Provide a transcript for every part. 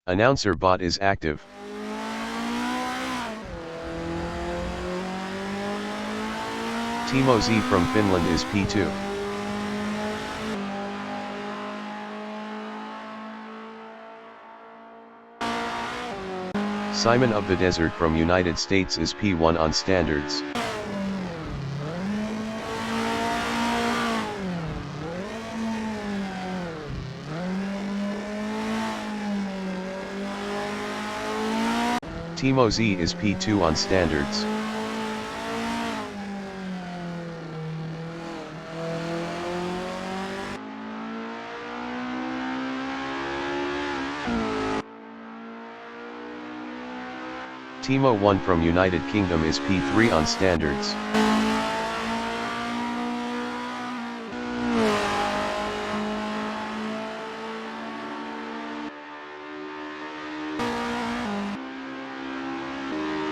Announcer bot is active. Timo Z from Finland is P2. Simon of the Desert from United States is P1 on standards. Timo Z is P2 on standards. Timo 1 from United Kingdom is P3 on standards.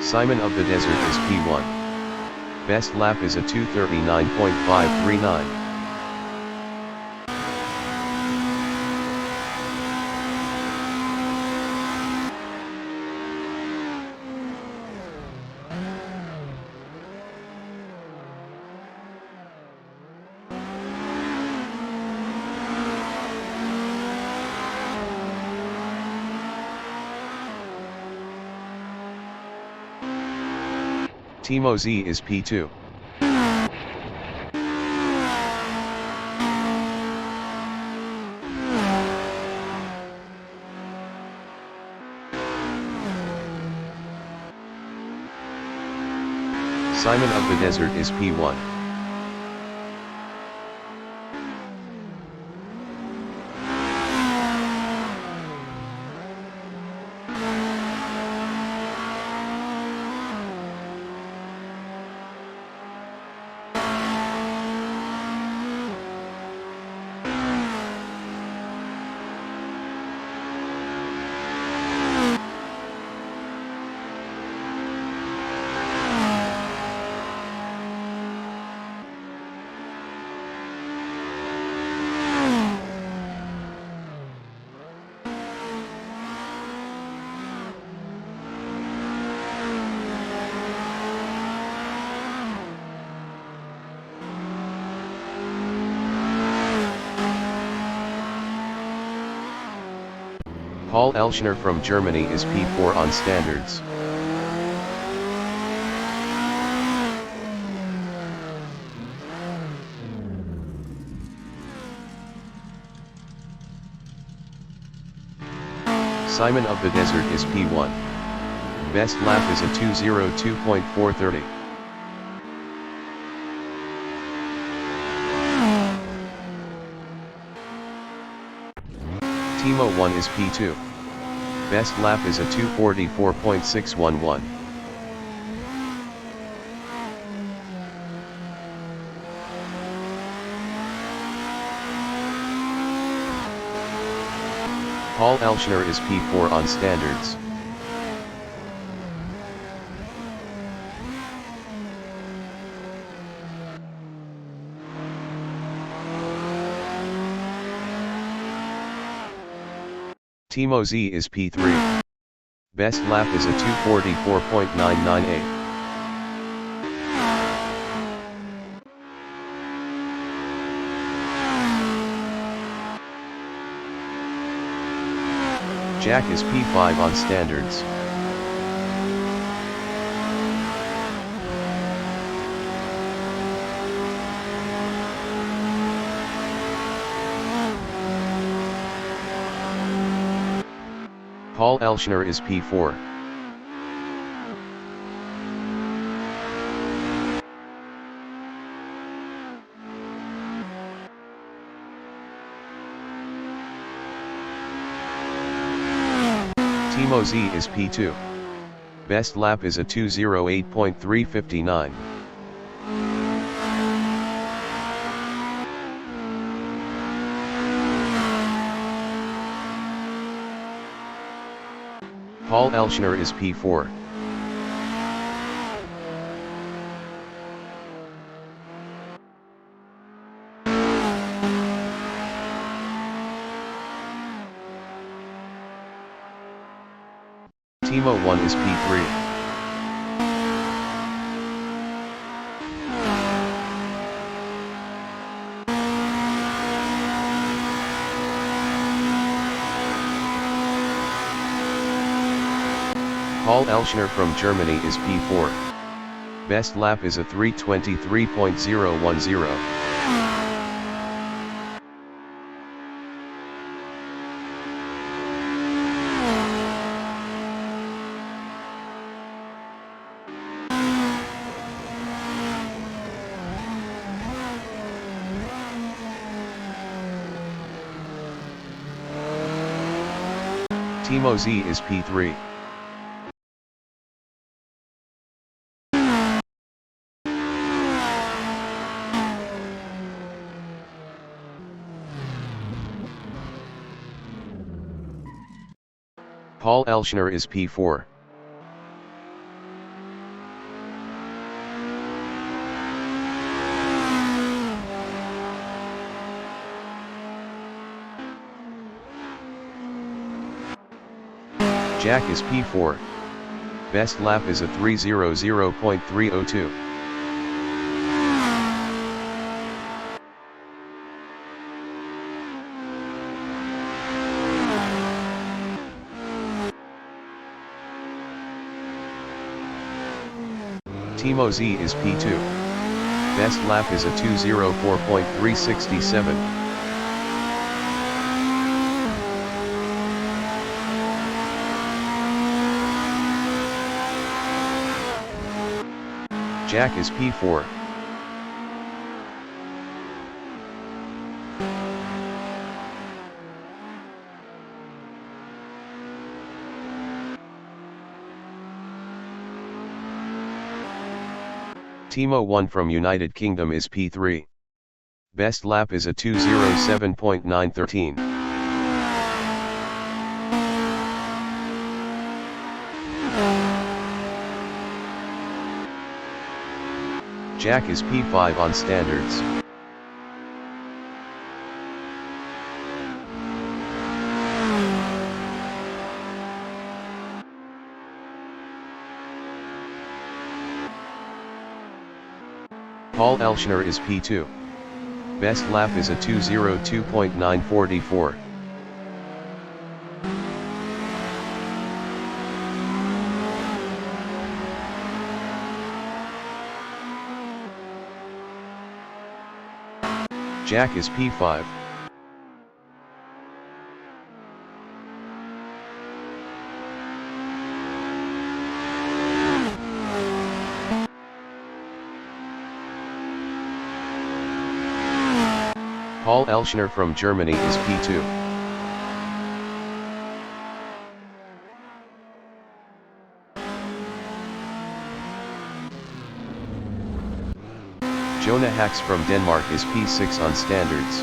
Simon of the Desert is P1. Best lap is a 2:39.539. Timo Z is P2. Simon of the Desert is P1. Paul Elschner from Germany is P4 on standards. Simon of the Desert is P1. Best lap is a 2:02.430. Timo 1 is P2. Best lap is a 2:44.611. Paul Elschner is P4 on standards. Timo Z is P3. Best lap is a 2:44.998. Jack is P5 on standards. Paul Elschner is P4. Timo Z is P2. Best lap is a 2:08.359. Paul Elschner is P4. Timo 1 is P3. Paul Elschner from Germany is P4. Best lap is a 3:23.010. Timo Z is P3. Paul Elschner is P4. Jack is P4. Best lap is a 3:00.302. Timo Z is P2. Best lap is a 2:04.367. Jack is P4. Timo 1 from United Kingdom is P3. Best lap is a 2:07.913. Jack is P5 on standards. Paul Elschner is P2. Best lap is a 2:02.944. Jack is P5. Paul Elschner from Germany is P2. Jonah Hacks from Denmark is P6 on standards.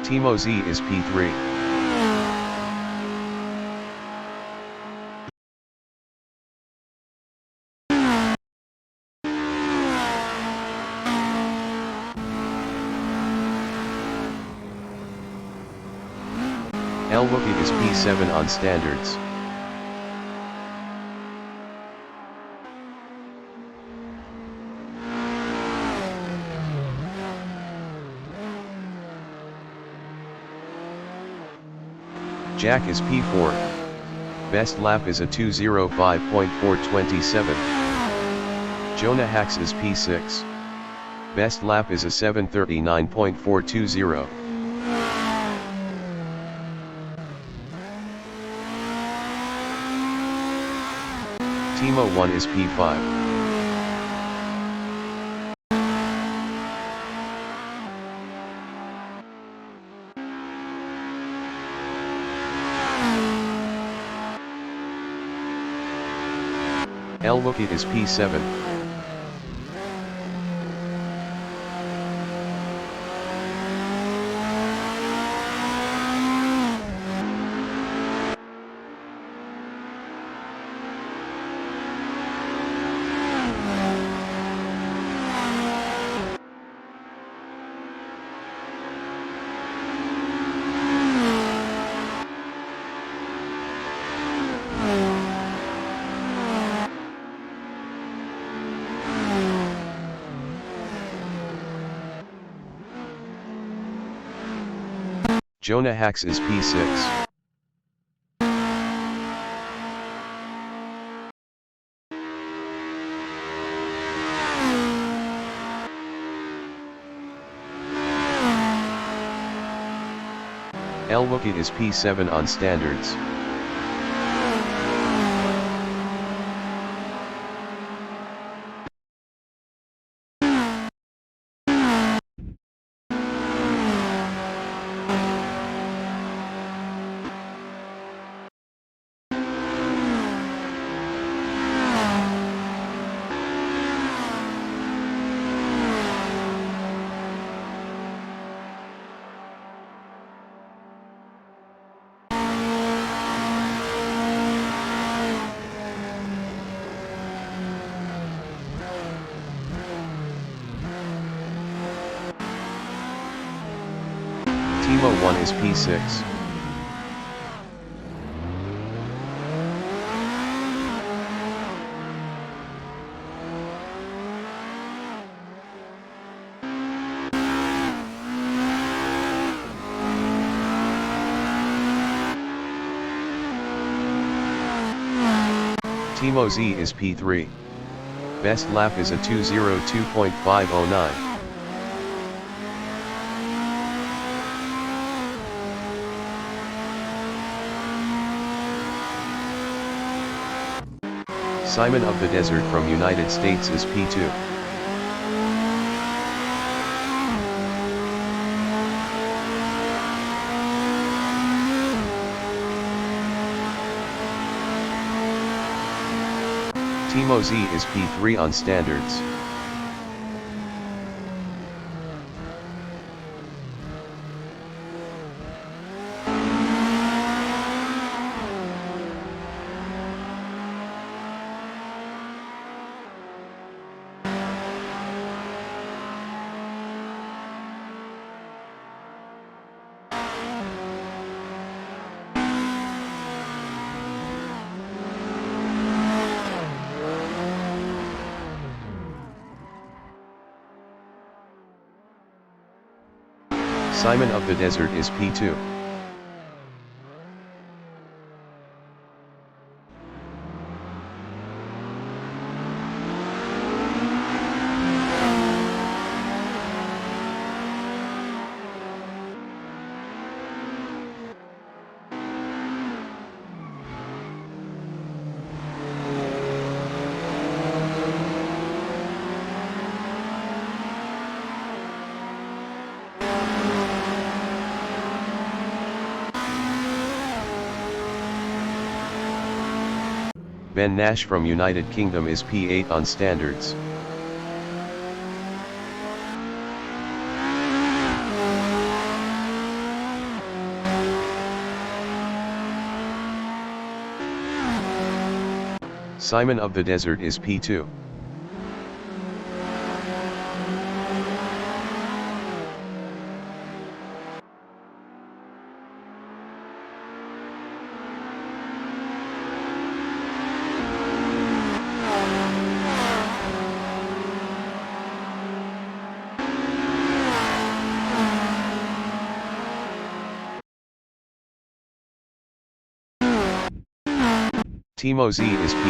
Timo Z is P3. El Wookie is P7 on standards. Jack is P4. Best lap is a 2:05.427. Jonah Hacks is P6. Best lap is a 7:39.420. Timo 1 is P5. El Wookie is P7. Jonah Hax is P6. El Wookie is P7 on standards. Timo 1 is P6. Timo Z is P3. Best lap is a 2:02.509. Simon of the Desert from United States is P2. Timo Z is P3 on standards. Simon of the Desert is P2. Ben Nash from United Kingdom is P8 on standards. Simon of the Desert is P2. Timo Z is P3.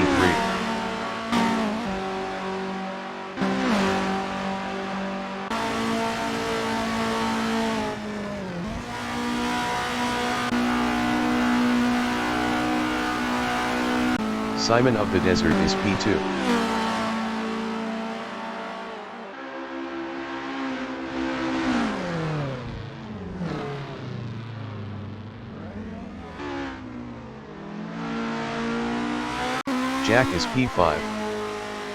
Simon of the Desert is P2. Jack is P5.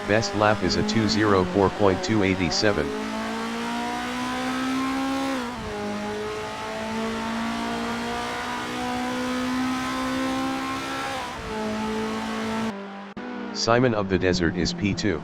Best lap is a 2:04.287. Simon of the Desert is P2.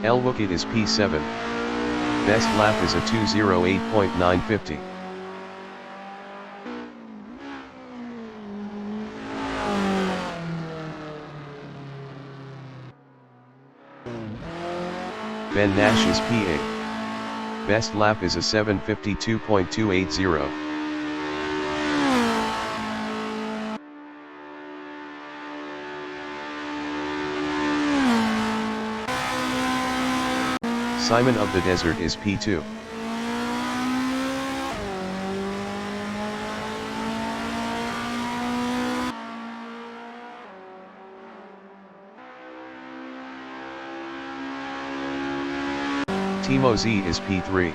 El Wukit is P7. Best lap is a 2:08.950. Ben Nash is P8. Best lap is a 7:52.280. Simon of the Desert is P2. Timo Z is P3.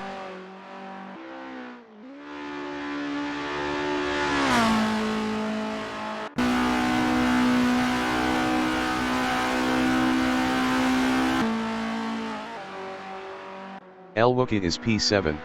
El Wukit is P7.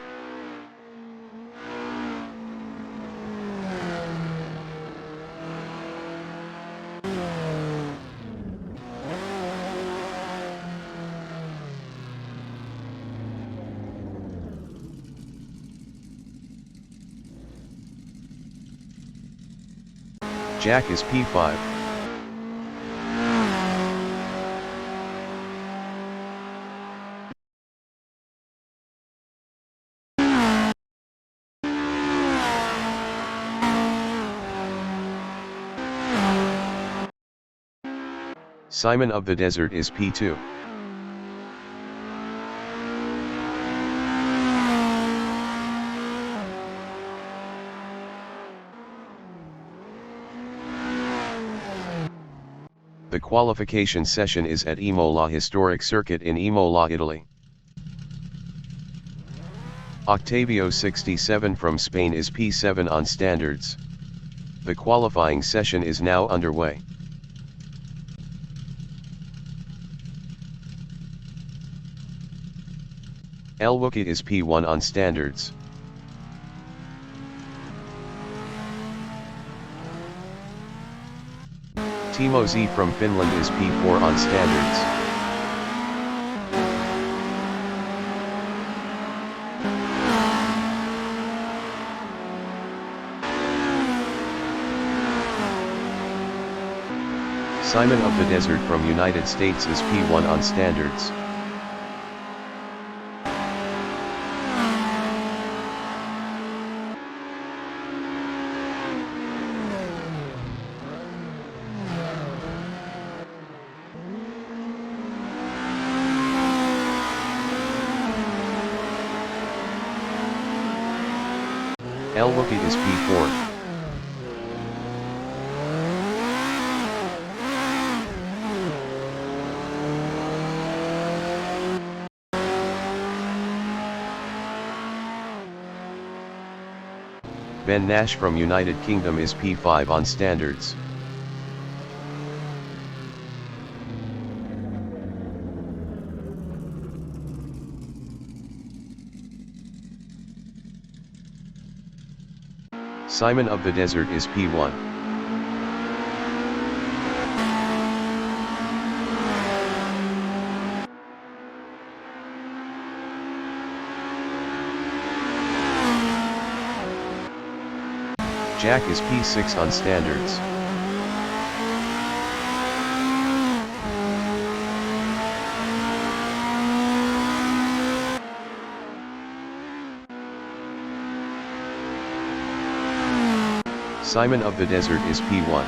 Jack is P5. Simon of the Desert is P2. The qualification session is at Imola Historic Circuit in Imola, Italy. Octavio 67 from Spain is P7 on standards. The qualifying session is now underway. El Wukit is P1 on standards. Timo Z from Finland is P4 on standards. Simon of the Desert from United States is P1 on standards. El Wukit is P4. Ben Nash from United Kingdom is P5 on standards. Simon of the Desert is P1. Jack is P6 on standards. Simon of the Desert is P1.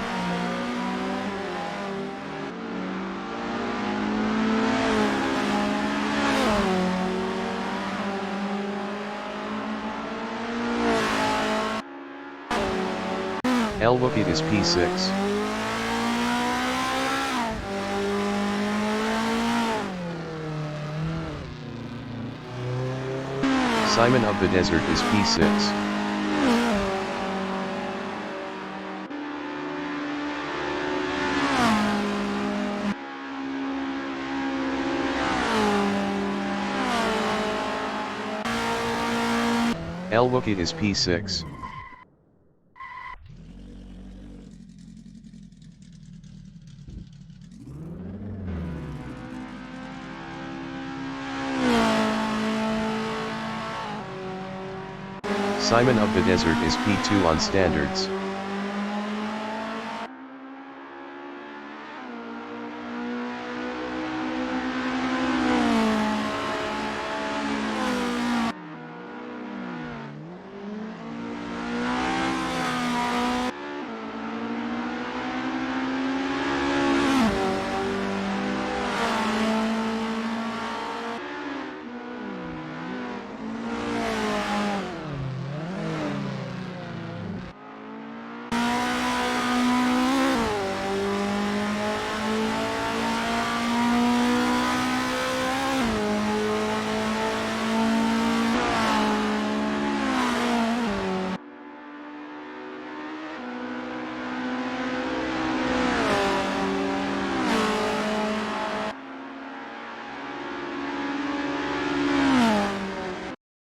El Wukit is P6. Simon of the Desert is P6. El Wukit is P6. Simon of the Desert is P2 on standards.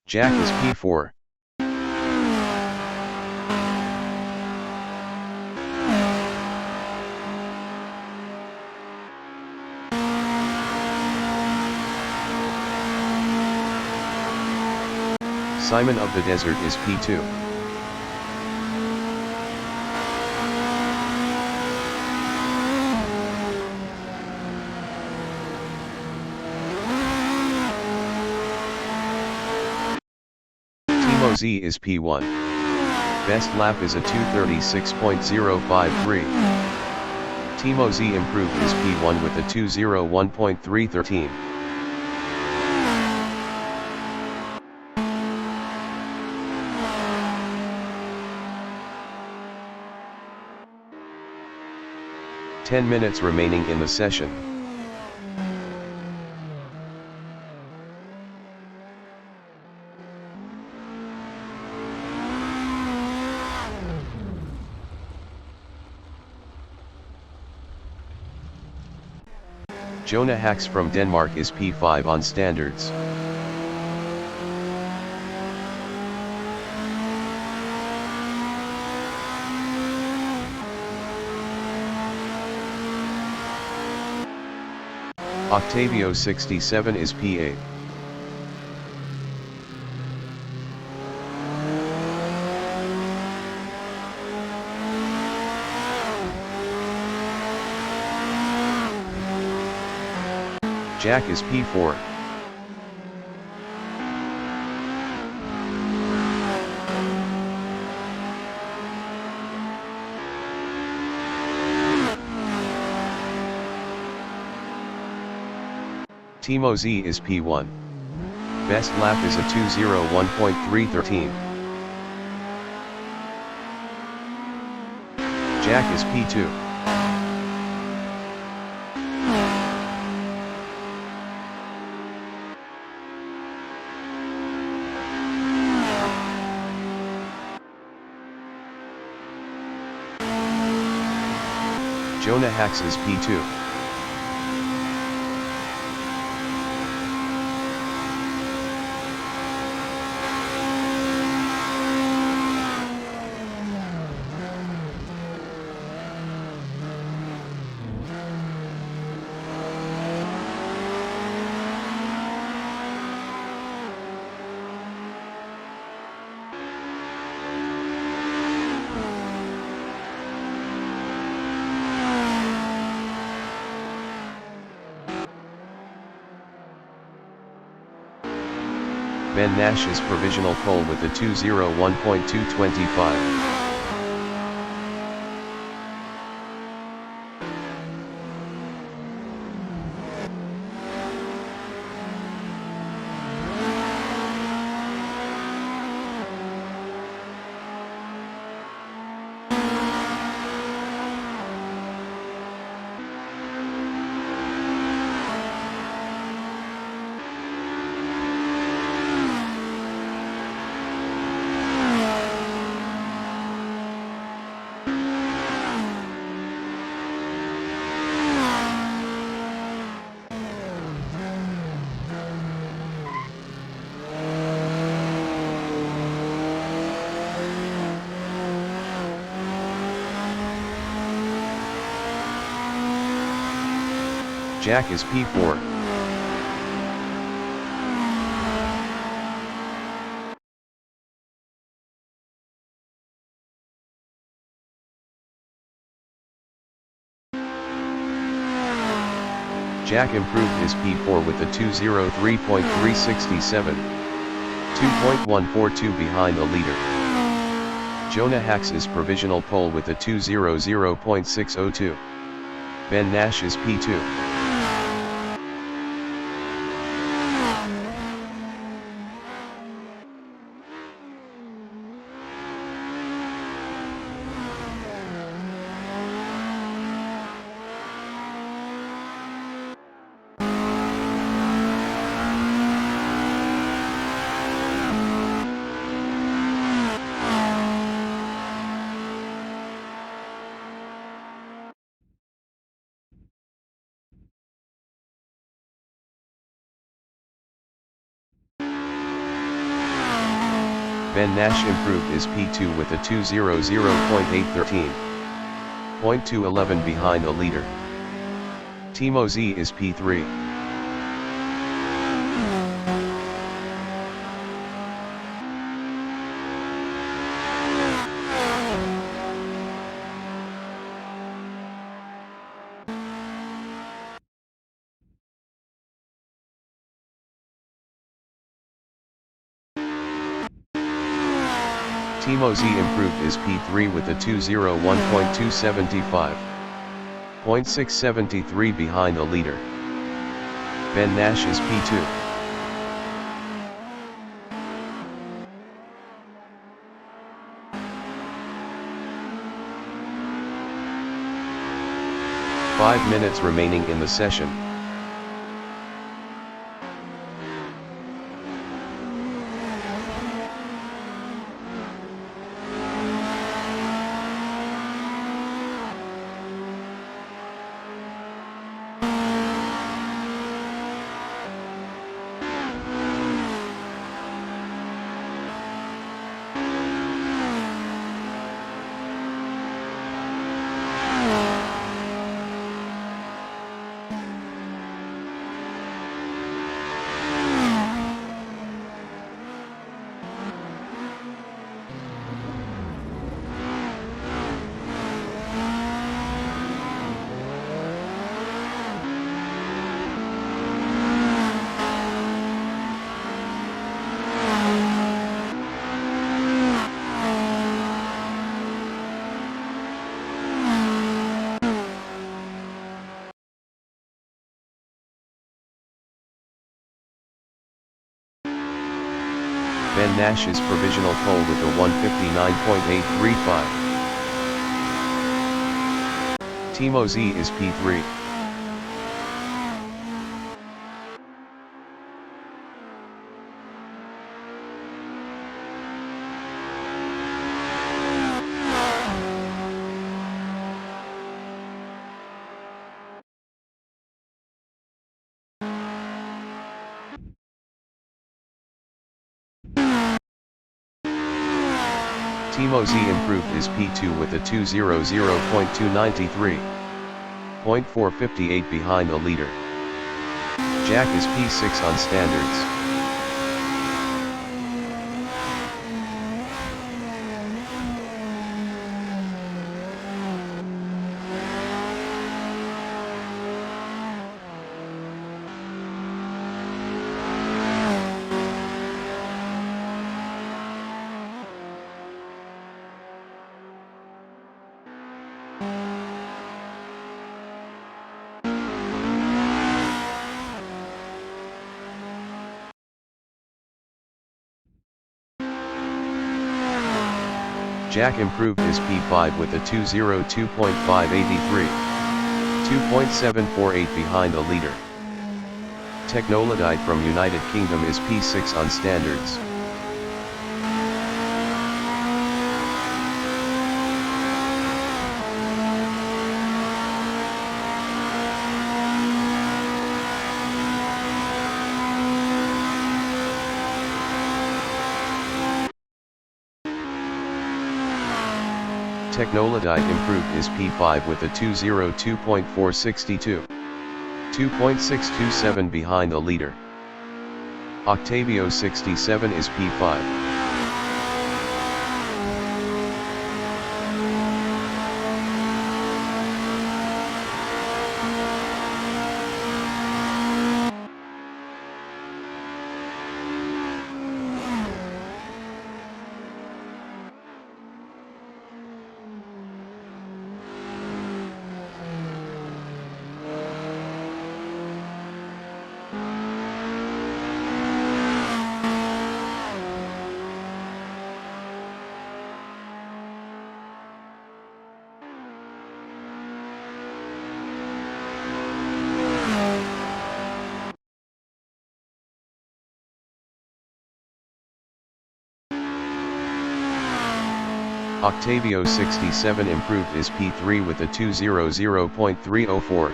Jack is P4. Simon of the Desert is P2. Timo Z is P1. Best lap is a 2:36.053. Timo Z improved his P1 with a 2:01.313. Ten minutes remaining in the session. Jonah Hacks from Denmark is P5 on standards. Octavio 67 is P8. Jack is P4. Timo Z is P1. Best lap is a 2:01.313. Jack is P2. Jonah Hacks is P2. Ben Nash is provisional pole with a 2:01.225. Jack is P4. Jack improved his P4 with a 2:03.367, 2.142 behind the leader. Jonah hacks his provisional pole with a 2:00.602. Ben Nash is P2. Ben Nash improved his P2 with a 2:00.813, 0.211 behind the leader. Timo Z is P3. Timo Z improved his P3 with a 2:01.275, 0.673 behind the leader. Ben Nash is P2. Five minutes remaining in the session. Ben Nash's provisional pole with a 1:59.835. Timo Z is P3. Timo Z improved his P2 with a 2:00.293, 0.458 behind the leader. Jack is P6 on standards. Jack improved his P5 with a 2:02.583, 2.748 behind the leader. Technolodite from United Kingdom is P6 on standards. Technolodite improved his P5 with a 2:02.462, 2.627 behind the leader. Octavio 67 is P5. Octavio 67 improved is P3 with a 200.304.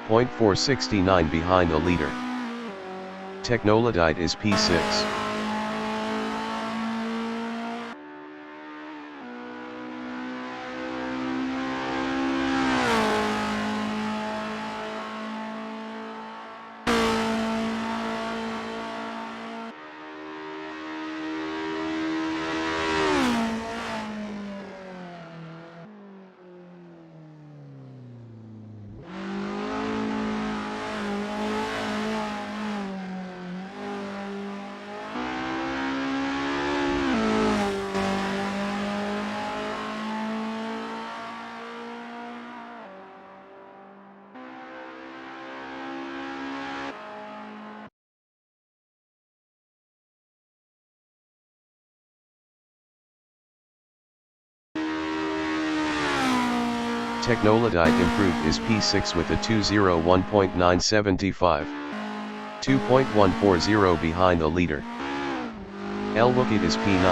0.469 behind the leader. Technolodite is P6. Technolodite improved is P6 with a 201.975. 2.140 behind the leader. Elwookit is P9.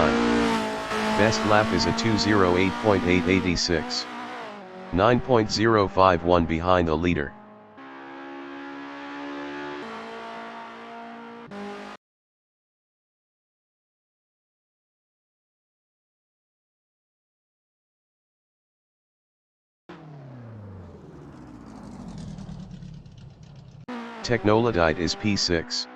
Best lap is a 208.886. 9.051 behind the leader. Technolodite is P6.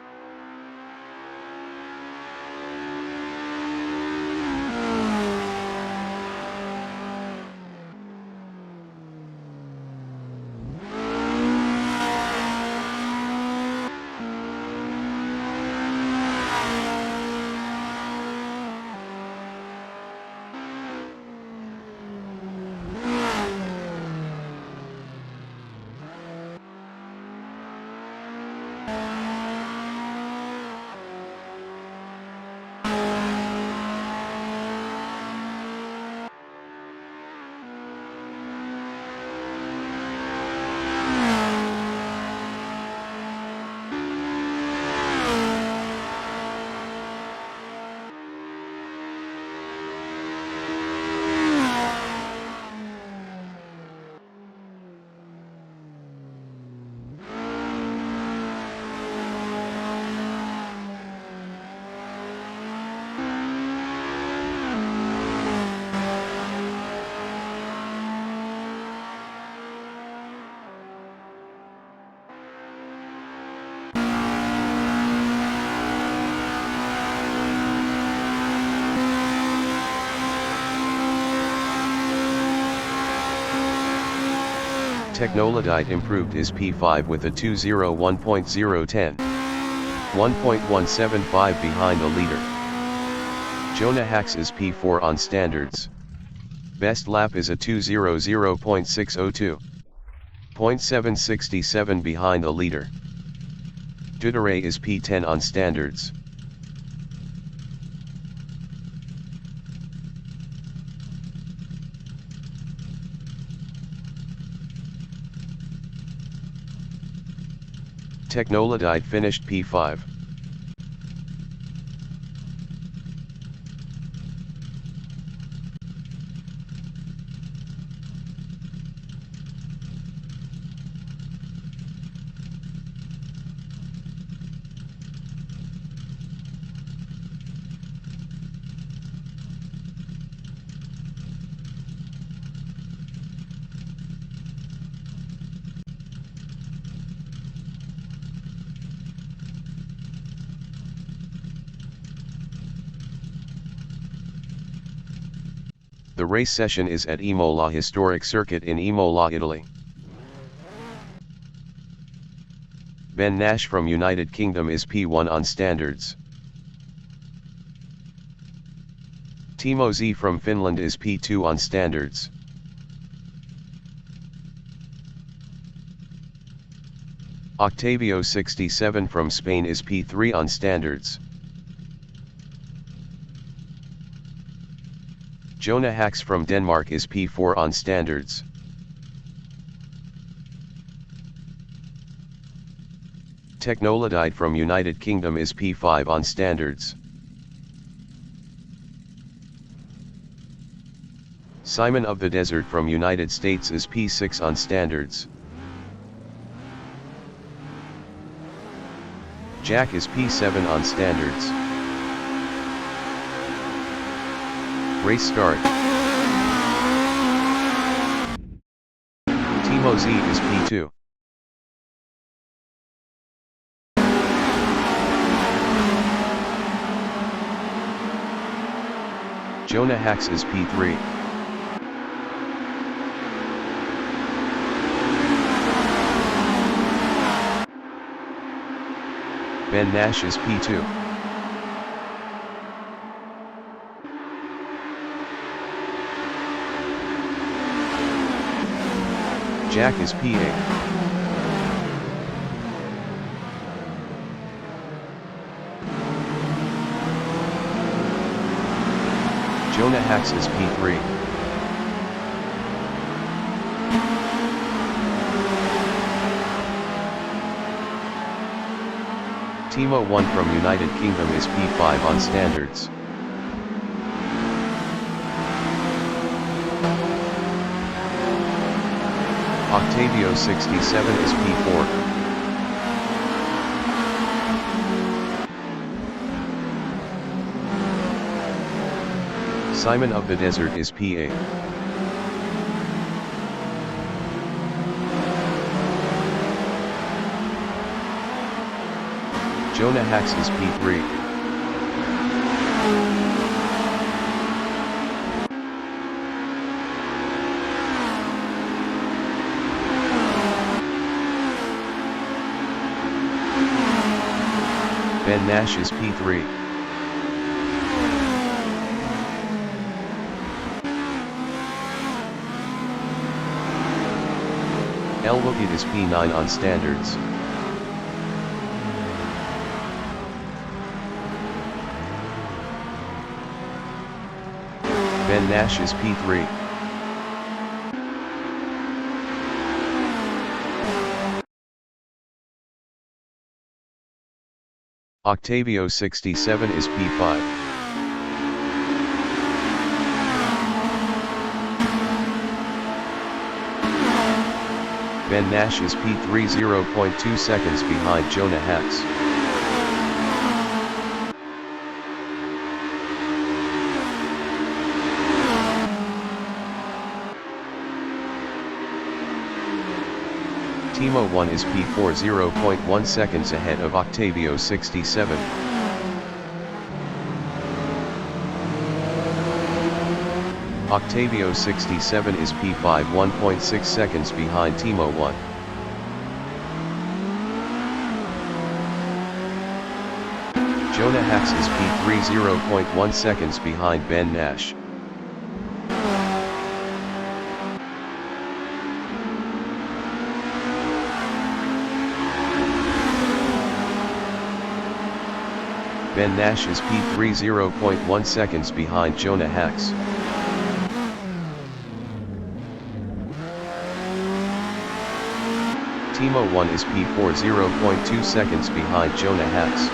Technolodite improved is P5 with a 201.010. 1.175 behind the leader. Jonah Hacks is P4 on standards. Best lap is a 200.602. 0.767 behind the leader. Dudere is P10 on standards. Technolodite finished P5. The race session is at Imola Historic Circuit in Imola, Italy. Ben Nash from United Kingdom is P1 on standards. Timo Z from Finland is P2 on standards. Octavio 67 from Spain is P3 on standards. Jonah Hacks from Denmark is P4 on standards. Technolodite from United Kingdom is P5 on standards. Simon of the Desert from United States is P6 on standards. Jack is P7 on standards. Race start. Timo Z is P2. Jonah Hax is P3. Ben Nash is P2. Jack is P8. Jonah Hax is P3. Timo 1 from United Kingdom is P5 on standards. Octavio 67 is P4. Simon of the Desert is P8. Jonah Hax is P3. Ben Nash is P3. El Wukid is P9 on standards. Ben Nash is P3. Octavio 67 is P5. Ben Nash is P3 0.2 seconds behind Jonah Hax. Timo 1 is P4 0.1 seconds ahead of Octavio 67. Octavio 67 is P5 1.6 seconds behind Timo 1. Jonah Hax is P3 0.1 seconds behind Ben Nash. Ben Nash is P3 0.1 seconds behind Jonah Hax. Timo 1 is P4 0.2 seconds behind Jonah Hax.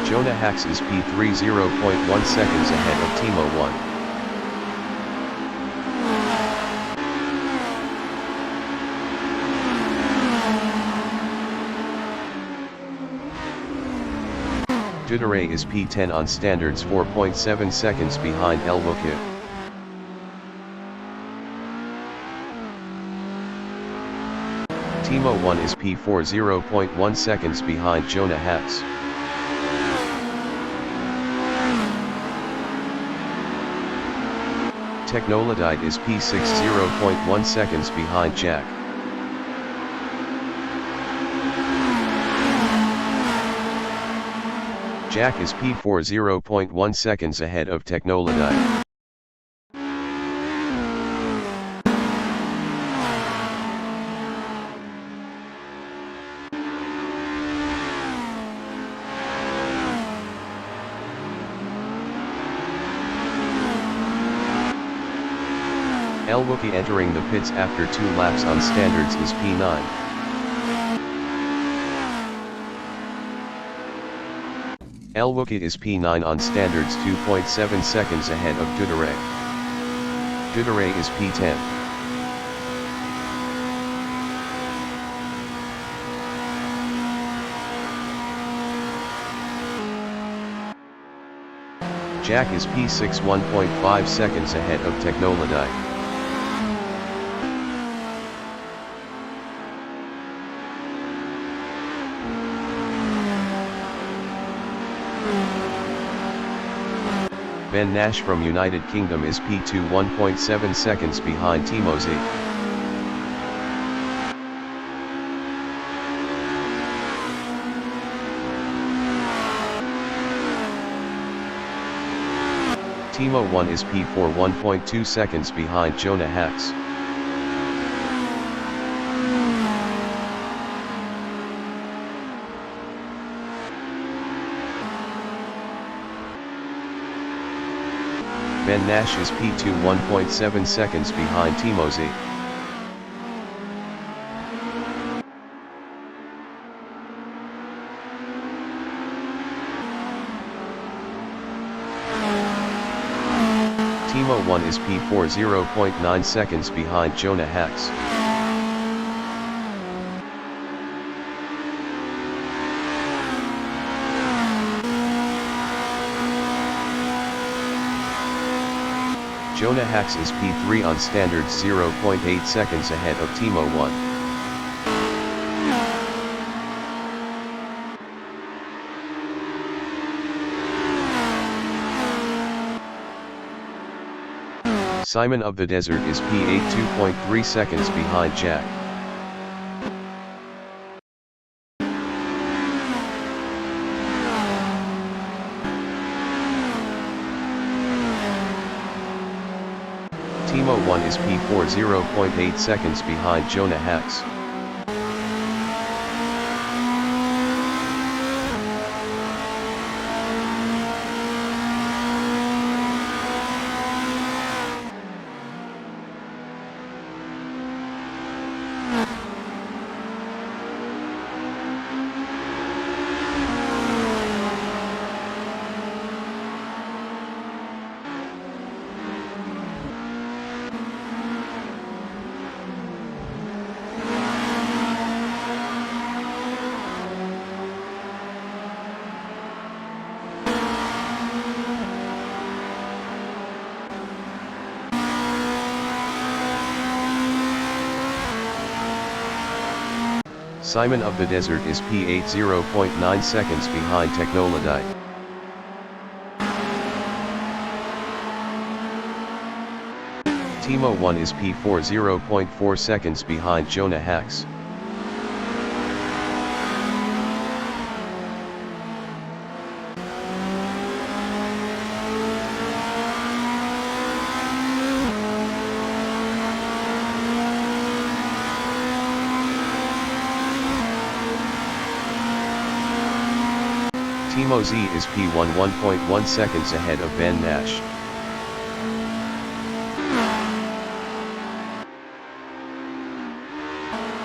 Jonah Hax is P3 0.1 seconds ahead of Timo 1. Duderay is P10 on standards 4.7 seconds behind El Wukid. Timo 1 is P4 0.1 seconds behind Jonah Hax. Technolodite is P6 0.1 seconds behind Jack. Jack is P4 0.1 seconds ahead of Technolodite. El Wukid entering the pits after 2 laps on standards is P9. Elwuka is P9 on standards 2.7 seconds ahead of Duderay. Duderay is P10. Jack is P6 1.5 seconds ahead of Technolodite. Ben Nash from United Kingdom is P2 1.7 seconds behind Timo Z. Timo 1 is P4 1.2 seconds behind Jonah Hacks. Ben Nash is P2 1.7 seconds behind Timo Z. Timo 1 is P4 0.9 seconds behind Jonah Hacks. Jonah Hacks is P3 on standards 0.8 seconds ahead of Timo 1. Simon of the Desert is P8 2.3 seconds behind Jack. Timo 1 is P4 0.8 seconds behind Jonah Hacks. Simon of the Desert is P8 0.9 seconds behind Technolodite. Timo 1 is P4 0.4 seconds behind Jonah Hacks. Timo Z is P1 1.1 seconds ahead of Ben Nash.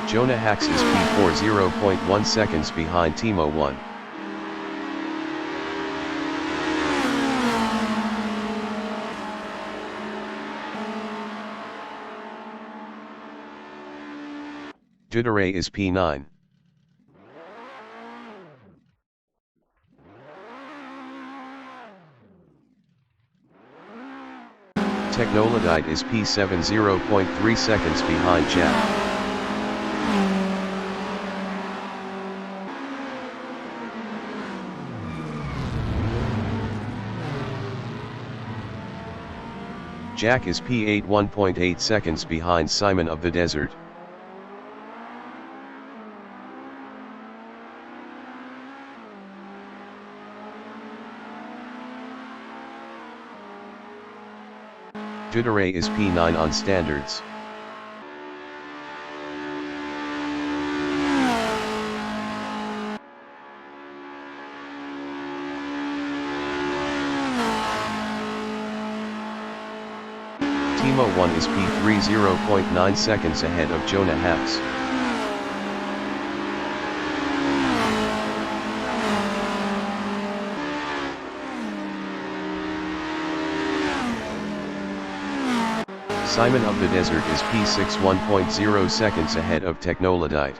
Jonah Hacks is P4 0.1 seconds behind Timo 1. Duderay is P9. Technolodite is P7 0.3 seconds behind Jack. Jack is P8 1.8 seconds behind Simon of the Desert. Duderay is P9 on standards. Timo 1 is P3 0.9 seconds ahead of Jonah Hacks. Simon of the Desert is P6 1.0 seconds ahead of Technolodite.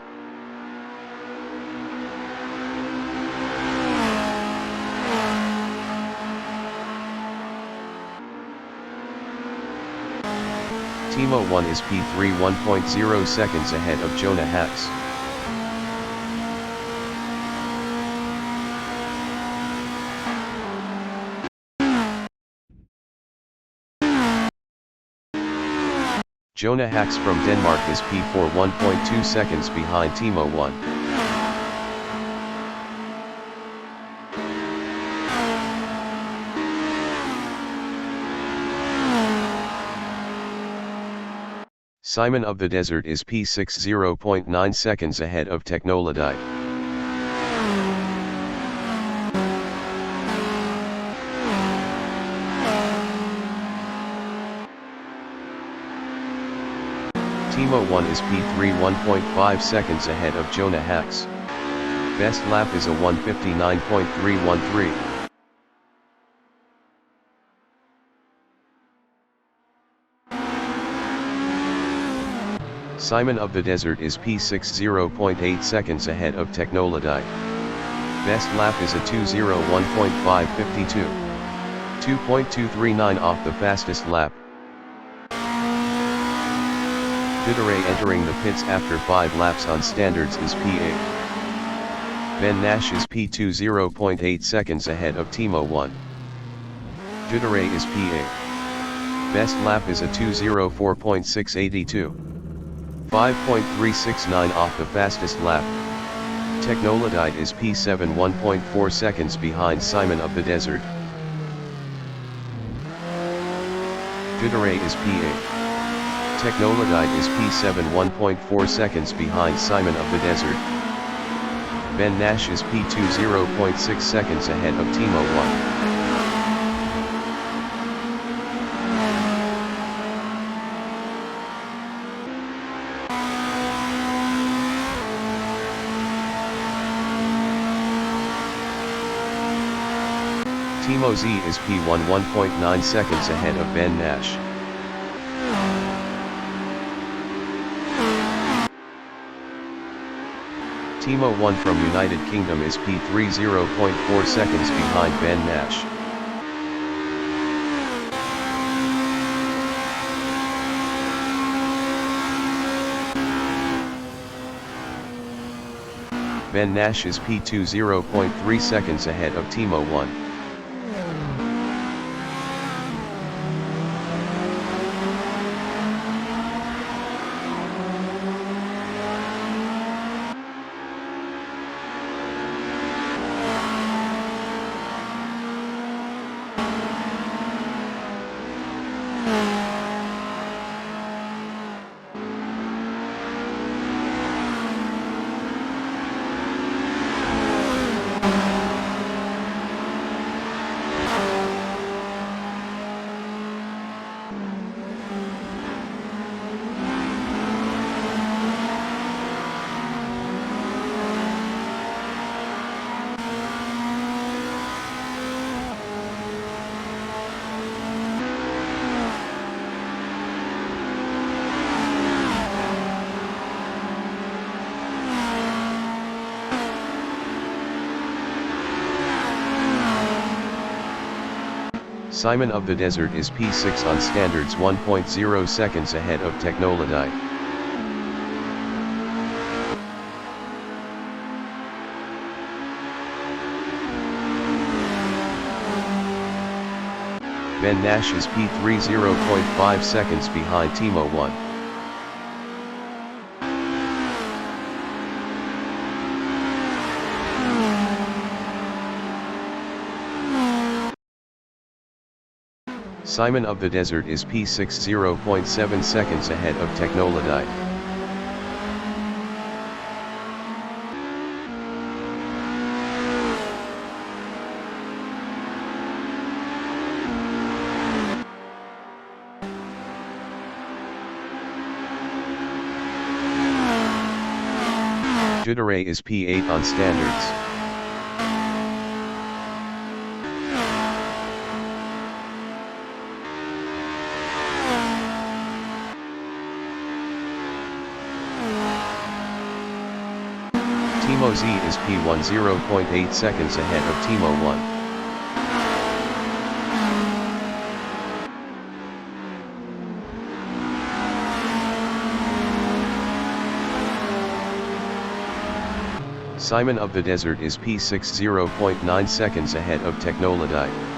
Timo 1 is P3 1.0 seconds ahead of Jonah Hax. Jonah Hax from Denmark is P4 1.2 seconds behind Timo 1. Simon of the Desert is P6 0.9 seconds ahead of Technolodite. Timo 1 is P3 1.5 seconds ahead of Jonah Hax. Best lap is a 1:59.313. Simon of the Desert is P6 0.8 seconds ahead of Technolodite. Best lap is a 2:01.552. 2.239 off the fastest lap. Duderay entering the pits after 5 laps on standards is P8. Ben Nash is P2 0.8 seconds ahead of Timo 1. Duderay is P8. Best lap is a 2:04.682. 5.369 off the fastest lap. Technolodite is P7 1.4 seconds behind Simon of the Desert. Duderay is P8. Technolodite is P7 1.4 seconds behind Simon of the Desert. Ben Nash is P2 0.6 seconds ahead of Timo 1. Timo Z is P1 1.9 seconds ahead of Ben Nash. Timo 1 from United Kingdom is P3 0.4 seconds behind Ben Nash. Ben Nash is P2 0.3 seconds ahead of Timo 1. Simon of the Desert is P6 on standards 1.0 seconds ahead of Technolodite. Ben Nash is P3 0.5 seconds behind Timo 1. Simon of the Desert is P6 0.7 seconds ahead of Technolodite. Duderay is P8 on standards. Timo Z is P1 0.8 seconds ahead of Timo 1. Simon of the Desert is P6 0.9 seconds ahead of Technolodite.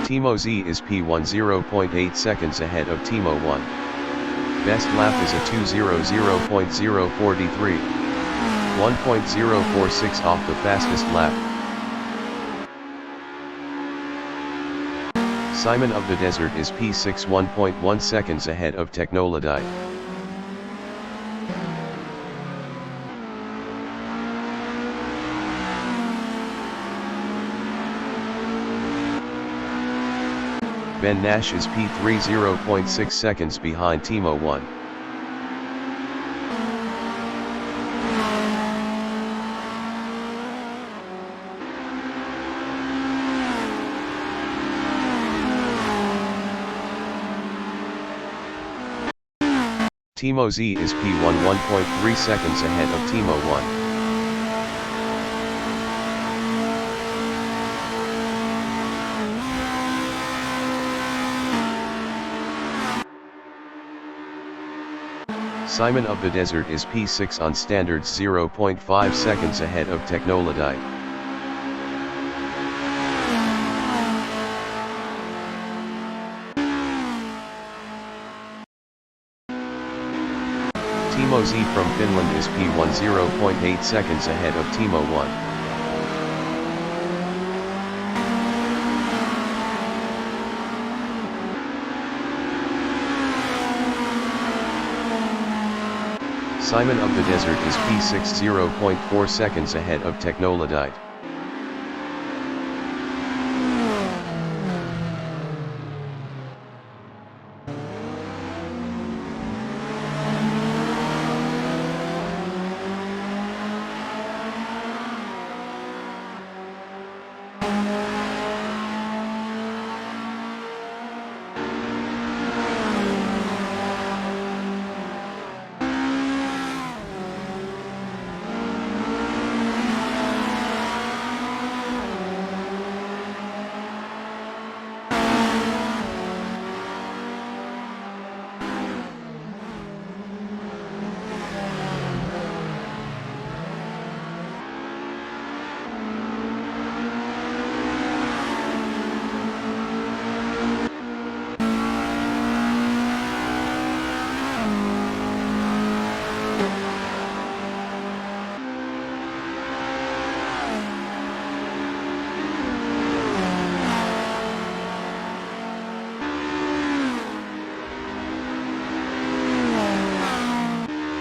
Timo Z is P1 0.8 seconds ahead of Timo 1. Best lap is a 2:00.043, 1.046 off the fastest lap. Simon of the Desert is P6 1.1 seconds ahead of Technolodite. Ben Nash is P3 0.6 seconds behind Timo 1. Timo Z is P1 1.3 seconds ahead of Timo 1. Simon of the Desert is P6 on standards 0.5 seconds ahead of Technolodite. Timo Z from Finland is P1 0.8 seconds ahead of Timo 1. Simon of the Desert is P6 0.4 seconds ahead of Technolodite.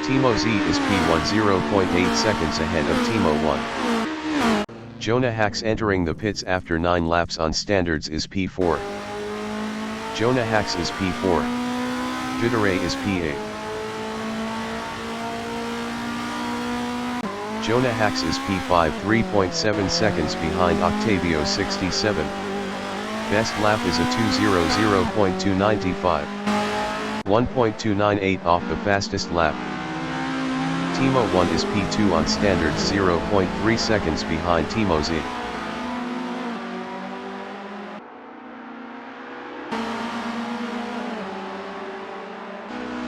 Timo Z is P1 0.8 seconds ahead of Timo 1. Jonah Hacks entering the pits after 9 laps on standards is P4. Jonah Hacks is P4. Duderay is P8. Jonah Hacks is P5 3.7 seconds behind Octavio 67. Best lap is a 2:00.295. 1.298 off the fastest lap. Timo 1 is P2 on standards 0.3 seconds behind Timo Z.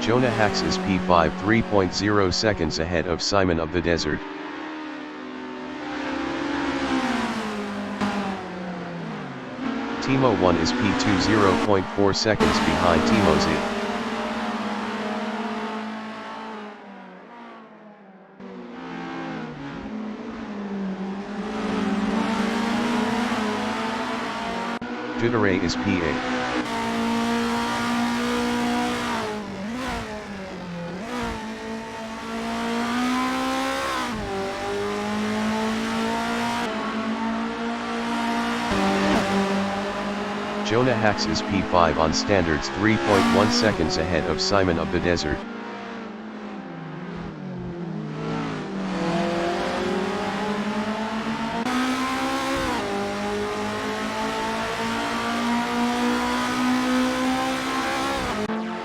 Jonah Hacks is P5 3.0 seconds ahead of Simon of the Desert. Timo 1 is P2 0.4 seconds behind Timo Z. Duderay is P8. Jonah Hacks is P5 on standards 3.1 seconds ahead of Simon of the Desert.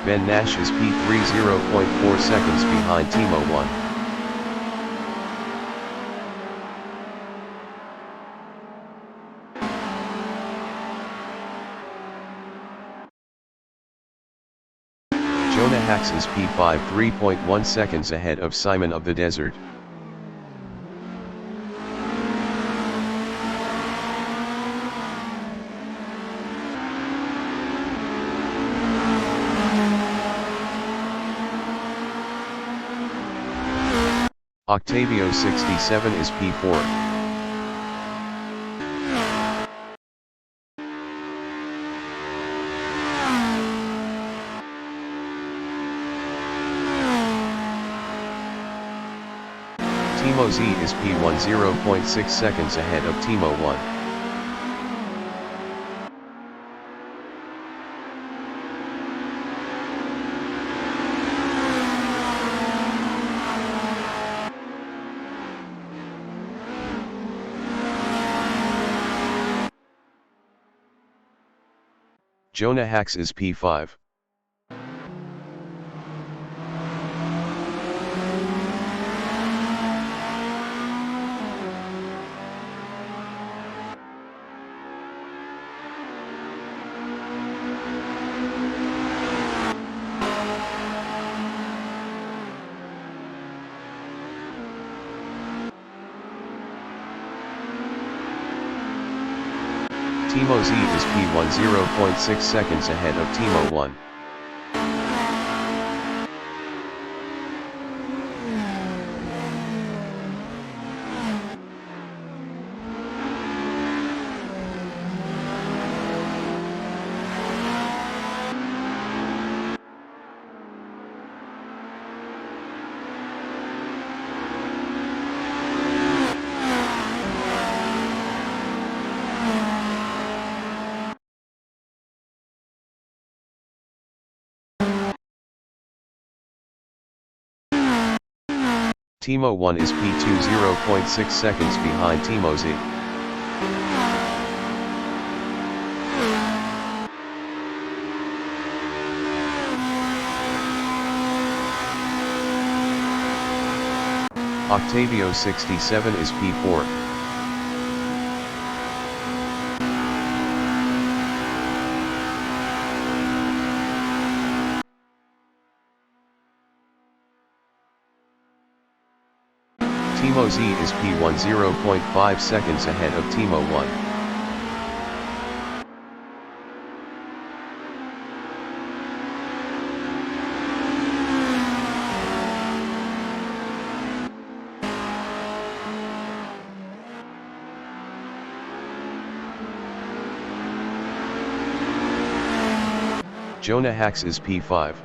Ben Nash is P3 0.4 seconds behind Timo 1. Jonah Hacks is P5 3.1 seconds ahead of Simon of the Desert. Octavio 67 is P4. Timo Z is P1 0.6 seconds ahead of Timo 1. Jonah Hacks is P5. Timo Z is P1 0.6 seconds ahead of Timo 1. Timo 1 is P2 0.6 seconds behind Timo Z. Octavio 67 is P4. Timo Z is P1 0.5 seconds ahead of Timo 1. Jonah Hacks is P5.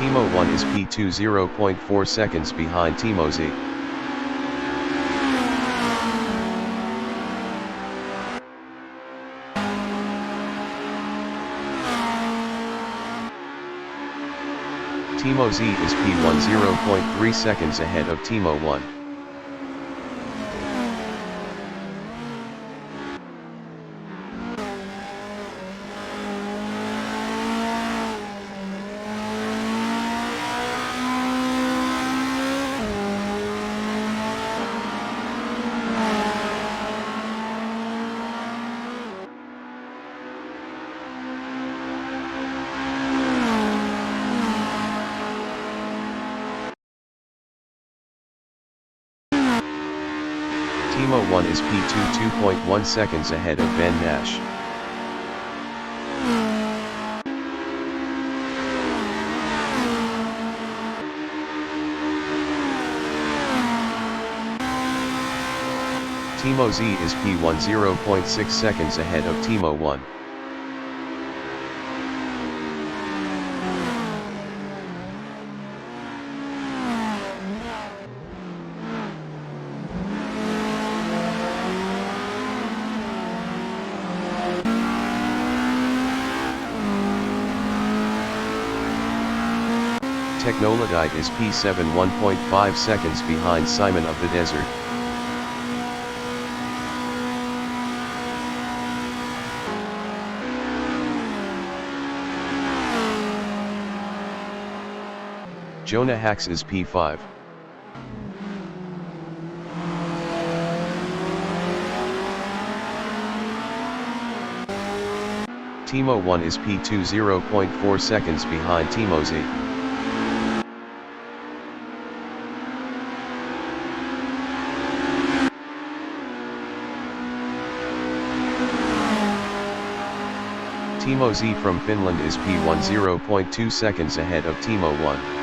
Timo 1 is P2 0.4 seconds behind Timo Z. Timo Z is P1 0.3 seconds ahead of Timo 1. Timo 1 is P2 2.1 seconds ahead of Ben Nash. Timo Z is P1 0.6 seconds ahead of Timo 1. Technolodite is P7 1.5 seconds behind Simon of the Desert. Jonah Hacks is P5. Timo 1 is P2 0.4 seconds behind Timo Z. Timo Z from Finland is P1 0.2 seconds ahead of Timo 1.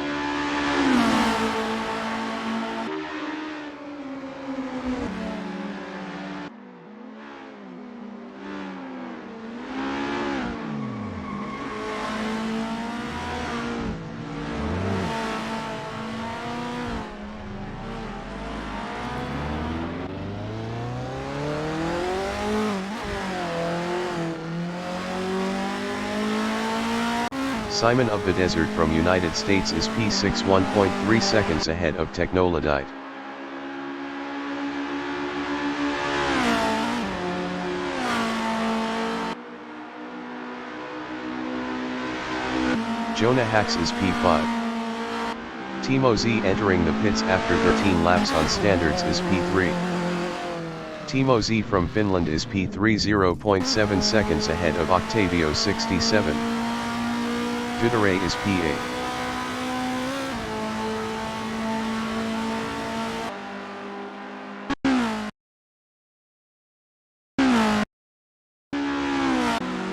Simon of the Desert from United States is P6 1.3 seconds ahead of Technolodite. Jonah Hacks is P5. Timo Z entering the pits after 13 laps on standards is P3. Timo Z from Finland is P3 0.7 seconds ahead of Octavio 67. Vidaray is P8.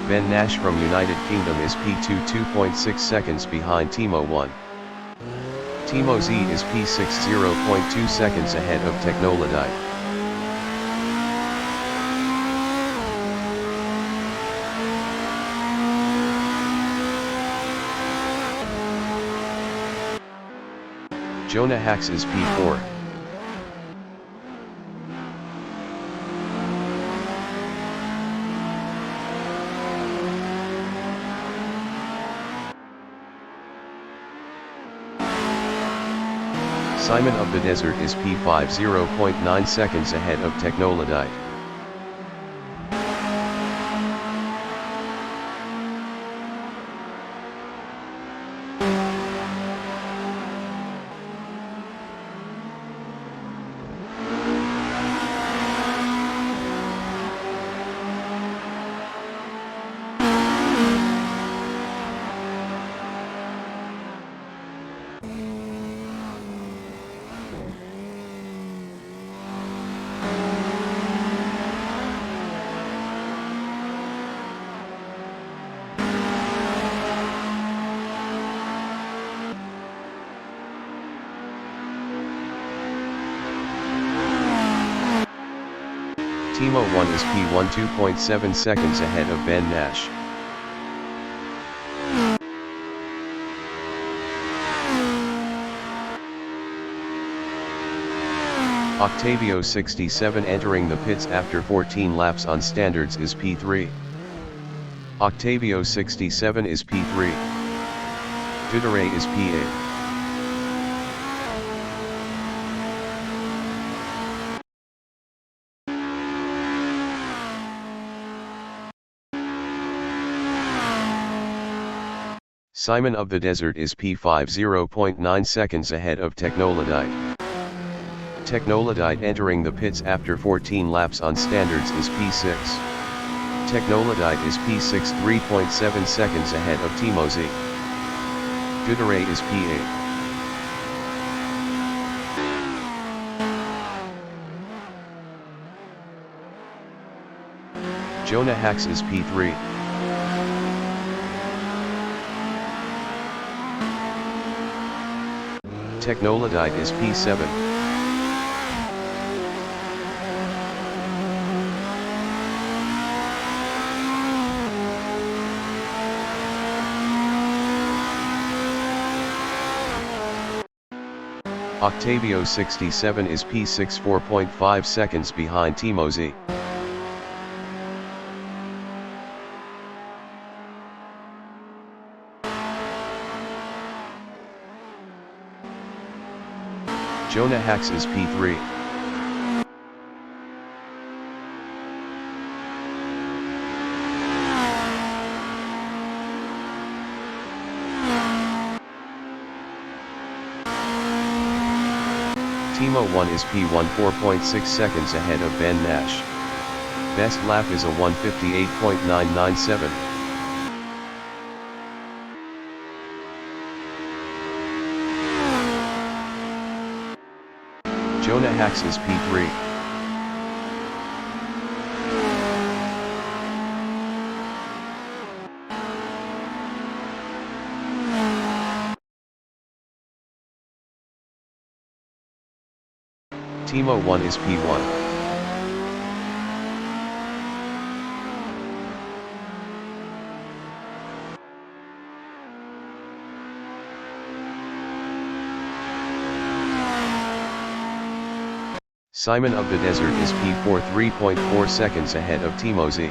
Ben Nash from United Kingdom is P2 2.6 seconds behind Timo 1. Timo Z is P6 0.2 seconds ahead of Technolodite. Jonah Hacks is P4. Simon of the Desert is P5 0.9 seconds ahead of Technolodite. Timo 1 is P1 2.7 seconds ahead of Ben Nash. Octavio 67 entering the pits after 14 laps on standards is P3. Octavio 67 is P3. Vidaray is P8. Simon of the Desert is P5 0.9 seconds ahead of Technolodite. Technolodite entering the pits after 14 laps on standards is P6. Technolodite is P6 3.7 seconds ahead of Timo Z. Vidaray is P8. Jonah Hacks is P3. Technolodite is P7. Octavio 67 is P6 4.5 seconds behind Timo Z. Jonah Hacks is P3. Timo 1 is P1 4.6 seconds ahead of Ben Nash. Best lap is a 1:58.997. Jonah Hacks is P3. Timo 1 is P1. Simon of the Desert is P4 3.4 seconds ahead of Timo Z.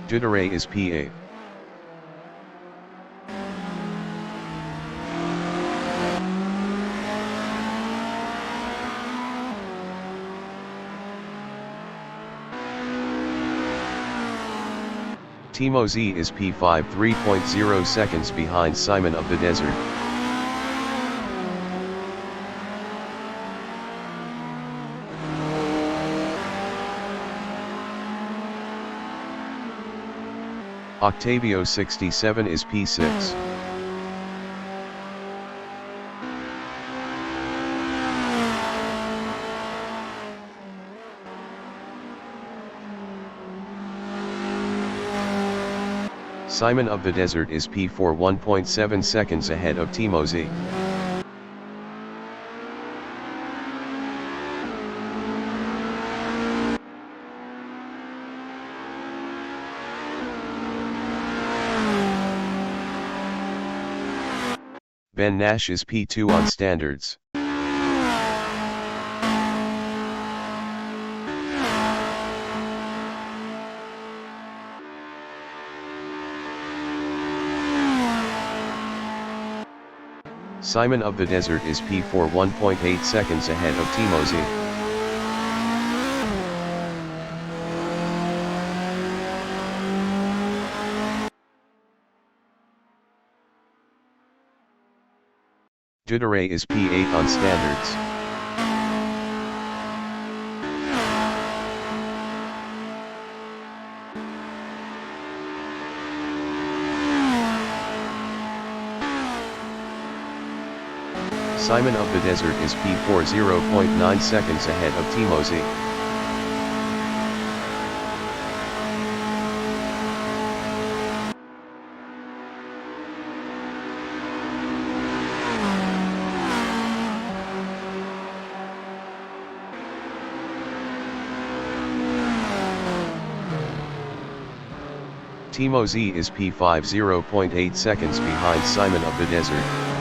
Juderay is P8. Timo Z is P5 3.0 seconds behind Simon of the Desert. Octavio 67 is P6. Simon of the Desert is P4 1.7 seconds ahead of Timo Z. Ben Nash is P2 on standards. Simon of the Desert is P4 1.8 seconds ahead of Timo Z. Juderay is P8 on standards. Simon of the Desert is P4 0.9 seconds ahead of Timo Z. Timo Z is P5 0.8 seconds behind Simon of the Desert.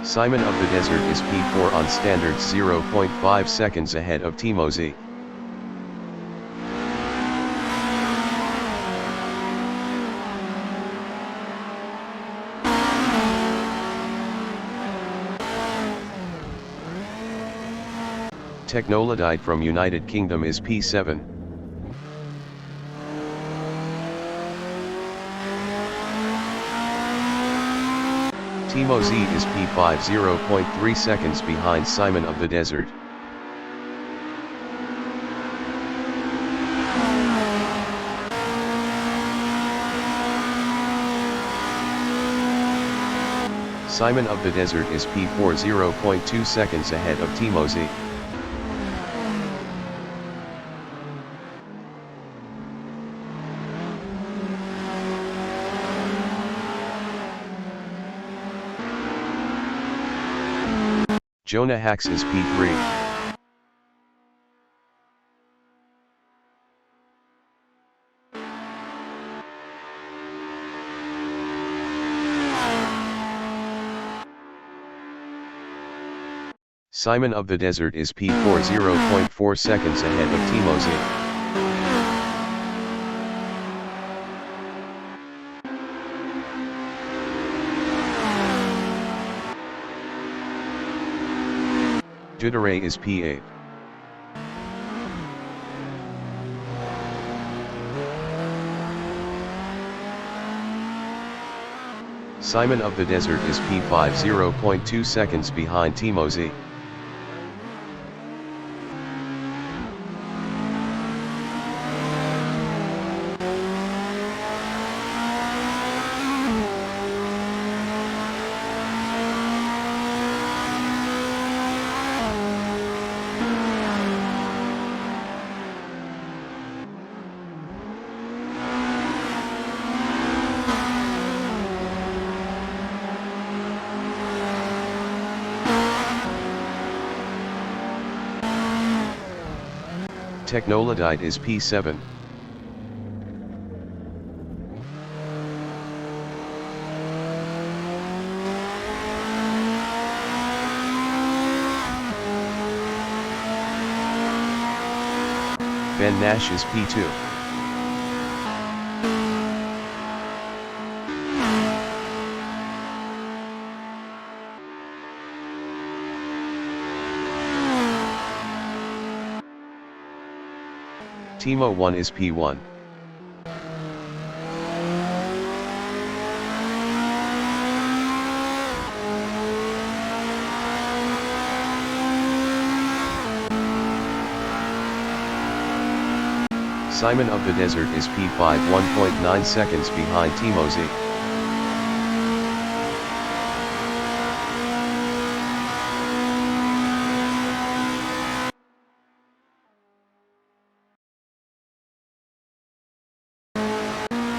Simon of the Desert is P4 on standards 0.5 seconds ahead of Timo Z. Technolodite from United Kingdom is P7. Timo Z is P5 0.3 seconds behind Simon of the Desert. Simon of the Desert is P4 0.2 seconds ahead of Timo Z. Jonah Hacks is P3. Simon of the Desert is P4 0.4 seconds ahead of Timo Z. Judere is P8. Simon of the Desert is P5 0.2 seconds behind Timo Z. Technolodite is P7. Van Nash is P2. Timo 1 is P1. Simon of the Desert is P5 1.9 seconds behind Timo Z.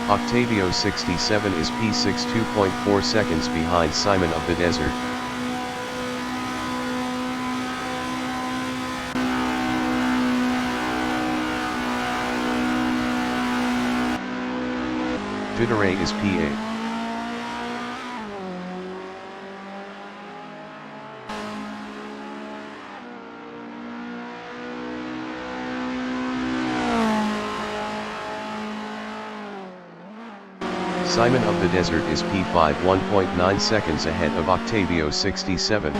Octavio 67 is P6 2.4 seconds behind Simon of the Desert. Judere is P8. Simon of the Desert is P5 1.9 seconds ahead of Octavio 67.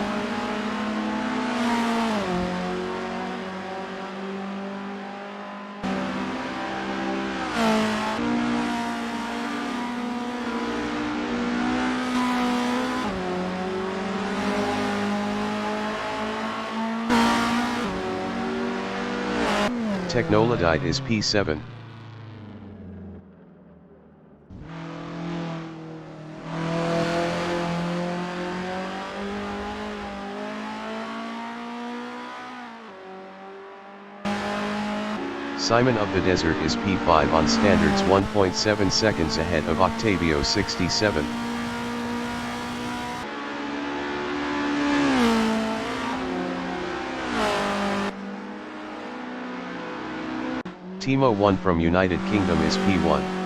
Technolodite is P7. Simon of the Desert is P5 on standards 1.7 seconds ahead of Octavio 67. Timo 1 from United Kingdom is P1.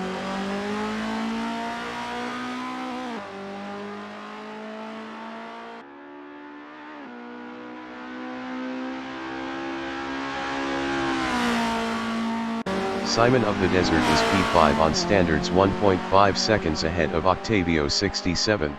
Simon of the Desert is P5 on standards 1.5 seconds ahead of Octavio 67.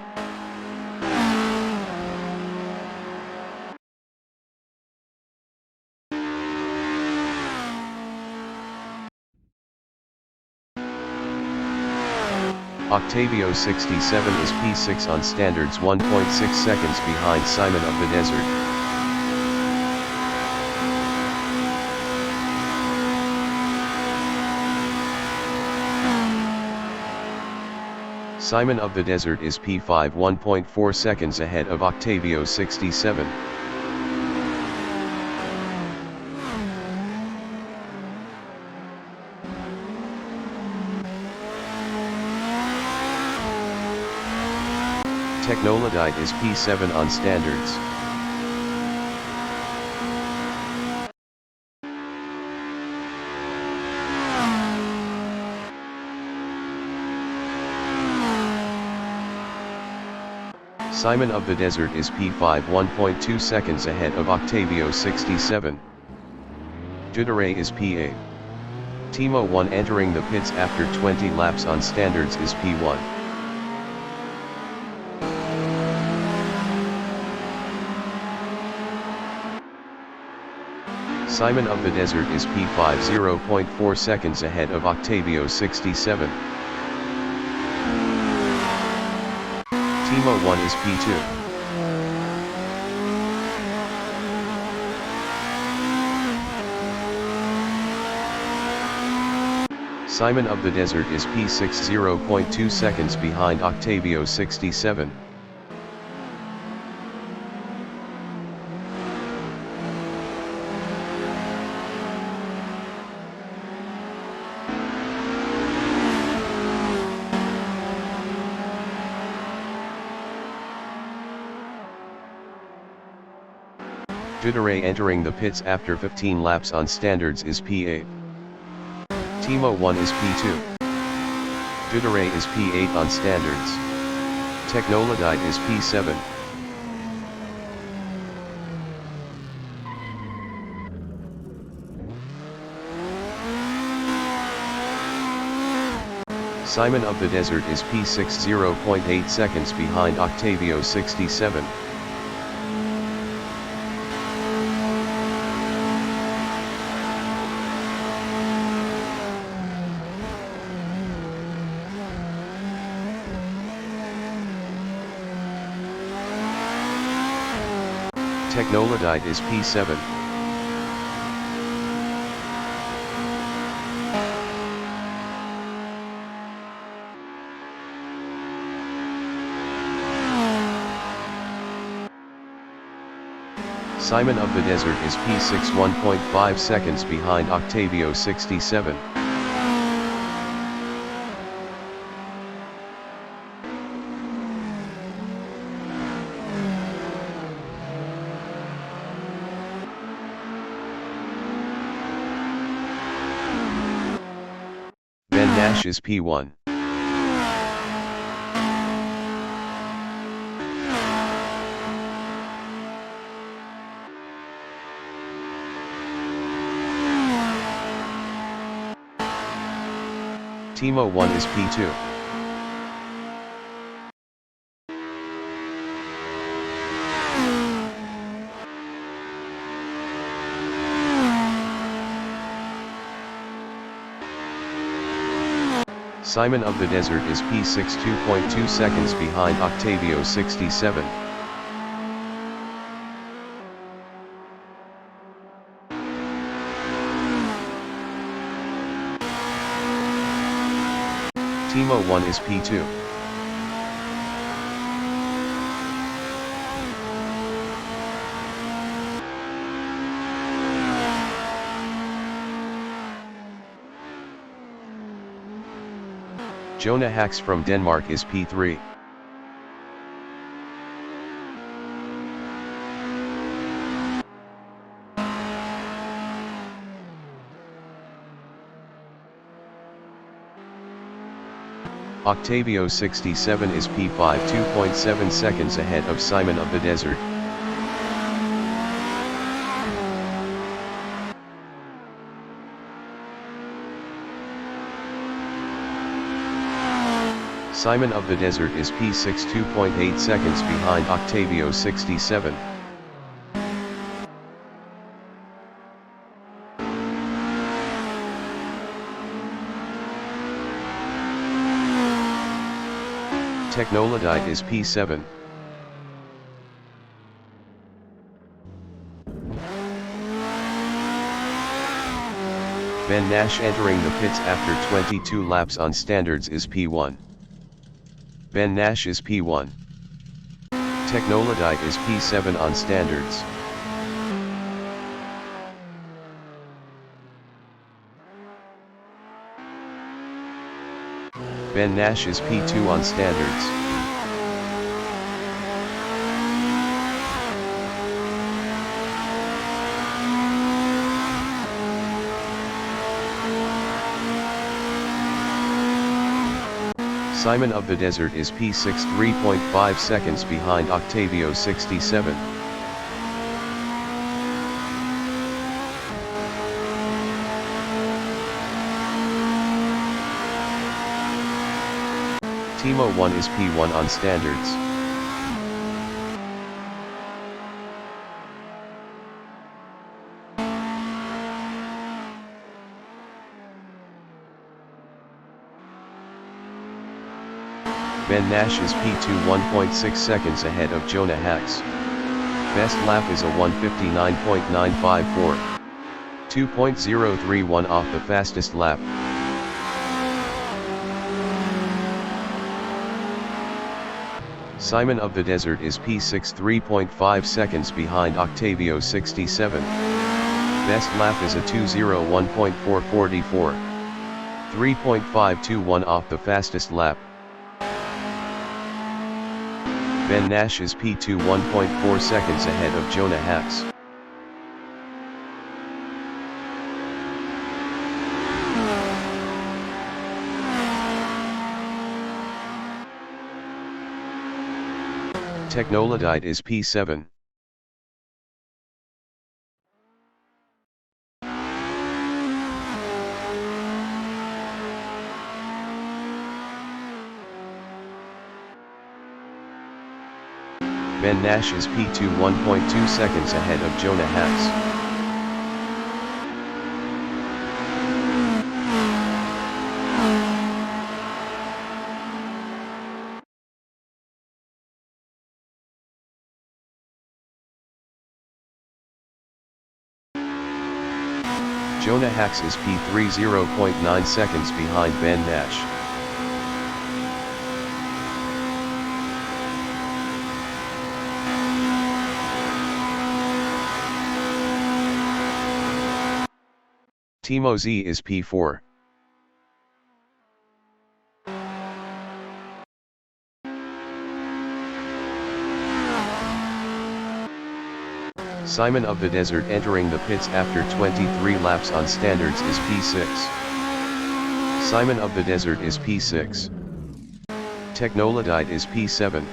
Octavio 67 is P6 on standards 1.6 seconds behind Simon of the Desert. Simon of the Desert is P5 1.4 seconds ahead of Octavio 67. Technolodite is P7 on standards. Simon of the Desert is P5 1.2 seconds ahead of Octavio 67. Judere is P8. Timo 1 entering the pits after 20 laps on standards is P1. Simon of the Desert is P5 0.4 seconds ahead of Octavio 67. Timo 1 is P2. Simon of the Desert is P6 0.2 seconds behind Octavio 67. Judere entering the pits after 15 laps on standards is P8. Timo 1 is P2. Judere is P8 on standards. Technolodite is P7. Simon of the Desert is P6 0.8 seconds behind Octavio 67. Technolodite is P7. Simon of the Desert is P6 1.5 seconds behind Octavio 67. Nash is P1. Timo 1 is P2. Simon of the Desert is P6 2.2 seconds behind Octavio 67. Timo 1 is P2. Jonah Hacks from Denmark is P3. Octavio 67 is P5 2.7 seconds ahead of Simon of the Desert. Simon of the Desert is P6 2.8 seconds behind Octavio 67. Technolodite is P7. Ben Nash entering the pits after 22 laps on standards is P1. Ben Nash is P1. Technolodite is P7 on standards. Ben Nash is P2 on standards. Simon of the Desert is P6 3.5 seconds behind Octavio 67. Timo 1 is P1 on standards. Ben Nash is P2 1.6 seconds ahead of Jonah Hacks. Best lap is a 1:59.954. 2.031 off the fastest lap. Simon of the Desert is P6 3.5 seconds behind Octavio 67. Best lap is a 2:01.444. 3.521 off the fastest lap. Ben Nash is P2 1.4 seconds ahead of Jonah Hacks. Technolodite is P7. Ben Nash is P2 1.2 seconds ahead of Jonah Hacks. Jonah Hacks is P3 0.9 seconds behind Ben Nash. Timo Z is P4. Simon of the Desert entering the pits after 23 laps on standards is P6. Simon of the Desert is P6. Technolodite is P7.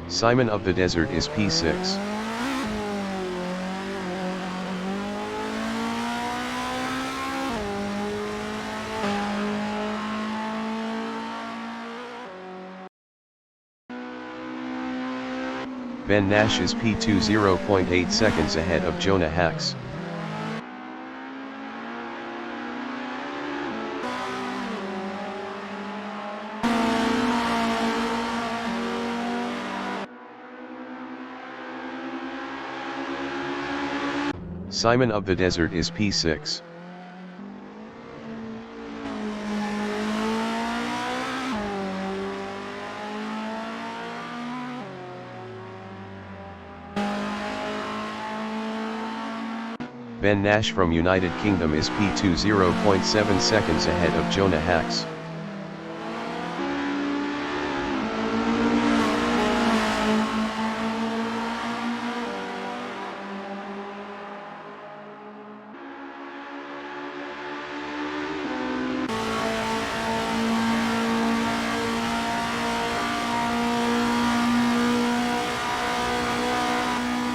Simon of the Desert is P6. Ben Nash is P2 0.8 seconds ahead of Jonah Hacks. Simon of the Desert is P6. Ben Nash from United Kingdom is P2 0.7 seconds ahead of Jonah Hacks.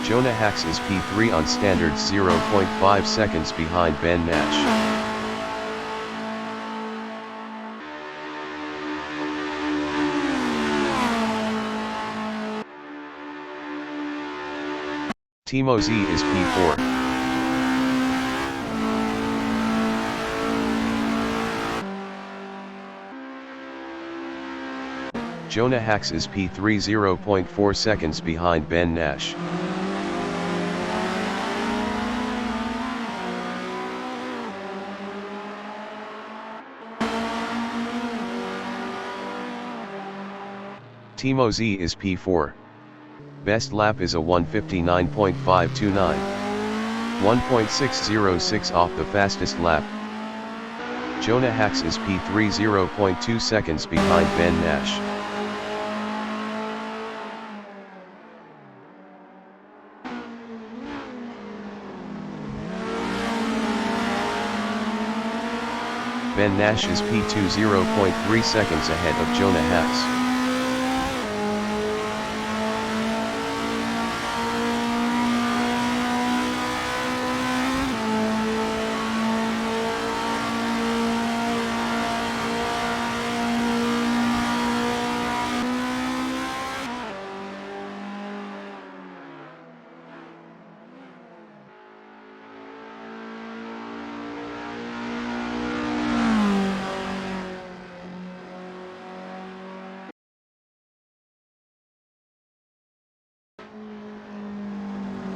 Jonah Hacks is P3 on standards 0.5 seconds behind Ben Nash. Timo Z is P4. Jonah Hacks is P3 0.4 seconds behind Ben Nash. Timo Z is P4. Best lap is a 1:59.529. 1.606 off the fastest lap. Jonah Hacks is P3 0.2 seconds behind Ben Nash. Ben Nash is P2 0.3 seconds ahead of Jonah Hacks.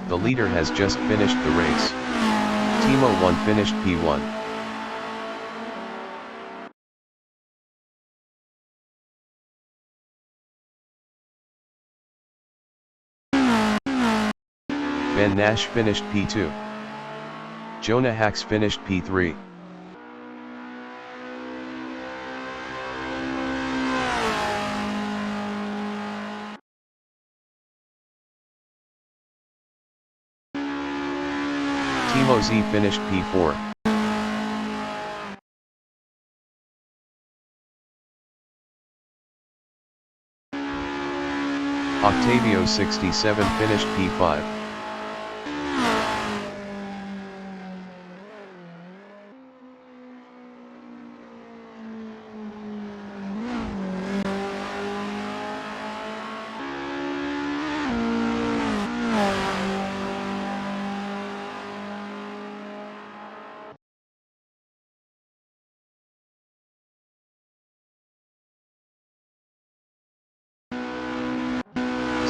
The leader has just finished the race. Imola finished P1. Ben Nash finished P2. Jonah Hacks finished P3. Timo Z finished P4. Octavio 67 finished P5.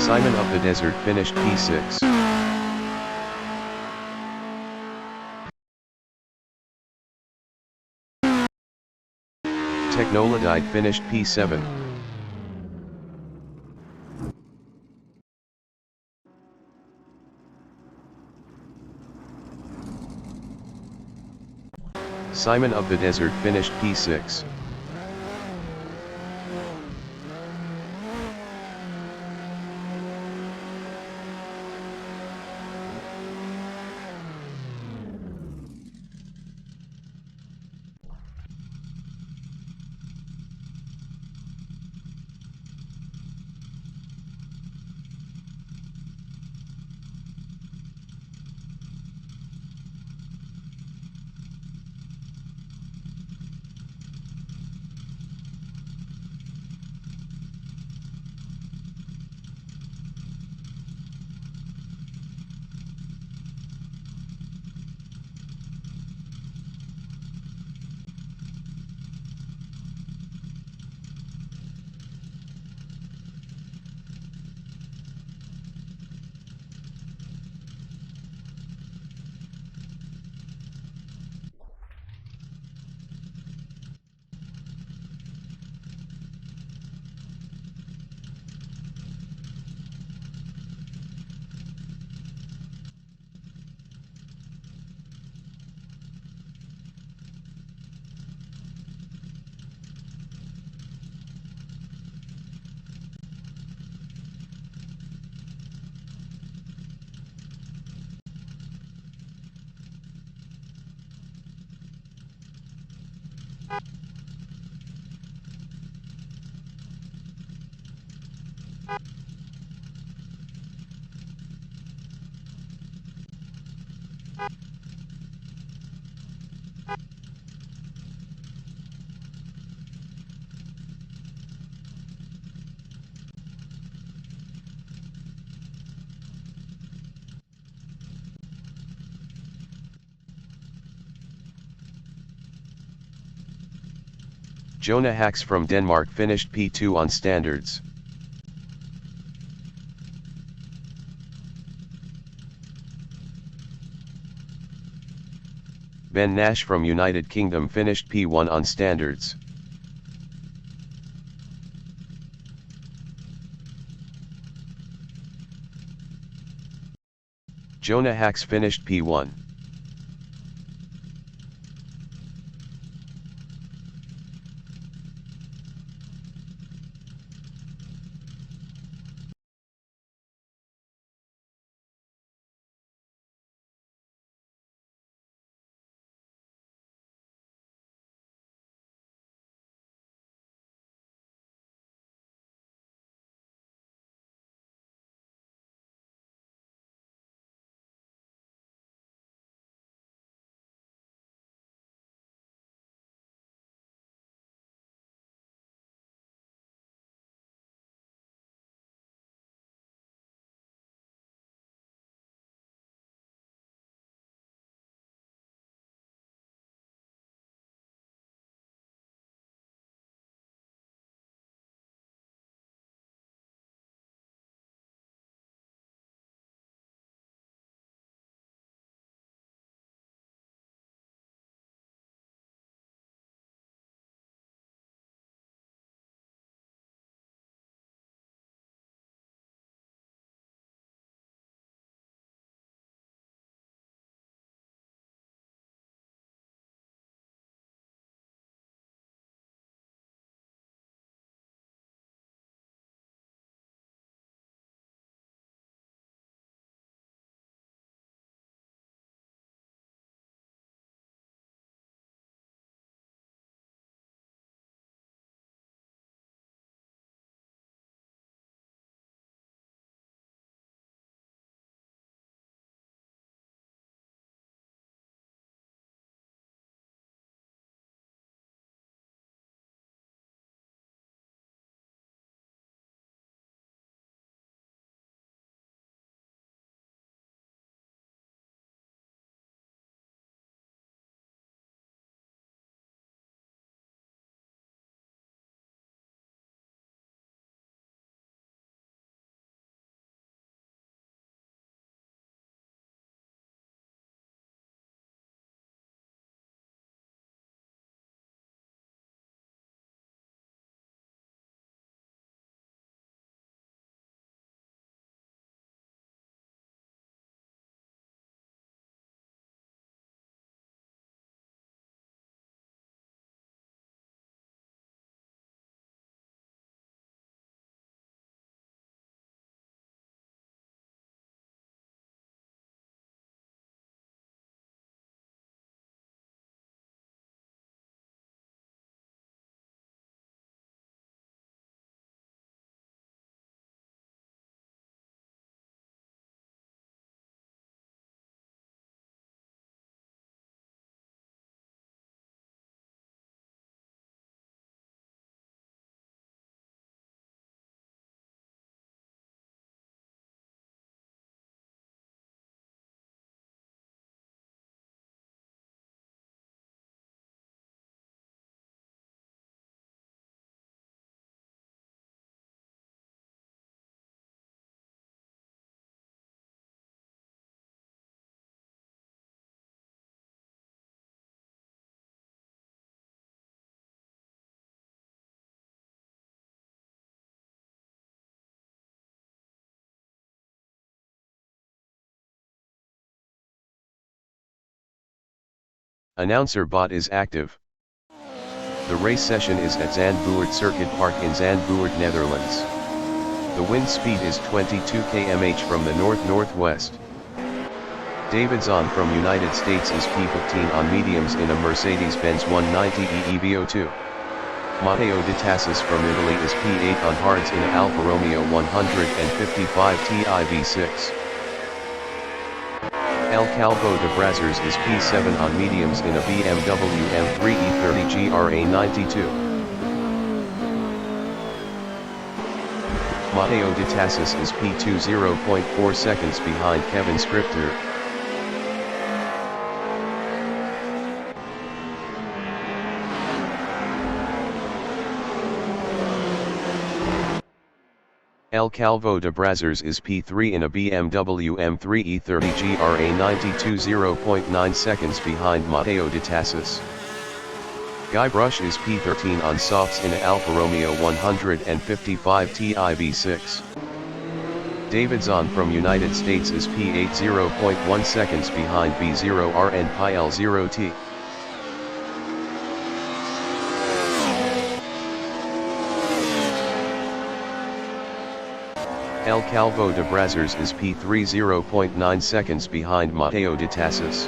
Simon of the Desert finished P6. Technolodide finished P7. Simon of the Desert finished P6. Jonah Hacks from Denmark finished P2 on standards. Ben Nash from United Kingdom finished P1 on standards. Jonah Hacks finished P1. Announcer bot is active. The race session is at Zandvoort Circuit Park in Zandvoort, Netherlands. The wind speed is 22 km/h from the north-northwest. Davidson from United States is P15 on mediums in a Mercedes-Benz 190e EVO2. Matteo De Tassis from Italy is P8 on hards in a Alfa Romeo 155 Ti V6. El Calvo de Brazzers is P7 on mediums in a BMW M3 E30 GRA92. Matteo De Tassis is P2 0.4 seconds behind Kevin Scripter. El Calvo de Brazzers is P3 in a BMW M3 E30 GRA92 0.9 seconds behind Matteo De Tassis. Guybrush is P13 on softs in a Alfa Romeo 155 Ti V6. Davidson from United States is P8 0.1 seconds behind B0R and Pi L0T. El Calvo de Brazzers is P3 0.9 seconds behind Matteo De Tassis.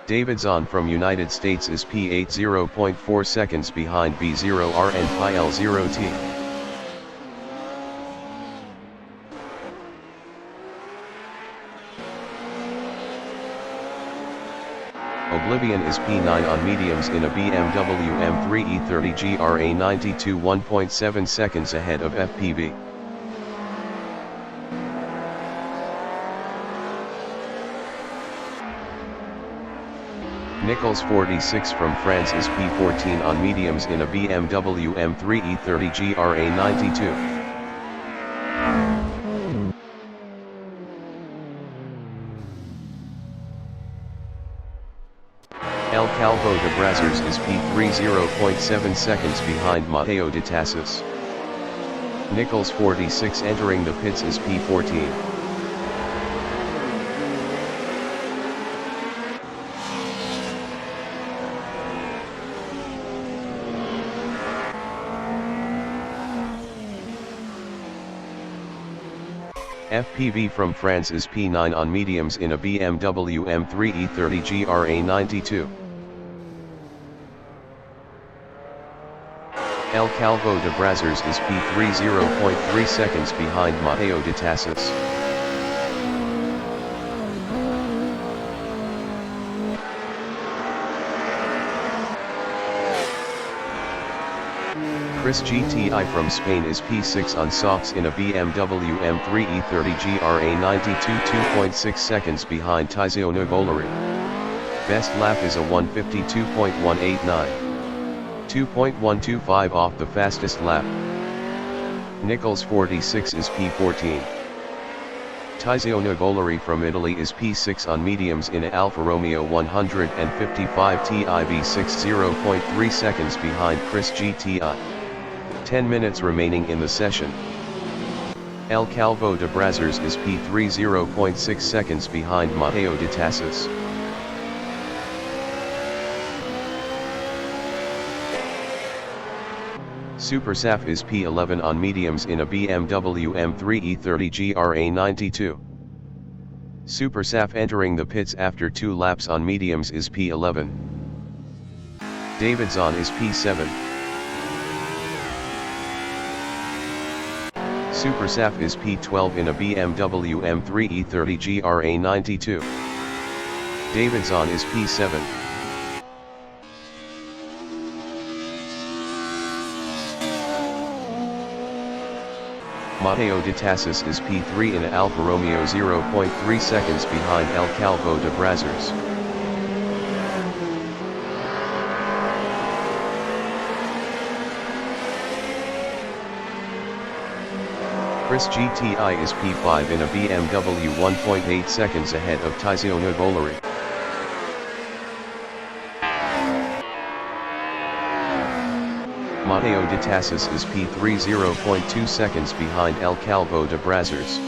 Davidson from United States is P8 0.4 seconds behind B0R and Pi L0T. Oblivion is P9 on mediums in a BMW M3 E30 GRA92 1.7 seconds ahead of FPV. Nichols 46 from France is P14 on mediums in a BMW M3 E30 GRA92. El Calvo de Brazzers is P3 0.7 seconds behind Matteo De Tassis. Nichols 46 entering the pits is P14. FPV from France is P9 on mediums in a BMW M3 E30 GRA92. El Calvo de Brazzers is P3 0.3 seconds behind Matteo De Tassis. Chris GTI from Spain is P6 on softs in a BMW M3 E30 GRA92 2.6 seconds behind Tiziano Bolari. Best lap is a 152.189. 2.125 off the fastest lap. Nichols 46 is P14. Tiziano Bolari from Italy is P6 on mediums in a Alfa Romeo 155 Ti V6 0.3 seconds behind Chris GTI. 10 minutes remaining in the session. El Calvo de Brazzers is P3 0.6 seconds behind Matteo De Tassis. Supersaf is P11 on mediums in a BMW M3 E30 GRA92. Supersaf entering the pits after 2 laps on mediums is P11. Davidson is P7. Supersaf is P12 in a BMW M3 E30 GRA92. Davidson is P7. Matteo De Tassis is P3 in a Alfa Romeo 0.3 seconds behind El Calvo de Brazzers. Chris GTI is P5 in a BMW 1.8 seconds ahead of Tiziano Bolari. Matteo De Tassis is P3 0.2 seconds behind El Calvo de Brazzers.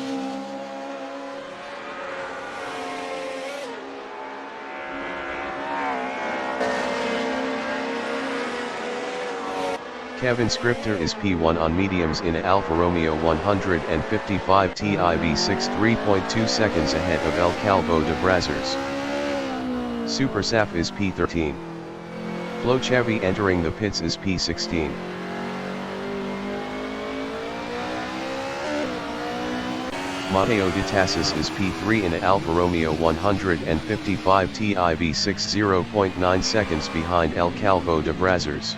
Kevin Scripter is P1 on mediums in a Alfa Romeo 155 TIV6 3.2 seconds ahead of El Calvo de Brazzers. Super Sap is P13. Flo Chavi entering the pits is P16. Matteo De Tassis is P3 in a Alfa Romeo 155 TIV6 0.9 seconds behind El Calvo de Brazzers.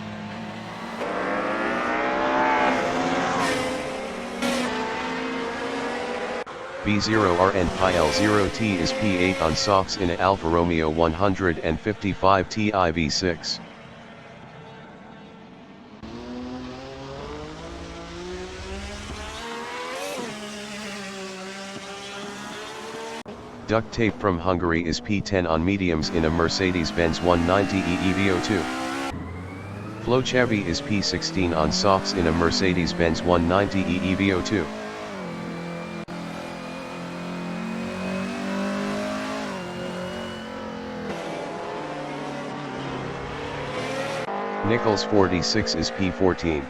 B0RN PL0T is P8 on softs in a Alfa Romeo 155 TIV6. Duct Tape from Hungary is P10 on mediums in a Mercedes-Benz 190e EVO2. Flo Chavi is P16 on softs in a Mercedes-Benz 190e EVO2. Nichols 46 is P14.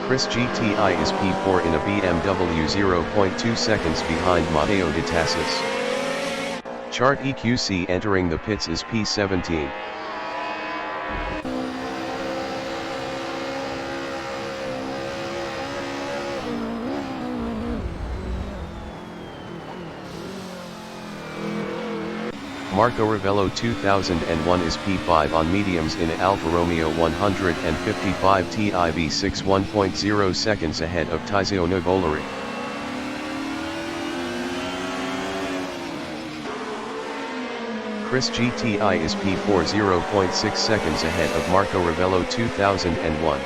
Chris GTI is P4 in a BMW 0.2 seconds behind Matteo De Tassis. Chart EQC entering the pits is P17. Marco Ravello 2001 is P5 on mediums in Alfa Romeo 155 TIV6 1.0 seconds ahead of Tizio Nuvolari. Chris GTI is P4 0.6 seconds ahead of Marco Ravello 2001.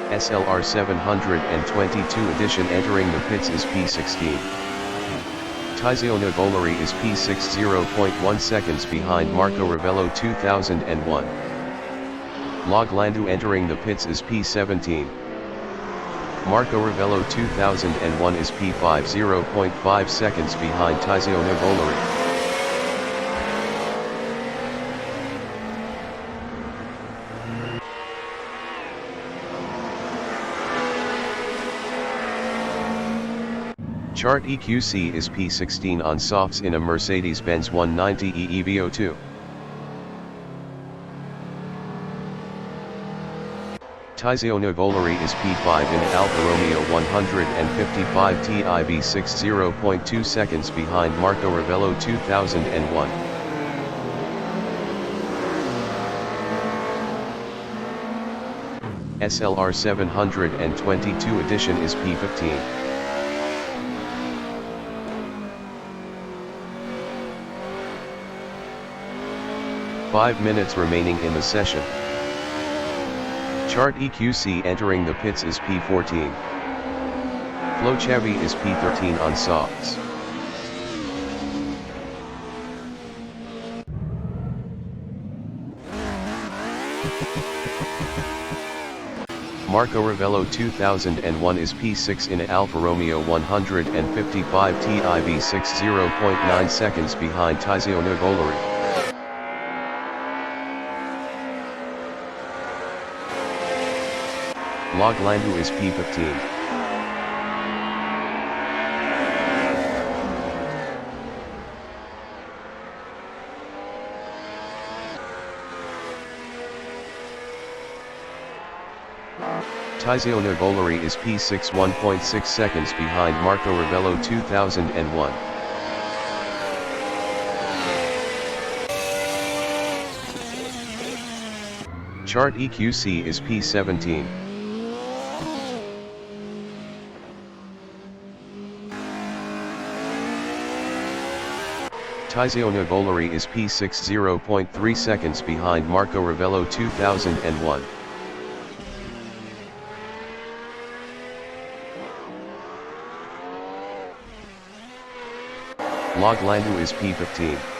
SLR 722 edition entering the pits is P16. Tizio Nuvolari is P6 0.1 seconds behind Marco Ravello 2001. Log Landu entering the pits is P17. Marco Ravello 2001 is P5 0.5 seconds behind Tizio Nuvolari. Chart EQC is P16 on softs in a Mercedes-Benz 190e EVO2. Tizio Nuvolari is P5 in Alfa Romeo 155 TIV6 0.2 seconds behind Marco Ravello 2001. SLR 722 edition is P15. Five minutes remaining in the session. Chart EQC entering the pits is P14. Flo Chavi is P13 on softs. Marco Ravello 2001 is P6 in a Alfa Romeo 155 TIV6 0.9 seconds behind Tizio Nuvolari. Log Landu is P15. Tizio Nuvolari is P6 1.6 seconds behind Marco Ravello 2001. Chart EQC is P17. Tizio Nuvolari is P6 0.3 seconds behind Marco Ravello 2001. Log Landu is P15.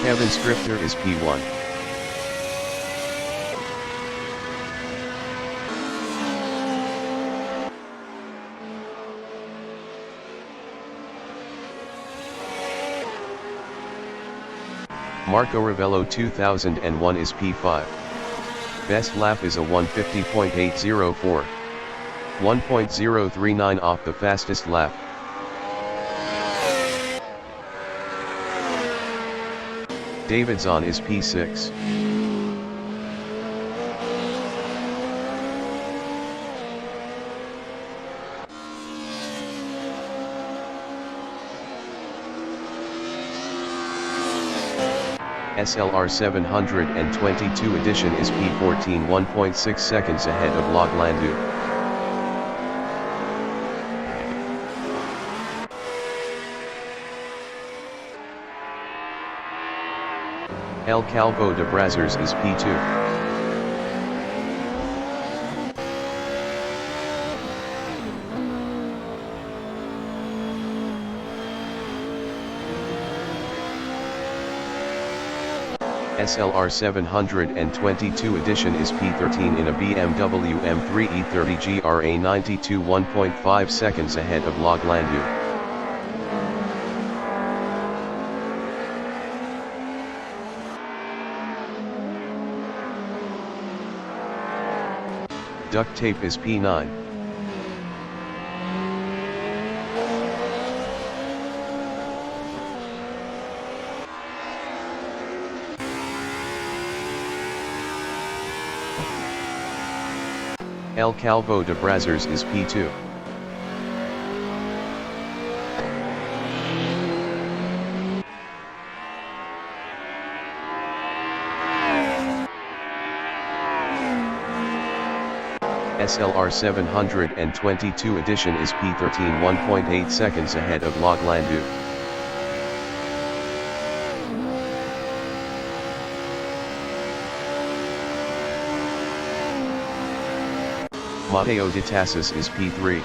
Kevin Scripter is P1. Marco Ravello 2001 is P5. Best lap is a 150.804. 1.039 off the fastest lap. Davidson is P6. SLR 722 edition is P14, 1.6 seconds ahead of Log Landu. El Calvo de Brazzers is P2. SLR 722 edition is P13 in a BMW M3 E30 GRA 92, 1.5 seconds ahead of Log Landu. Duct tape is P9. El Calvo de Brazzers is P2. SLR 722 edition is P13, 1.8 seconds ahead of Log Landu. Mateo de Tassis is P3.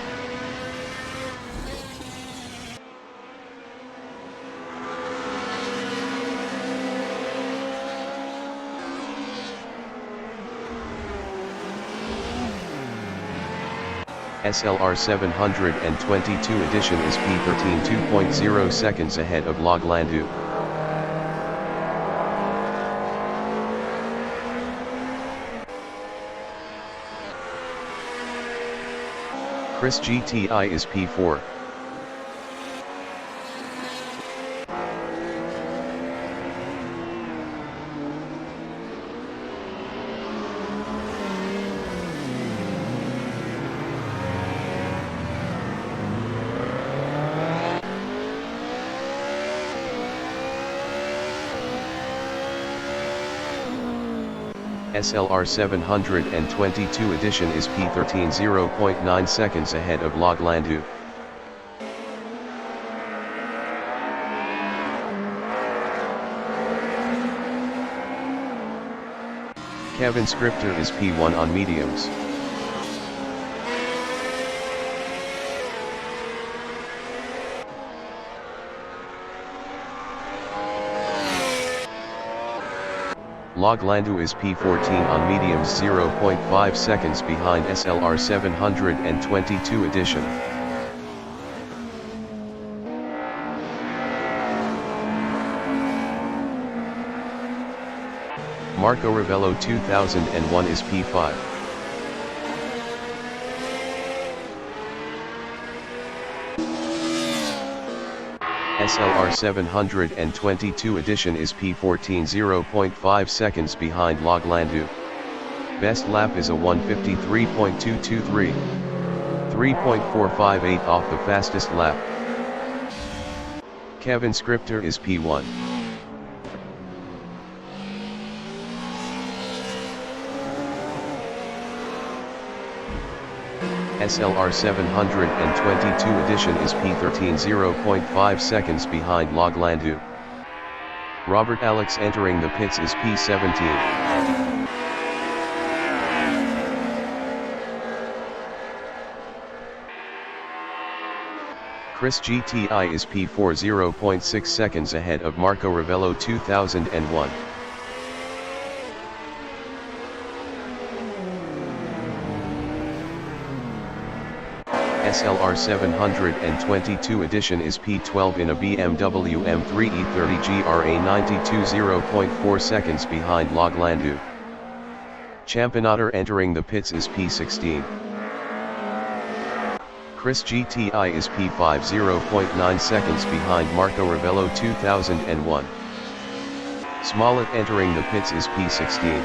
SLR 722 edition is P13, 2.0 seconds ahead of Log Landu. Chris GTI is P4. SLR 722 edition is P13, 0.9 seconds ahead of Log Landu. Kevin Scripter is P1 on mediums. Log Landu is P14 on mediums, 0.5 seconds behind SLR 722 edition. Marco Ravello 2001 is P5. SLR 722 edition is P14, 0.5 seconds behind Log Landu. Best lap is a 153.223. 3.458 off the fastest lap. Kevin Scripter is P1. SLR 722 edition is P13, 0.5 seconds behind Log Landu. Robert Alex entering the pits is P17. Chris GTI is P4 0.6 seconds ahead of Marco Ravello 2001. SLR 722 edition is P12 in a BMW M3 E30 GRA 92 0.4 seconds behind Log Landau. Championator entering the pits is P16. Chris GTI is P5 0.9 seconds behind Marco Ravello 2001. Smollett entering the pits is P16.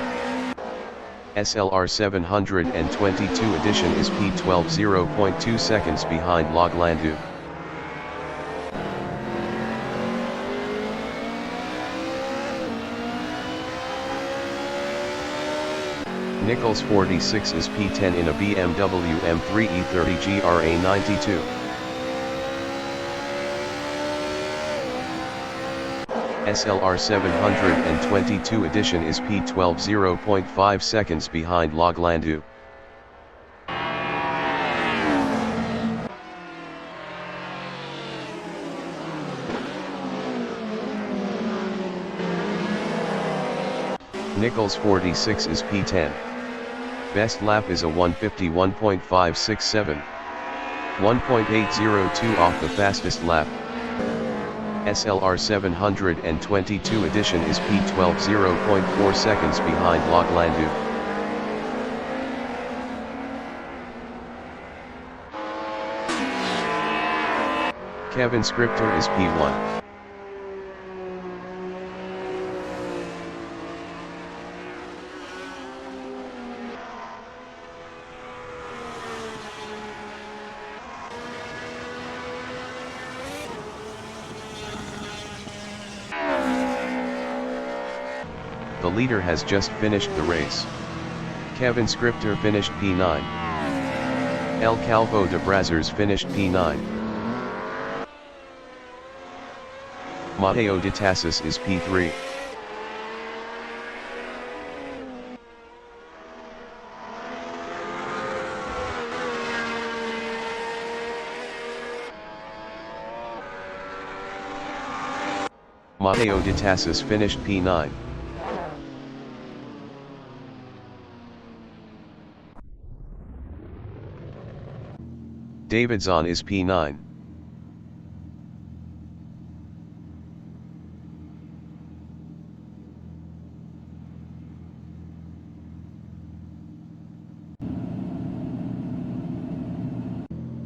SLR 722 edition is P12 0.2 seconds behind Log Landau. Nichols 46 is P10 in a BMW M3 E30 GRA 92. SLR 722 edition is P12 0.5 seconds behind Log Landau. Nichols 46 is P10. Best lap is a 151.567. 1.802 off the fastest lap. SLR 722 edition is P12 0.4 seconds behind Log Landau. Kevin Scripter is P1. The leader has just finished the race. Kevin Scripter finished P9. El Calvo de Brazzers finished P9. Matteo de Tassis is P3. Matteo de Tassis finished P9. Davidson is P9.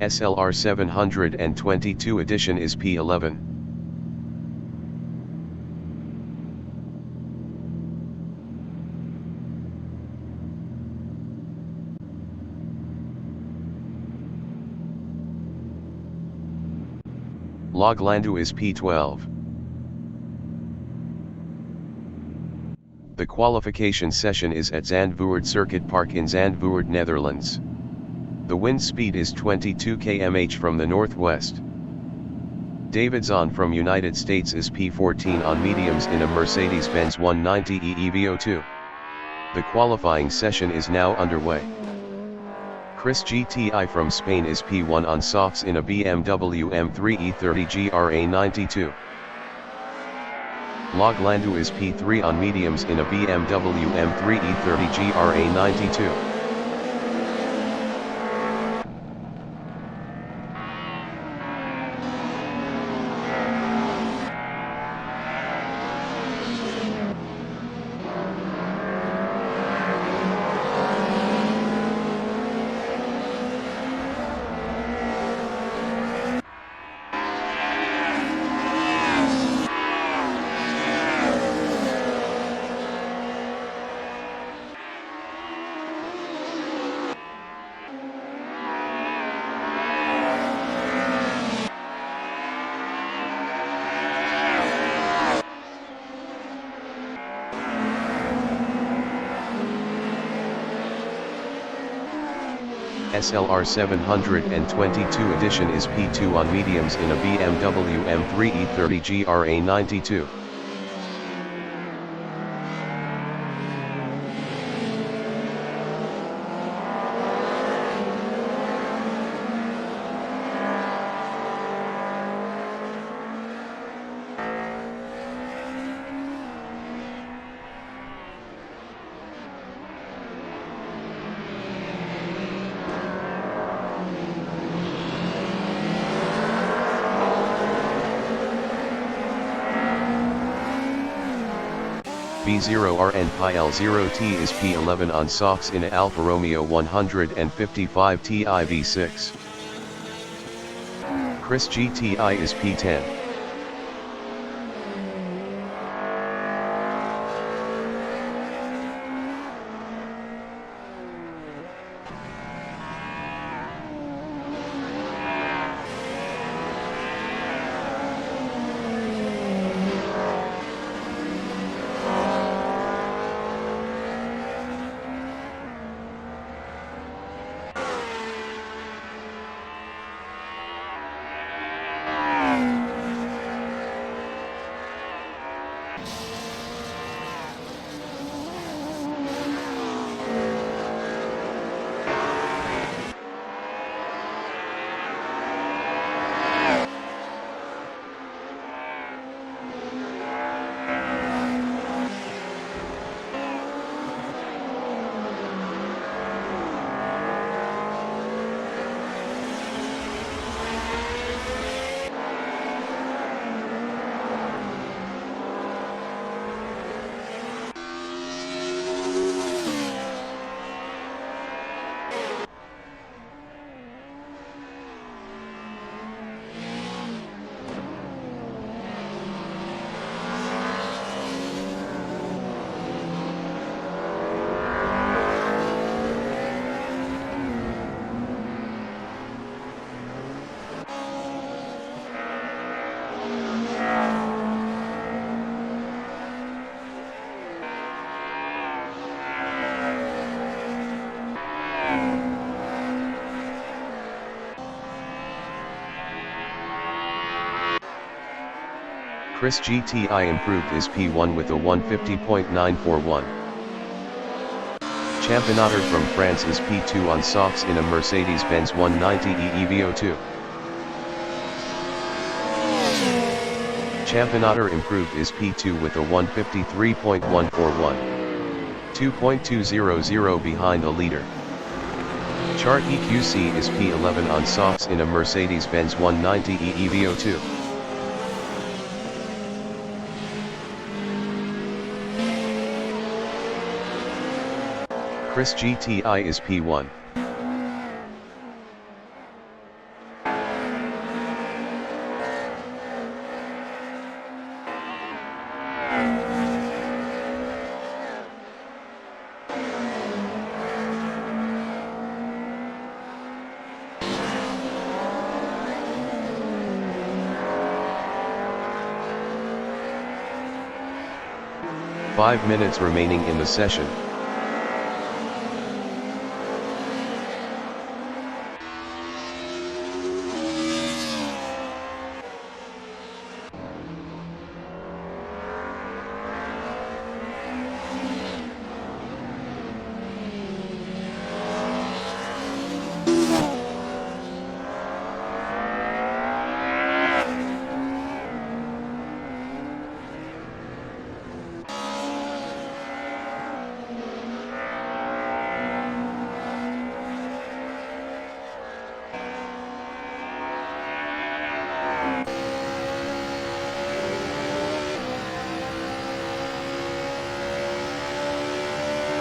SLR 722 edition is P11. Log Landau is P12. The qualification session is at Zandvoort Circuit Park in Zandvoort, Netherlands. The wind speed is 22 km/h from the northwest. Davidson from United States is P14 on mediums in a Mercedes-Benz 190e EVO2. The qualifying session is now underway. Chris GTI from Spain is P1 on softs in a BMW M3 E30 GRA 92. Log Landau is P3 on mediums in a BMW M3 E30 GRA 92. SLR 722 edition is P2 on mediums in a BMW M3 E30 GRA 92. G0R and Pi L0T is P11 on softs in a Alfa Romeo 155 Ti V6. Chris GTI is P10. Chris GTI improved his P1 with a 150.941. Championator from France is P2 on softs in a Mercedes-Benz 190e EVO2. Championator improved his P2 with a 153.141. 2.200 behind the leader. Chart EQC is P11 on softs in a Mercedes-Benz 190e EVO2. Chris GTI is P1. Five minutes remaining in the session.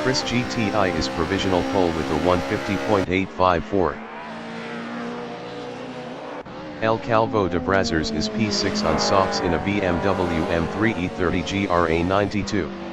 Chris GTI is provisional pole with a 150.854. El Calvo de Brazzers is P6 on softs in a BMW M3 E30 GRA92.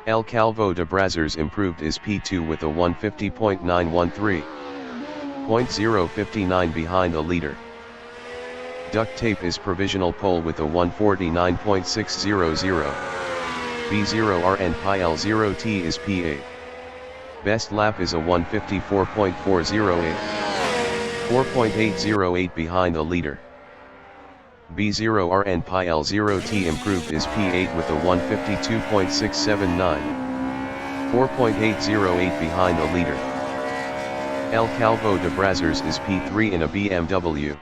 El Calvo de Brazers improved his P2 with a 150.913. 0.059 behind the leader. Duct Tape is provisional pole with a 149.600. B0R and Pi L0T is P8. Best lap is a 154.408. 4.808 behind the leader. B0R and Pi L0T improved his P8 with a 152.679. 4.808 behind the leader. El Calvo de Brazers is P3 in a BMW.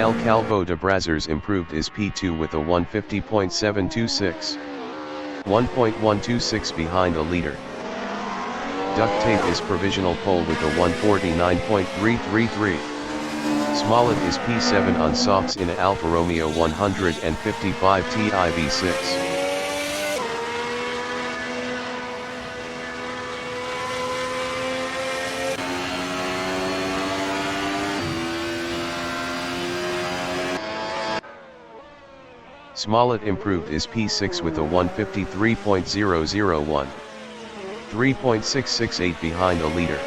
El Calvo de Brazers improved his P2 with a 150.726. 1.126 behind the leader. Duct Tape is provisional pole with a 149.333. Smollett is P7 on softs in a Alfa Romeo 155 Ti V6. Smollett improved his P6 with a 153.001. 3.668 behind the leader.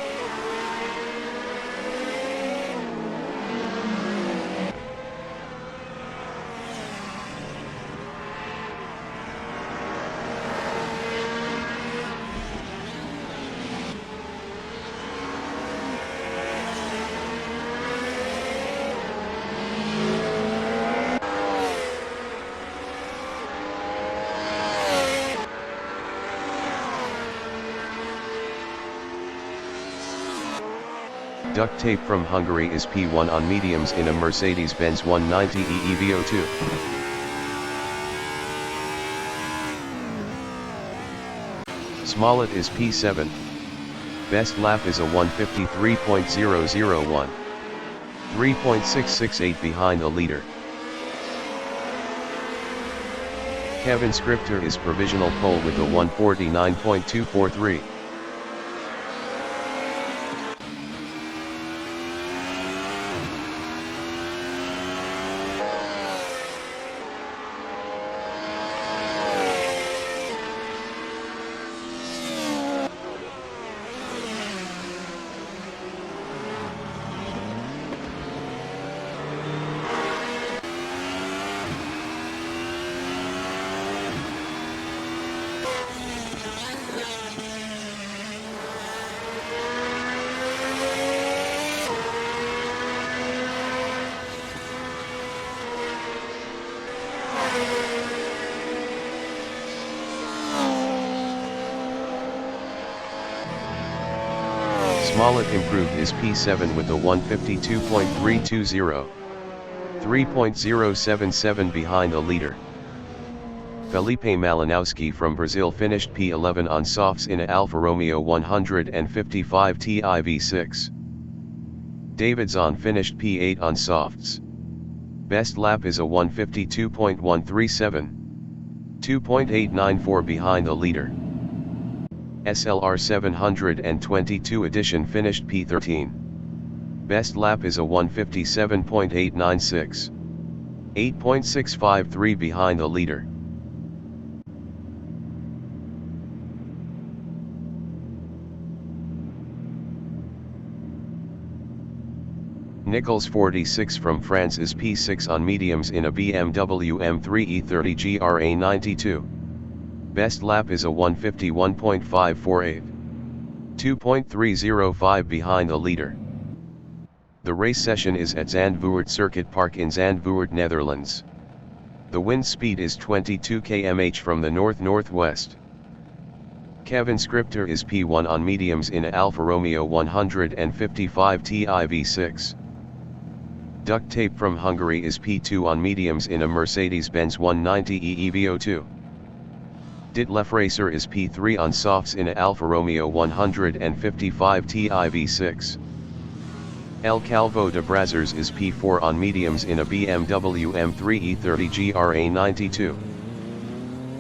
Duct Tape from Hungary is P1 on mediums in a Mercedes-Benz 190 EEVO2. Smollett is P7. Best lap is a 153.001. 3.668 behind the leader. Kevin Scripter is provisional pole with a 149.243. Smollett improved his P7 with a 152.320. 3.077 behind the leader. Felipe Malinowski from Brazil finished P11 on softs in a Alfa Romeo 155 Ti V6. David Zahn finished P8 on softs. Best lap is a 152.137. 2.894 behind the leader. SLR 722 edition finished P13. Best lap is a 157.896. 8.653 behind the leader. Nichols 46 from France is P6 on mediums in a BMW M3 E30 GRA 92. Best lap is a 151.548. 2.305 behind the leader. The race session is at Zandvoort Circuit Park in Zandvoort, Netherlands. The wind speed is 22 km/h from the north-northwest. Kevin Scripter is P1 on mediums in a Alfa Romeo 155 Ti V6. Duct tape from Hungary is P2 on mediums in a Mercedes-Benz 190e EVO2. Ditlev Racer is P3 on softs in a Alfa Romeo 155 Ti V6. El Calvo de Brazzers is P4 on mediums in a BMW M3 E30 GRA 92.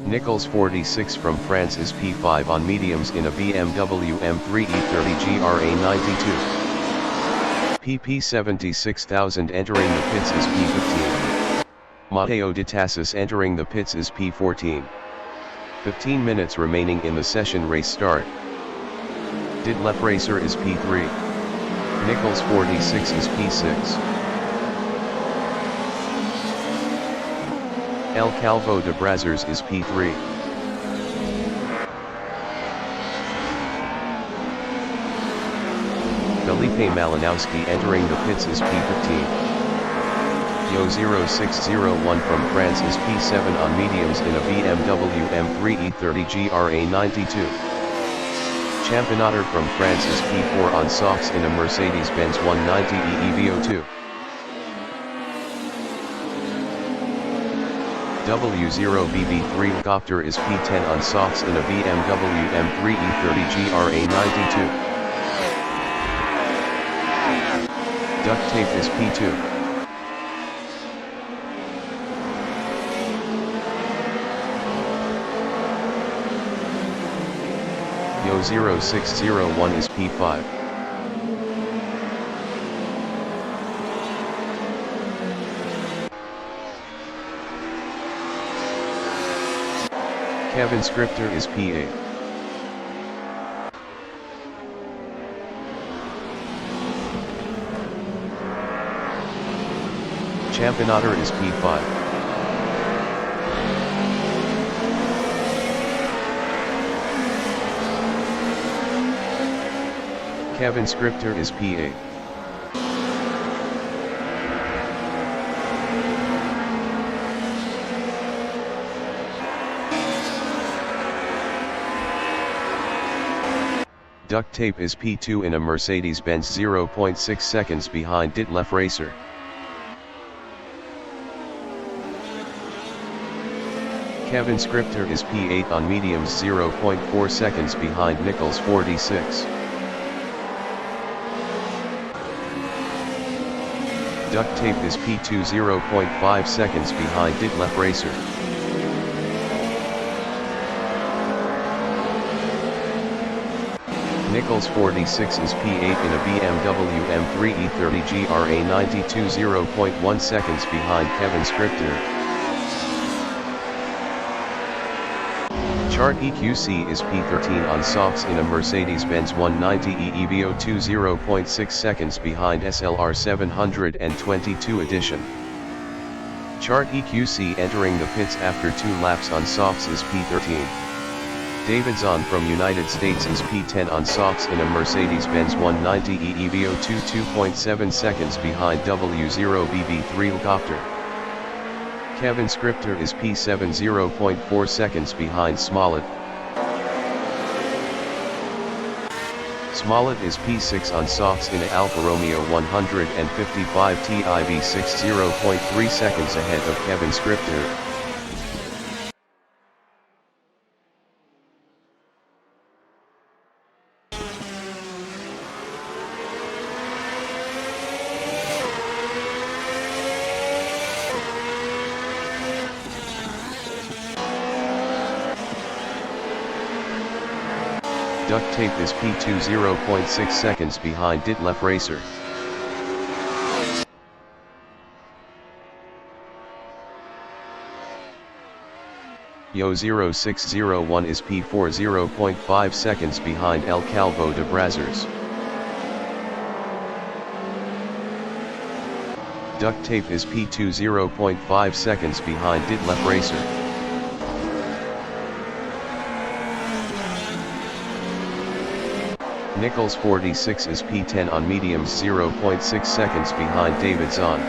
Nichols 46 from France is P5 on mediums in a BMW M3 E30 GRA 92. PP 76,000 entering the pits is P15. Matteo De Tassis entering the pits is P14. 15 minutes remaining in the session race start. Ditlev Racer is P3. Nichols 46 is P6. El Calvo de Brazzers is P3. Felipe Malinowski entering the pits is P15. Yo 0601 from France is P7 on mediums in a BMW M3 E30 GRA 92. Championator from France is P4 on softs in a Mercedes-Benz 190e EVO2. W0BB3 helicopter is P10 on softs in a BMW M3 E30 GRA 92. Duct tape is P2. Yo 0601 is P5. Kevin Scripter is P8. Championator is P5. Kevin Scripter is P8. Duct tape is P2 in a Mercedes-Benz 0.6 seconds behind Ditlev Racer. Kevin Scripter is P8 on mediums 0.4 seconds behind Nichols 46. Duct tape is P2 0.5 seconds behind Ditlev Racer. Nichols 46 is P8 in a BMW M3 E30 GRA 92 0.1 seconds behind Kevin Scripter. Chart EQC is P13 on softs in a Mercedes-Benz 190e EVO2 0.6 seconds behind SLR 722 edition. Chart EQC entering the pits after 2 laps on softs is P13. Davidson from United States is P10 on softs in a Mercedes-Benz 190e EVO2 2.7 seconds behind W0BB3 helicopter. Kevin Scripter is P7 0.4 seconds behind Smollett. Smollett is P6 on softs in a Alfa Romeo 155 Ti V6 0.3 seconds ahead of Kevin Scripter. Duct tape is P2 0.6 seconds behind Ditlev Racer. Yo 0601 is P4 0.5 seconds behind El Calvo de Brazzers. Duct tape is P2 0.5 seconds behind did left racer. Nichols 46 is P10 on mediums 0.6 seconds behind Davidson.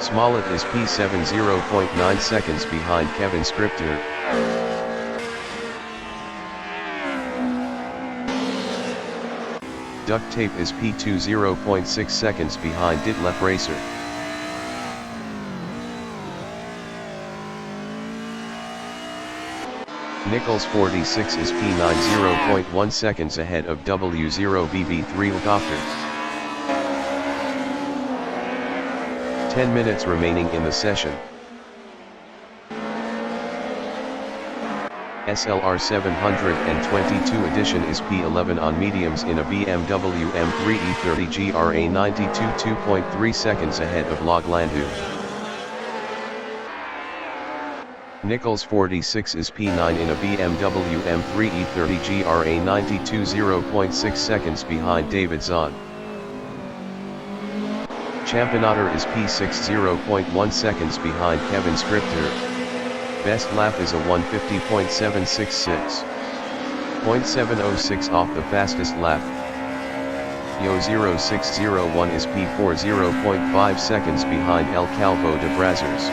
Smollett is P7 0.9 seconds behind Kevin Scripter. Duct tape is P2 0.6 seconds behind did left racer. Nichols 46 is P9 0.1 seconds ahead of W0BB3 helicopter. 10 minutes remaining in the session. SLR 722 edition is P11 on mediums in a BMW M3 E30 GRA 92 2.3 seconds ahead of Log Landau. Nichols 46 is P9 in a BMW M3 E30 GRA 92 0.6 seconds behind Davidson. Championator is P6 0.1 seconds behind Kevin Scripter. Best lap is a 150.766. 0.706 off the fastest lap. Yo 0601 is P4 0.5 seconds behind El Calvo de Brazzers.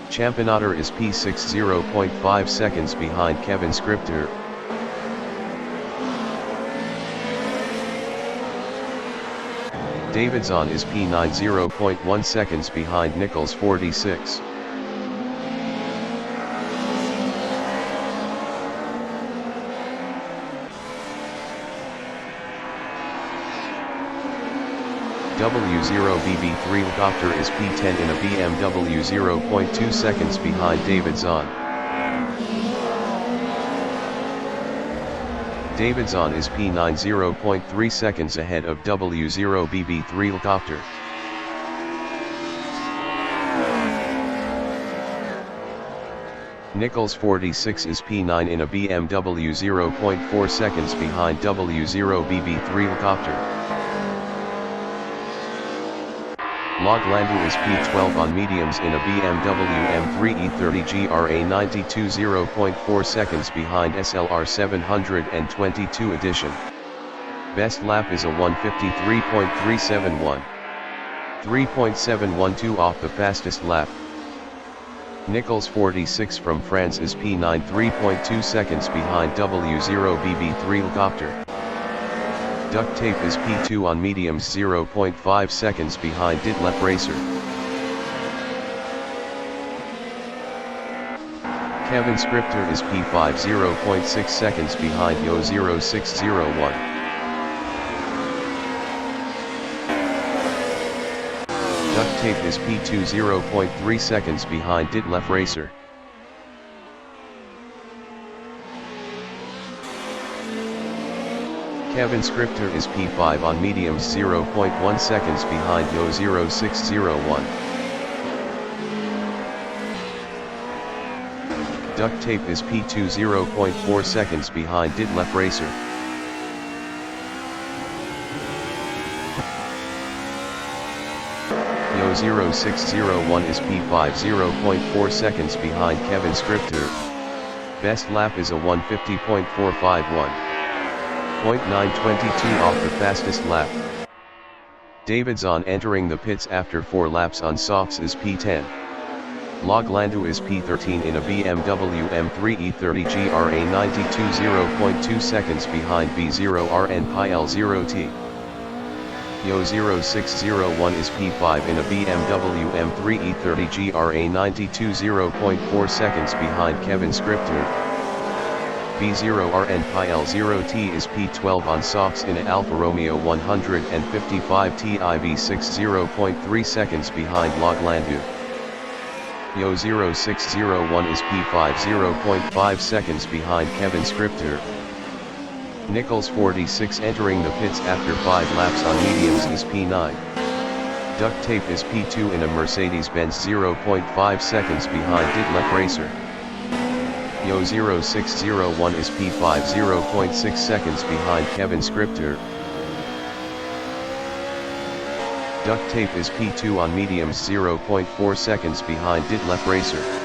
Championator is P6 0.5 seconds behind Kevin Scripter. Davidson is P9 0.1 seconds behind Nichols 46. W0BB3 helicopter is P10 in a BMW 0.2 seconds behind Davidson. Davidson is P9 0.3 seconds ahead of W0BB3 helicopter. Nichols 46 is P9 in a BMW 0.4 seconds behind W0BB3 helicopter. Log Landau is P12 on mediums in a BMW M3 E30 GRA 92 0.4 seconds behind SLR 722 edition. Best lap is a 153.371. 3.712 off the fastest lap. Nichols 46 from France is P9 3.2 seconds behind W0BB3 helicopter. Duct tape is P2 on mediums 0.5 seconds behind did left racer. Kevin Scripter is P5 0.6 seconds behind Yo 0601. Duct tape is P2 0.3 seconds behind did left racer. Kevin Scripter is P5 on mediums 0.1 seconds behind Yo 0601. Duct tape is P2 0.4 seconds behind did left racer. Yo 0601 is P5 0.4 seconds behind Kevin Scripter. Best lap is a 150.451. 0.922 off the fastest lap. Davidson entering the pits after 4 laps on softs is P10. Log Landau is P13 in a BMW M3 E30 GRA 92 0.2 seconds behind B0R and PL0T. Yo 0601 is P5 in a BMW M3 E30 GRA 92 0.4 seconds behind Kevin Scripter. B0R and PL0T is P12 on softs in a Alfa Romeo 155 TIV6 0.3 seconds behind Log Landau. Yo 0601 is P5 0.5 seconds behind Kevin Scripter. Nichols 46 entering the pits after 5 laps on mediums is P9. Duct tape is P2 in a Mercedes-Benz 0.5 seconds behind did left racer. 0601 is P5 0.6 seconds behind Kevin Scripter. Duct tape is P2 on mediums 0.4 seconds behind Ditlev Racer.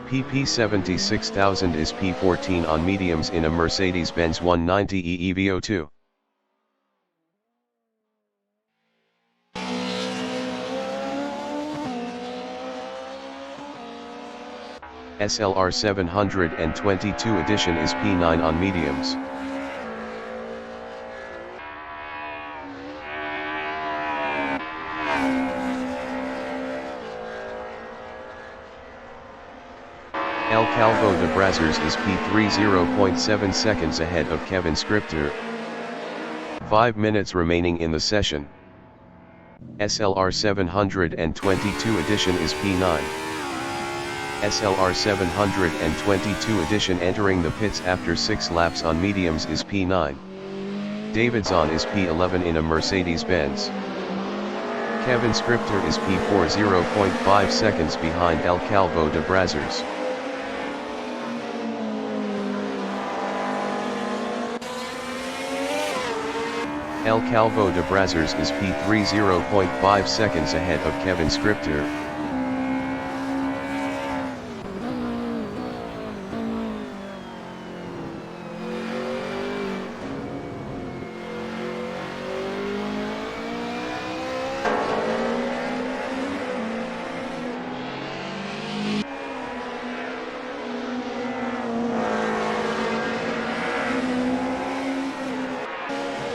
PP 76,000 is P14 on mediums in a Mercedes-Benz 190e EVO2. SLR 722 edition is P9 on mediums. El Calvo de Brazzers is P3 0.7 seconds ahead of Kevin Scripter. 5 minutes remaining in the session. SLR 722 edition is P9. SLR 722 edition entering the pits after 6 laps on mediums is P9. Davidson is P11 in a Mercedes-Benz. Kevin Scripter is P4 0.5 seconds behind El Calvo de Brazzers. El Calvo de Brazzers is P3 0.5 seconds ahead of Kevin Scripter.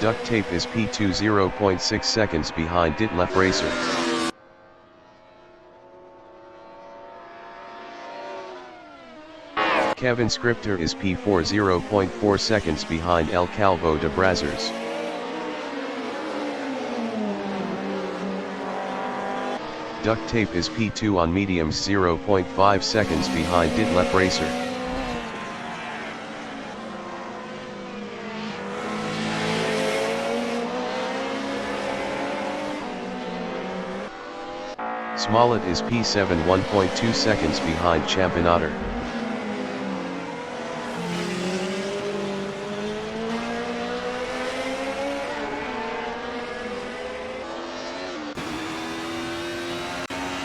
Duct tape is P2 0.6 seconds behind Ditlev Racer. Kevin Scripter is P4 0.4 seconds behind El Calvo de Brazzers. Duct tape is P2 on mediums 0.5 seconds behind Ditlev Racer. Smollett is P7 1.2 seconds behind Championator.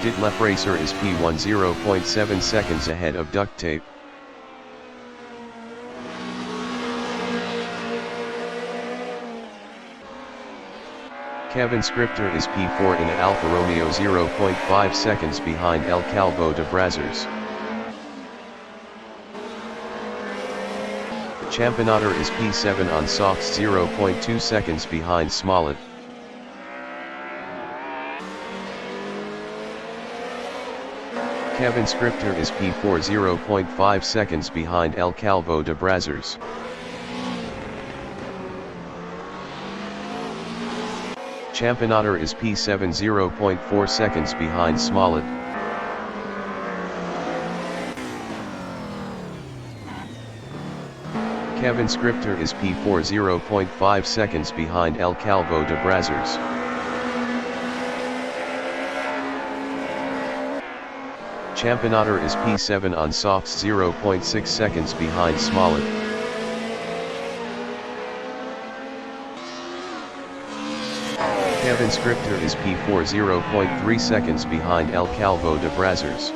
Ditlev Racer is P1 0.7 seconds ahead of Duct tape. Kevin Scripter is P4 in a Alfa Romeo 0.5 seconds behind El Calvo de Brazzers. Championator is P7 on softs 0.2 seconds behind Smollett. Kevin Scripter is P4 0.5 seconds behind El Calvo de Brazzers. Championator is P7 0.4 seconds behind Smollett. Kevin Scripter is P4 0.5 seconds behind El Calvo de Brazzers. Championator is P7 on softs 0.6 seconds behind Smollett. Kevin Scripter is P4 0.3 seconds behind El Calvo de Brazzers.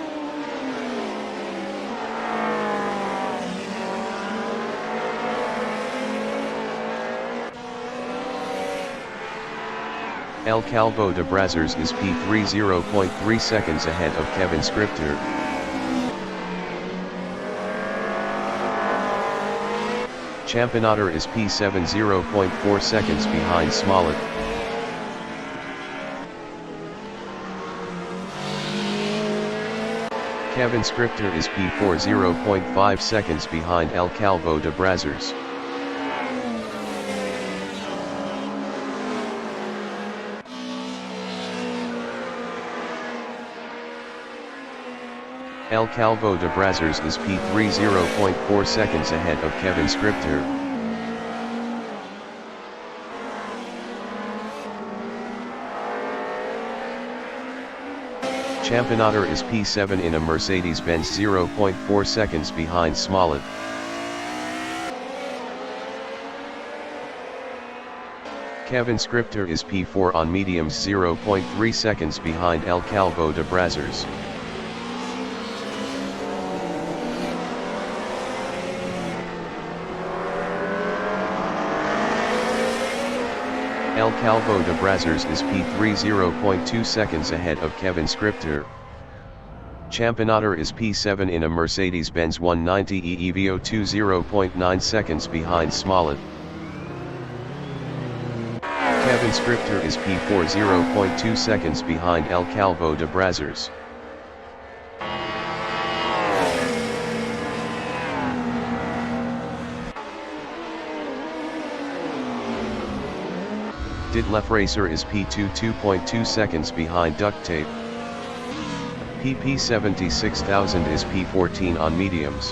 El Calvo de Brazzers is P3 0.3 seconds ahead of Kevin Scripter. Championator is P7 0.4 seconds behind Smollett. Kevin Scripter is P4 0.5 seconds behind El Calvo de Brazzers. El Calvo de Brazzers is P3 0.4 seconds ahead of Kevin Scripter. Championator is P7 in a Mercedes-Benz, 0.4 seconds behind Smollett. Kevin Scripter is P4 on mediums, 0.3 seconds behind El Calvo de Brazzers. El Calvo de Brazzers is P3, 0.2 seconds ahead of Kevin Scripter. Championator is P7 in a Mercedes-Benz 190 EEVO2, 0.9 seconds behind Smollett. Kevin Scripter is P4, 0.2 seconds behind El Calvo de Brazzers. Ditlef Racer is P2, 2.2 seconds behind Duct Tape. PP 76,000 is P14 on mediums.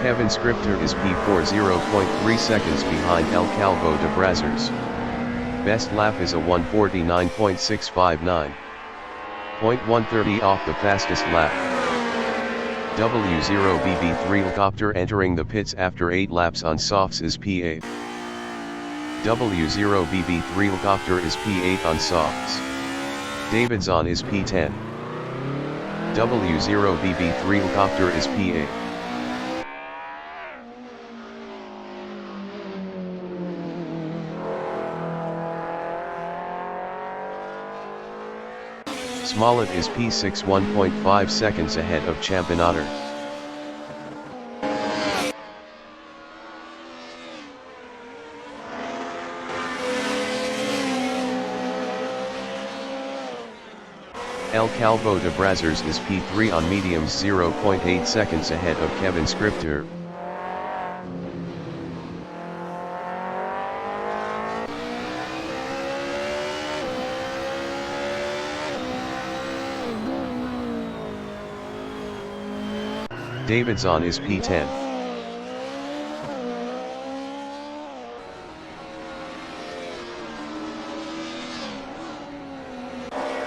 Kevin Scripter is P4, 0.3 seconds behind El Calvo de Brazzers. Best lap is a 149.659. 0.130 off the fastest lap. W0BB3 helicopter entering the pits after 8 laps on softs is P8. W0BB3 helicopter is P8 on softs. Davidson is P10. W0BB3 helicopter is P8. Smollett is P6, 1.5 seconds ahead of Championator. El Calvo de Brazzers is P3 on mediums, 0.8 seconds ahead of Kevin Scripter. Davidson is P10.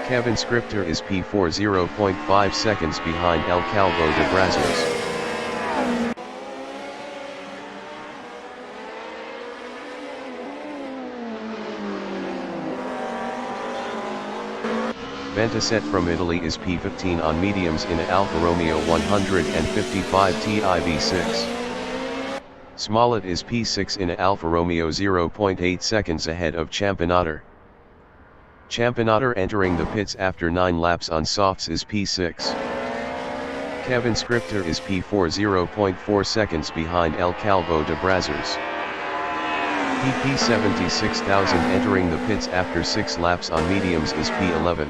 Kevin Scripter is P4, 0.5 seconds behind El Calvo de Brazzers. Ventaset from Italy is P15 on mediums in a Alfa Romeo 155 TIV6. Smollett is P6 in a Alfa Romeo, 0.8 seconds ahead of Championator. Championator entering the pits after 9 laps on softs is P6. Kevin Scripter is P4, 0.4 seconds behind El Calvo de Brazzers. PP 76,000 entering the pits after 6 laps on mediums is P11.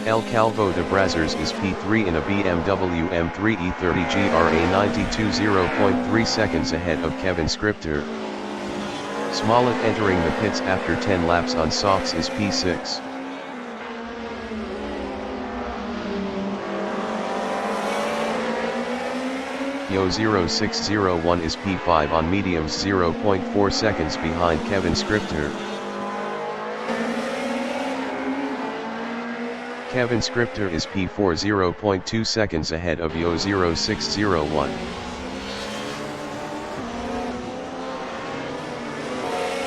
El Calvo de Brazzers is P3 in a BMW M3 E30 GRA 92, 0.3 seconds ahead of Kevin Scripter. Smollett entering the pits after 10 laps on softs is P6. Yo0601 is P5 on mediums, 0.4 seconds behind Kevin Scripter. Kevin Scripter is P4, 0.2 seconds ahead of Yo0601.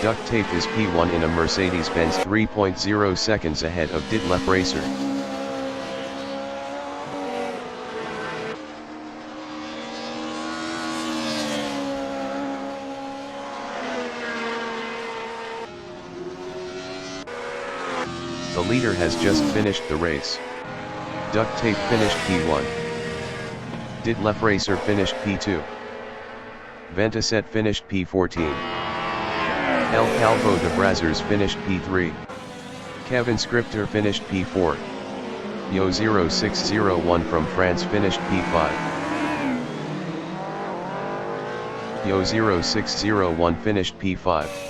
Duct Tape is P1 in a Mercedes-Benz, 3.0 seconds ahead of Ditlef Racer. The leader has just finished the race. Duct Tape finished P1. Ditlef Racer finished P2. Ventaset finished P14. El Calvo de Brazzers finished P3. Kevin Scripter finished P4. Yo0601 from France finished P5. Yo0601 finished P5.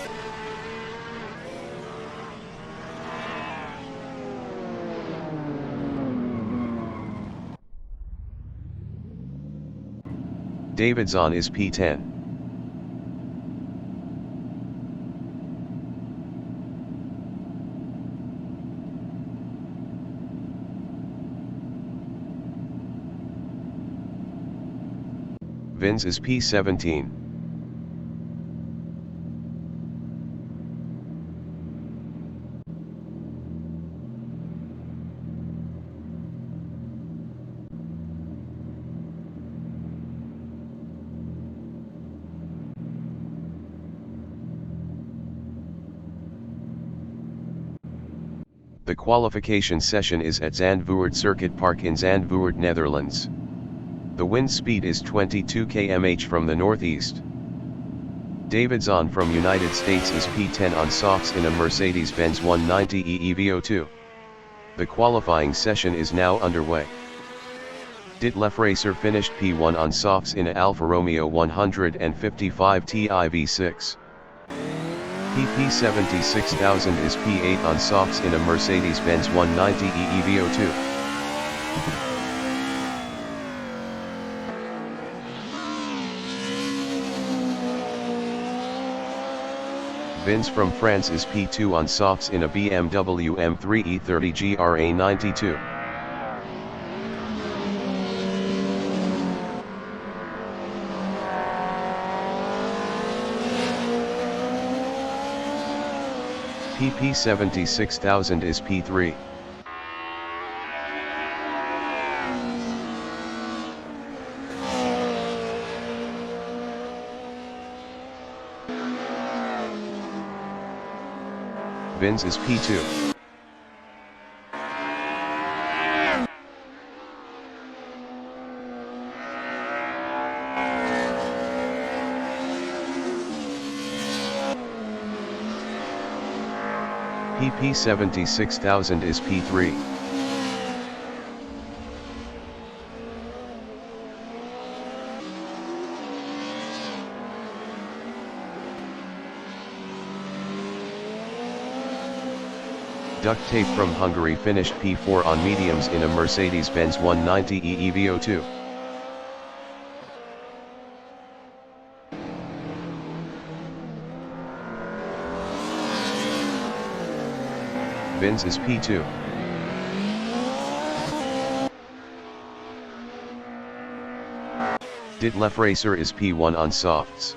Davidson is P10. Vins is P17. The qualification session is at Zandvoort Circuit Park in Zandvoort, Netherlands. The wind speed is 22 km/h from the northeast. Davidson from United States is P10 on softs in a Mercedes-Benz 190e EVO2. The qualifying session is now underway. Ditlev Racer finished P1 on softs in a Alfa Romeo 155 Ti V6. PP76000 is P8 on softs in a Mercedes-Benz 190e EVO2. Vins from France is P2 on softs in a BMW M3 E30 GRA92. PP76000 is P3. Vins is P2. PP76000 is P3. Duct Tape from Hungary finished P4 on mediums in a Mercedes-Benz 190e EVO2. Vins is P2. Ditlev Racer is P1 on softs.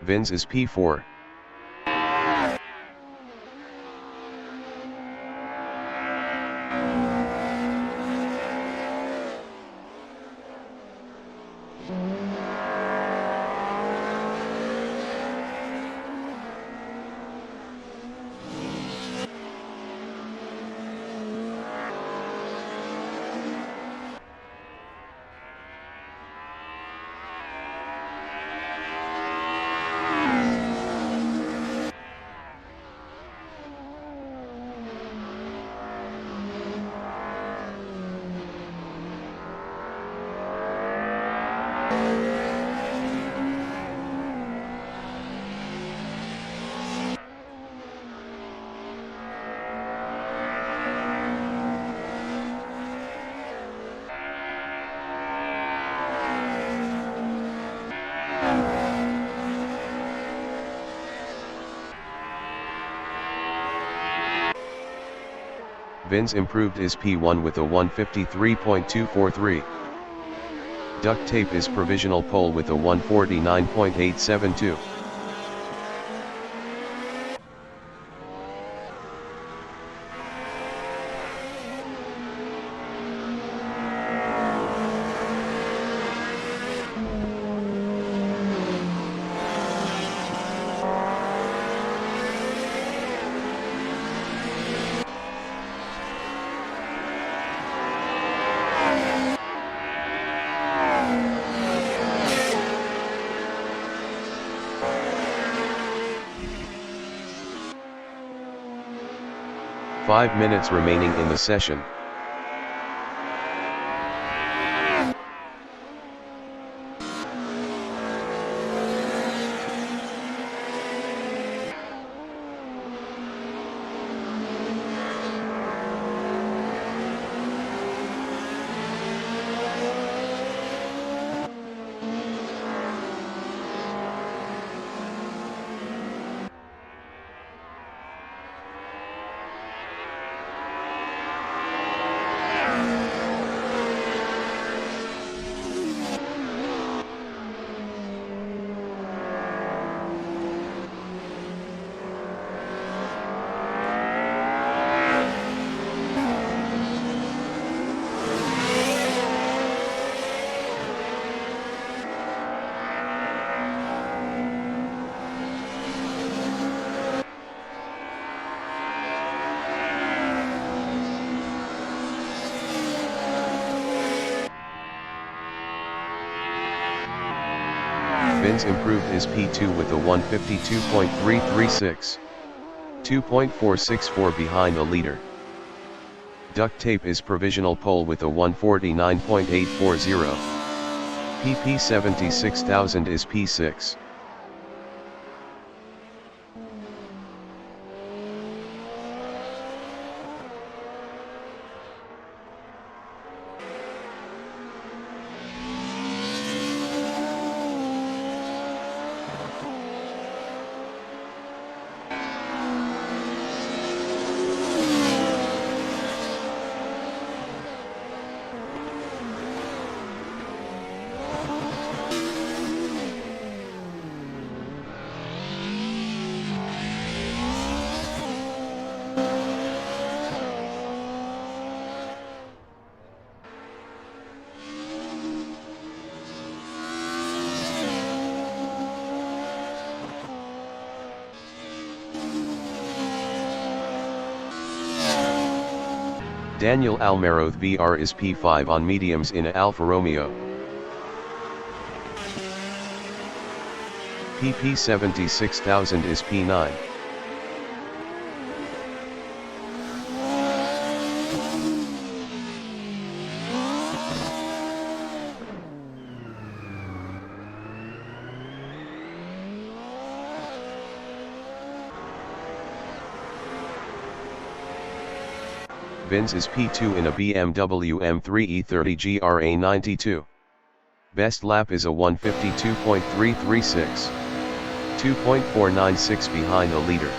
Vins is P4. Vins improved is P1 with a 153.243. Duct Tape is provisional pole with a 149.872. 5 minutes remaining in the session. Vince improved his P2 with a 152.336, 2.464 behind the leader. Duct tape is provisional pole with a 149.840. PP 76,000 is P6. Daniel Almaroth VR is P5 on mediums in a Alfa Romeo. PP 76,000 is P9. Vince is P2 in a BMW M3 E30 GRA92. Best lap is a 152.336, 2.496 behind the leader.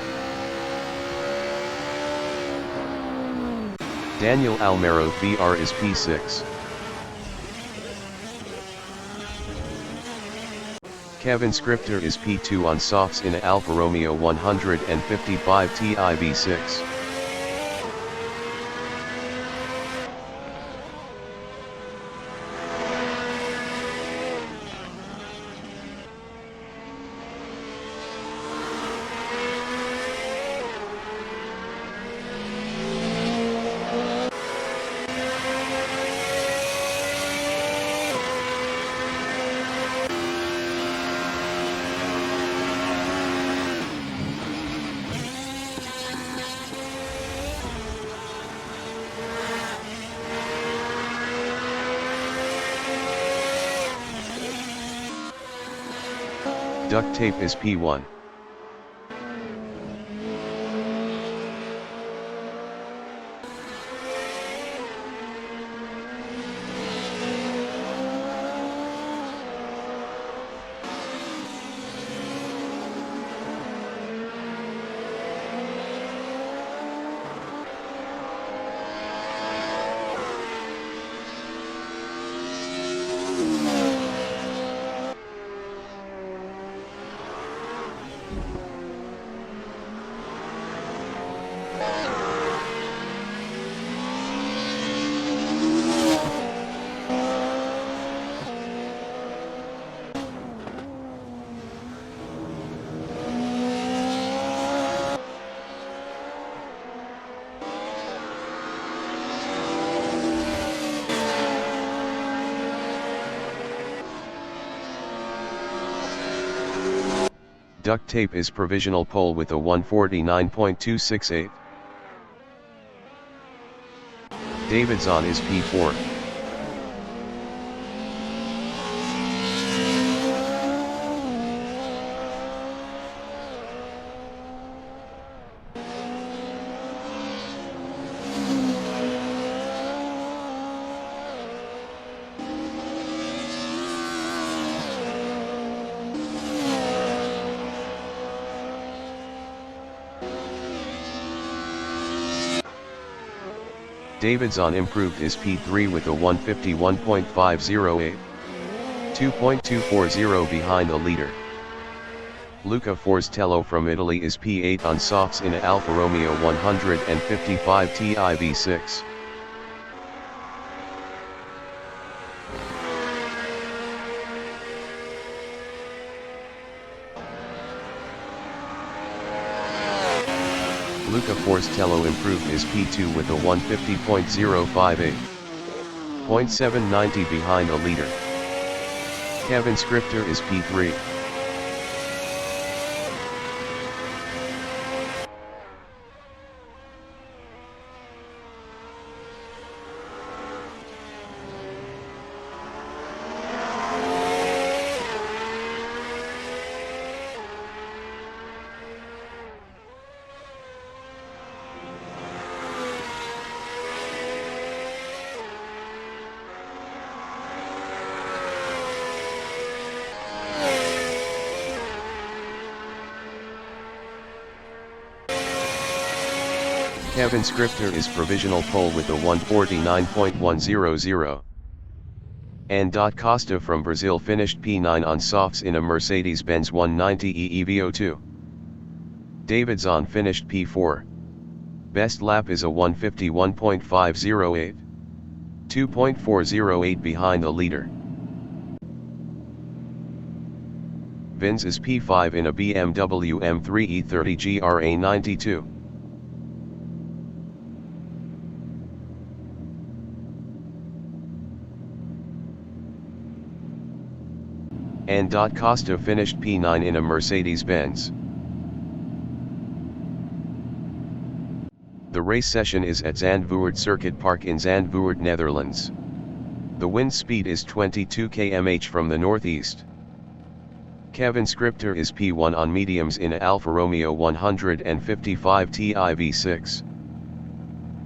Daniel Almaroth VR is P6. Kevin Scripter is P2 on softs in a Alfa Romeo 155 Ti V6. Duct tape is P1. Duct tape is provisional pole with a 149.268. Davidson is P4. Davidson improved his P3 with a 151.508, 2.240 behind the leader. Luca Forstello from Italy is P8 on softs in a Alfa Romeo 155 Ti V6. Luca Forstello improved his P2 with a 150.058, 0.790 behind the leader. Kevin Scripter is P3. Kevin Scripter is provisional pole with a 149.100. And Costa from Brazil finished P9 on softs in a Mercedes-Benz 190e EVO2. Davidson finished P4. Best lap is a 151.508, 2.408 behind the leader. Vins is P5 in a BMW M3 E30 GRA92. And Costa finished P9 in a Mercedes-Benz. The race session is at Zandvoort Circuit Park in Zandvoort, Netherlands. The wind speed is 22 km/h from the northeast. Kevin Scripter is P1 on mediums in a Alfa Romeo 155 Ti V6.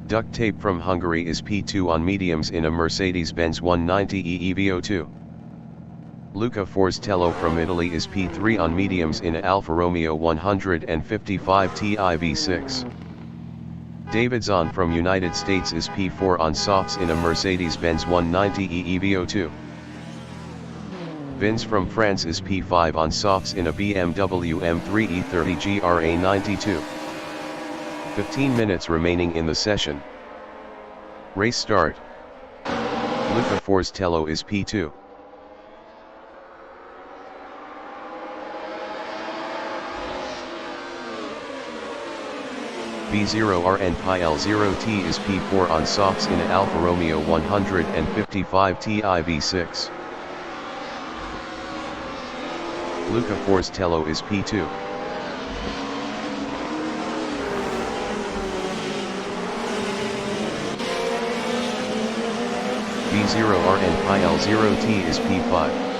Duct Tape from Hungary is P2 on mediums in a Mercedes-Benz 190e EVO2. Luca Forstello from Italy is P3 on mediums in a Alfa Romeo 155 Ti V6. Davidson from United States is P4 on softs in a Mercedes-Benz 190e EVO2. Vins from France is P5 on softs in a BMW M3 E30 GRA92. 15 minutes remaining in the session. Race start. Luca Forstello is P2. B0R and PL0T is P4 on softs in a Alfa Romeo 155 Ti V6. Luca Forstello is P2. B0R and PL0T is P5.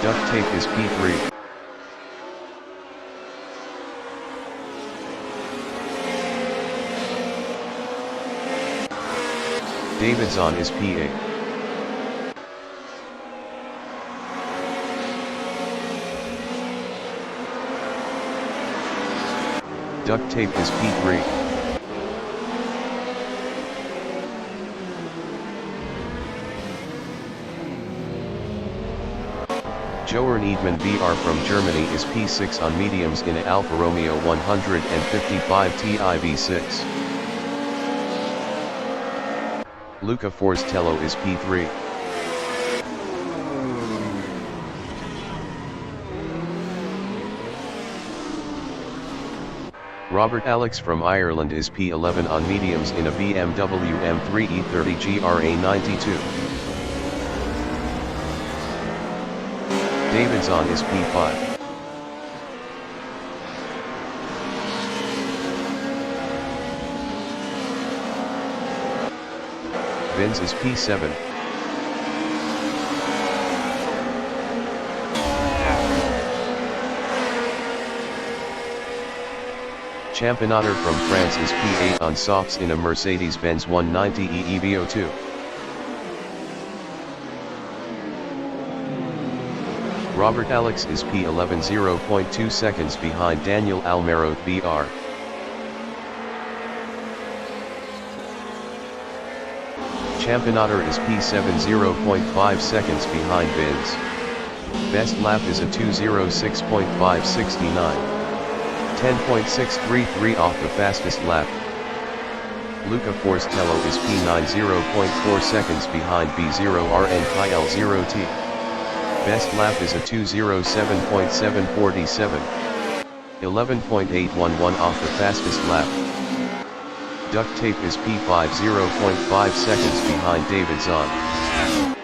Duct Tape is P3. Davidson is P8. Duct Tape is P3. Joern Eidman VR from Germany is P6 on mediums in a Alfa Romeo 155 Ti V6. Luca Forstello is P3. Robert Alex from Ireland is P11 on mediums in a BMW M3 E30 GRA92. Davidson is P5. Vin's is P7. Championnat from France is P8 on softs in a Mercedes-Benz 190e EVO2. Robert Alex is P11 0.2 seconds behind Daniel Almero BR. Championnat is P7 0.5 seconds behind Vin's. Best lap is a 2:06.569. 10.633 off the fastest lap. Luca Forstello is P9 0.4 seconds behind B0RN L0T. Best lap is a 2:07.747. 11.811 off the fastest lap. Duct tape is P5 0.5 seconds behind David Zahn.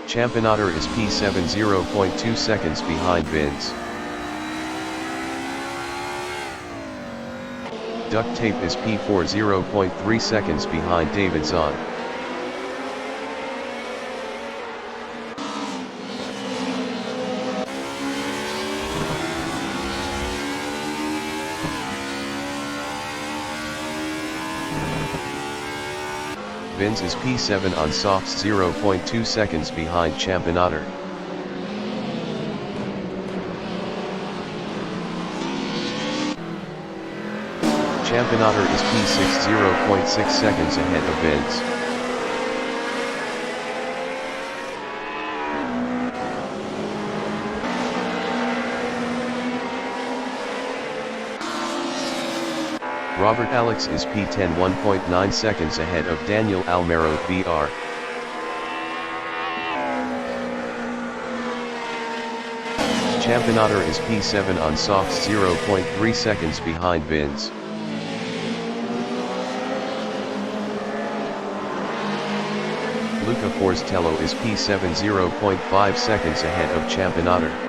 Championnat is P7 0.2 seconds behind Vin's. Duct tape is P4 0.3 seconds behind David Zahn. Vin's is P7 on softs 0.2 seconds behind Championnat. Championnat is P6 0.6 seconds ahead of Vin's. Robert Alex is P10 1.9 seconds ahead of Daniel Almero BR. Championnat is P7 on softs 0.3 seconds behind Vin's. Luca Forstello is P7 0.5 seconds ahead of Championnat.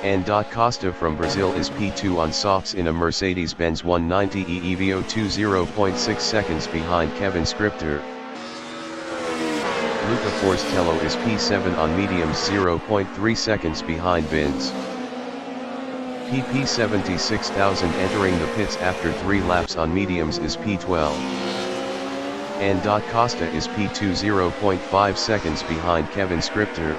And Costa from Brazil is P2 on softs in a Mercedes-Benz 190e EVO2 0.6 seconds behind Kevin Scripter. Luca Forstello is P7 on mediums 0.3 seconds behind Vin's. PP76,000 entering the pits after 3 laps on mediums is P12. And Costa is P2 0.5 seconds behind Kevin Scripter.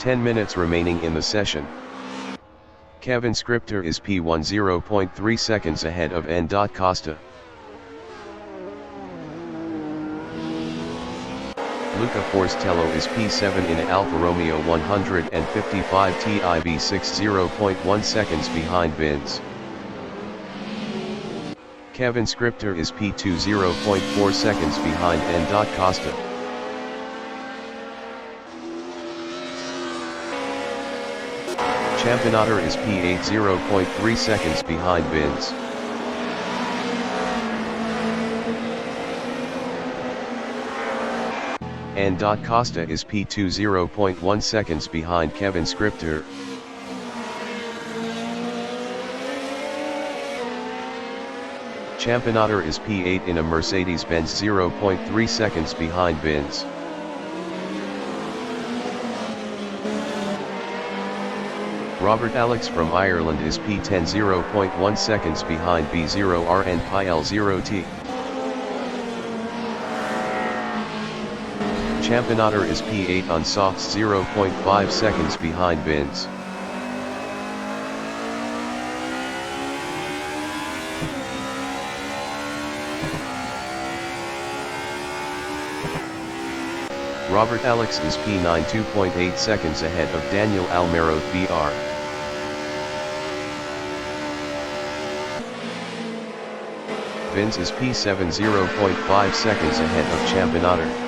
Ten minutes remaining in the session. Kevin Scripter is P1 0.3 seconds ahead of N. Costa. Luca Forstello is P7 in Alfa Romeo 155 TIB6 0.1 seconds behind Vin's. Kevin Scripter is P2 0.4 seconds behind N. Costa. Championnat is P8 0.3 seconds behind Vin's. And Costa is P2 0.1 seconds behind Kevin Scripter. Championnat is P8 in a Mercedes-Benz 0.3 seconds behind Vin's. Robert Alex from Ireland is P10 0.1 seconds behind B0RN L0T. Championnat is P8 on softs 0.5 seconds behind Vin's. Robert Alex is P9 2.8 seconds ahead of Daniel Almero BR. Vin's is P7 0.5 seconds ahead of Championnat.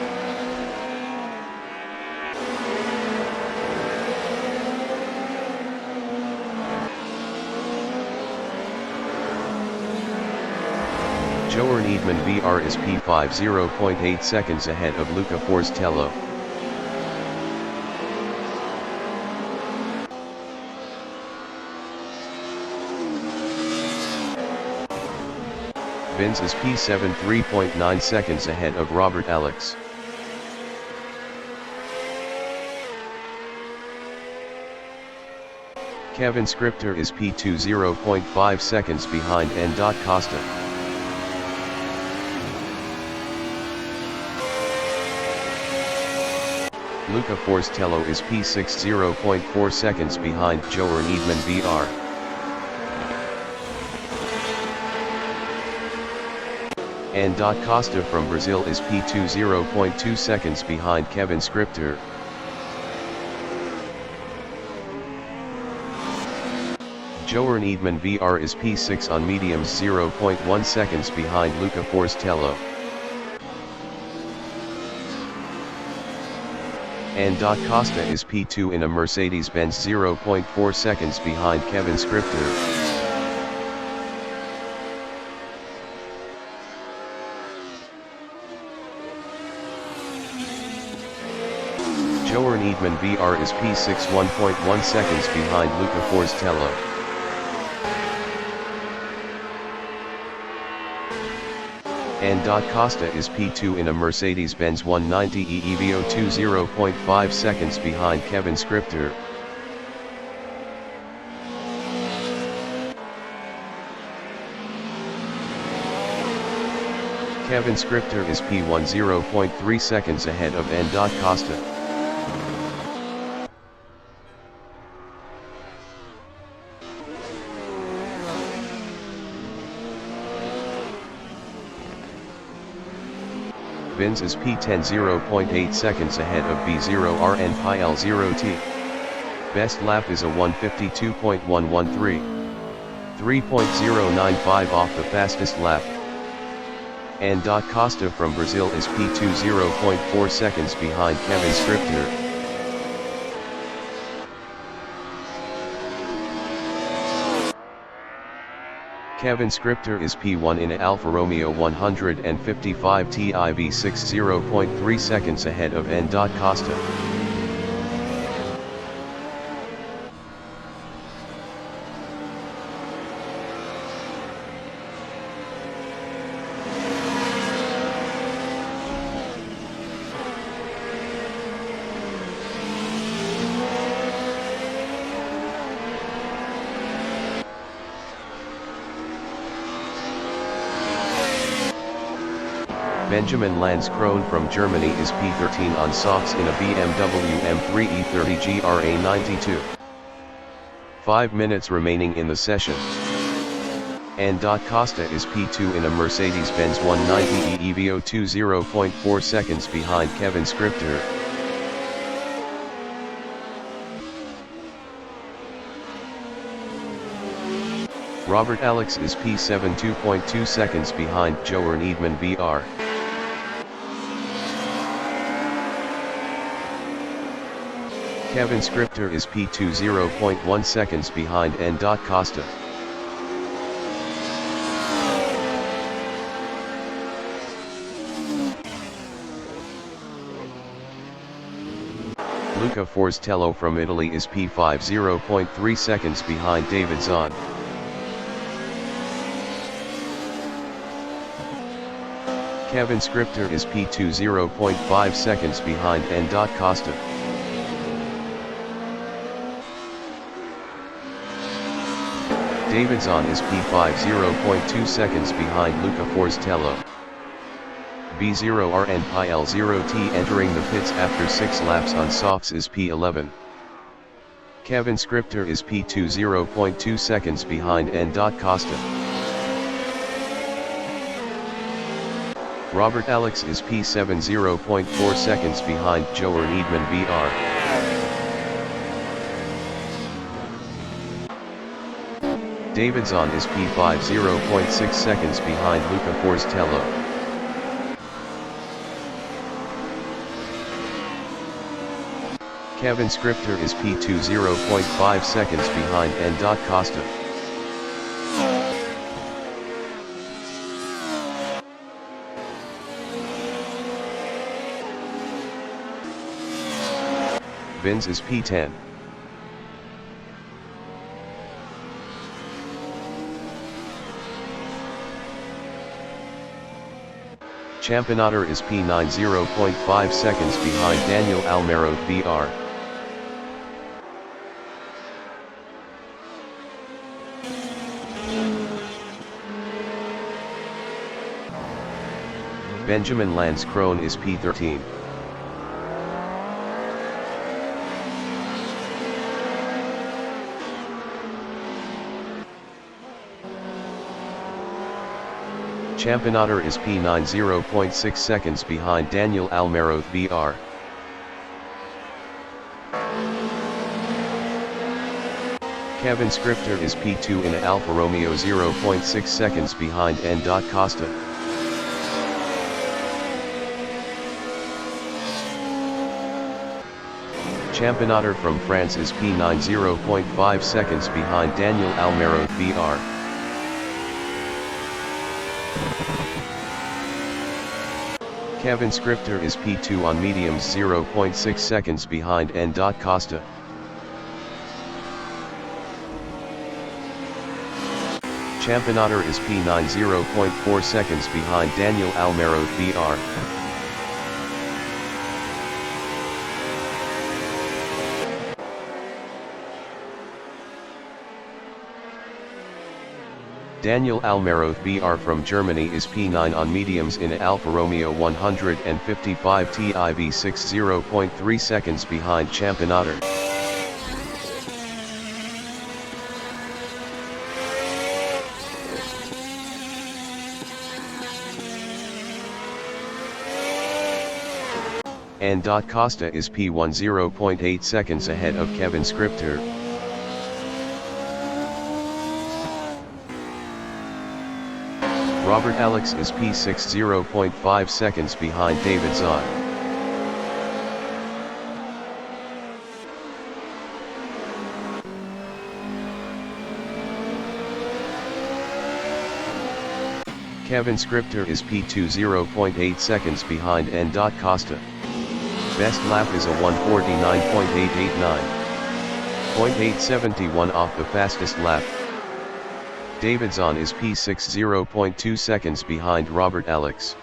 Joern Eidman Vr is P5 0.8 seconds ahead of Luca Forstello. Vince is P7 3.9 seconds ahead of Robert Alex. Kevin Scripter is P2 0.5 seconds behind N. Costa. Luca Forstello is P6 0.4 seconds behind Joern Eidman Vr. N. Costa from Brazil is P2 0.2 seconds behind Kevin Scripter. Joern Eidman Vr is P6 on mediums 0.1 seconds behind Luca Forstello. N. Costa is P2 in a Mercedes-Benz 0.4 seconds behind Kevin Scripter. Joern Eidman Vr is P6 1.1 seconds behind Luca Forstello. N. Costa is P2 in a Mercedes-Benz 190e EVO2 0.5 seconds behind Kevin Scripter. Kevin Scripter is P1 0.3 seconds ahead of N. Costa. Vince is P10 0.8 seconds ahead of B0RN Pi L0T. Best lap is a 152.113. 3.095 off the fastest lap. N. Costa from Brazil is P2 0.4 seconds behind Kevin Scripter. Kevin Scripter is P1 in a Alfa Romeo 155 Ti V6 0.3 seconds ahead of N. Costa. Benjamin Landskron from Germany is P13 on softs in a BMW M3 E30 GRA92. 5 minutes remaining in the session. N. Costa is P2 in a Mercedes-Benz 190e EVO2 0.4 seconds behind Kevin Scripter. Robert Alex is P7 2.2 seconds behind Joern Eidman Vr. Kevin Scripter is P2 0.1 seconds behind N. Costa. Luca Forstello from Italy is P5 0.3 seconds behind David Zahn. Kevin Scripter is P2 0.5 seconds behind N. Costa. David Zahn is P5 0.2 seconds behind Luca Forstello. B0RN Pi L0T entering the pits after 6 laps on softs is P11. Kevin Scripter is P2 0.2 seconds behind N. Costa. Robert Alex is P7 0.4 seconds behind Joern Eidman Vr. David Zahn is P5 0.6 seconds behind Luca Forstello. Kevin Scripter is P2 0.5 seconds behind N. Costa. Vins is P10. Championator is P9 0.5 seconds behind Daniel Almero VR. Benjamin Lance Krohn is P13. Championator is P9 0.6 seconds behind Daniel Almero VR. Kevin Scripter is P2 in a Alfa Romeo 0.6 seconds behind N. Costa. Championator from France is P9 0.5 seconds behind Daniel Almero VR. Kevin Scripter is P2 on mediums 0.6 seconds behind N. Costa. Championator is P9 0.4 seconds behind Daniel Almero VR. Daniel Almero VR from Germany is P9 on mediums in a Alfa Romeo 155 TIV 0.3 seconds behind Championator. N. Costa is P1 0.8 seconds ahead of Kevin Scripter. Robert Alex is P6 0.5 seconds behind David Zahn. Kevin Scripter is P2 0.8 seconds behind N. Costa. Best lap is a 1:49.889. 0.871 off the fastest lap. David Zahn is P6 0.2 seconds behind Robert Alex.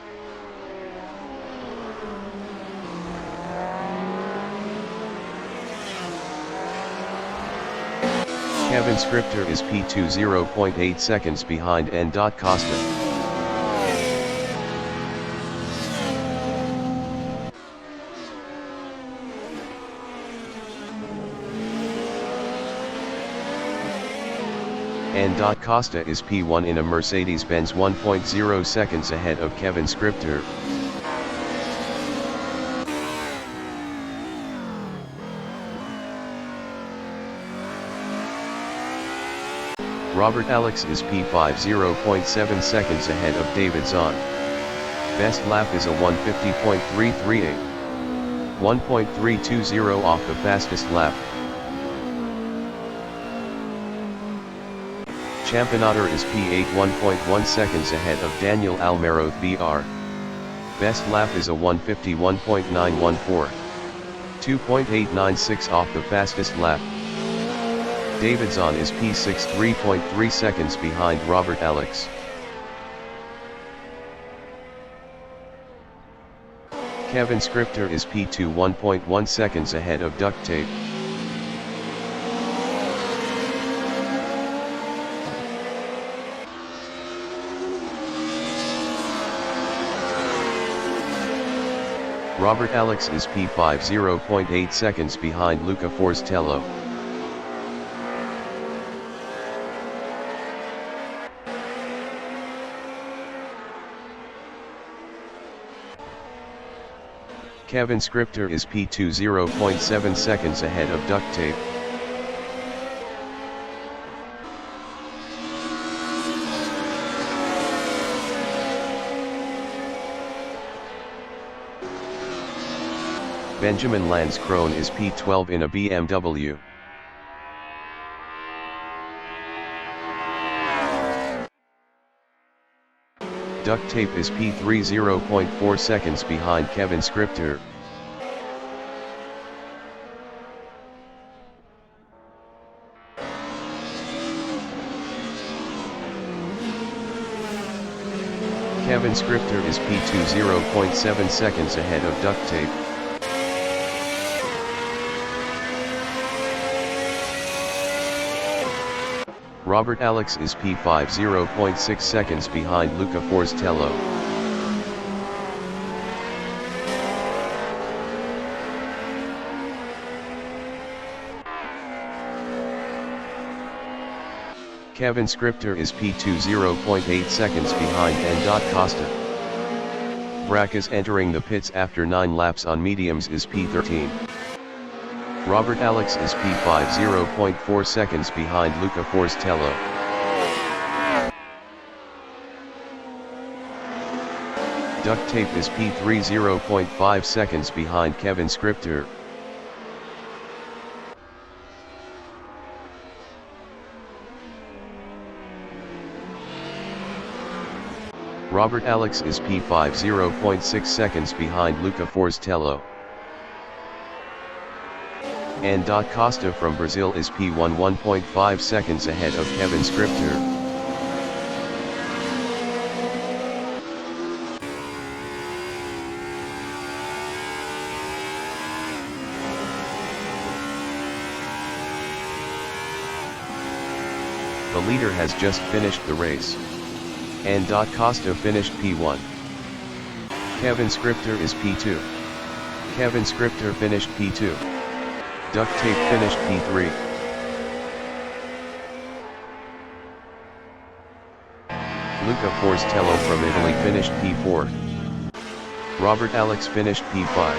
Kevin Scripter is P2 0.8 seconds behind N. Costa. N. Costa is P1 in a Mercedes-Benz 1.0 seconds ahead of Kevin Scripter. Robert Alex is P5 0.7 seconds ahead of David Zahn. Best lap is a 1:50.338. 1.320 off the fastest lap. Championator is P8 1.1 seconds ahead of Daniel Almero VR. Best lap is a 1:51.914. 2.896 off the fastest lap. David Zahn is P6 3.3 seconds behind Robert Alex. Kevin Scripter is P2 1.1 seconds ahead of Duct Tape. Robert Alex is P5 0.8 seconds behind Luca Forstello. Kevin Scripter is P2 0.7 seconds ahead of Duct Tape. Benjamin Lance Krohn is P12 in a BMW. Duct Tape is P3 0.4 seconds behind Kevin Scripter. Kevin Scripter is P2 0.7 seconds ahead of duct tape. Robert Alex is P5 0.6 seconds behind Luca Forstello. Kevin Scripter is P2 0.8 seconds behind and Costa. Bracas entering the pits after 9 laps on mediums is P13. Robert Alex is P5 0.4 seconds behind Luca Forstello. Duct tape is P3 0.5 seconds behind Kevin Scripter. Robert Alex is P5 0.6 seconds behind Luca Forstello. And Costa from Brazil is P1 1.5 seconds ahead of Kevin Scripter. The leader has just finished the race. And Costa finished P1. Kevin Scripter is P2. Kevin Scripter finished P2. Duct tape finished P3. Luca Forstello from Italy finished P4. Robert Alex finished P5.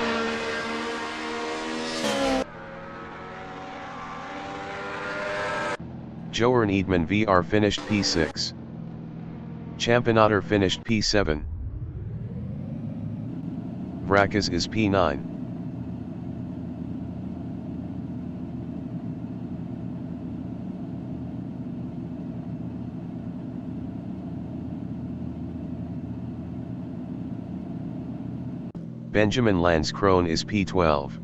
Joern Eidman VR finished P6. Championator finished P7. Bracas is P9. Benjamin Landskroon is P12.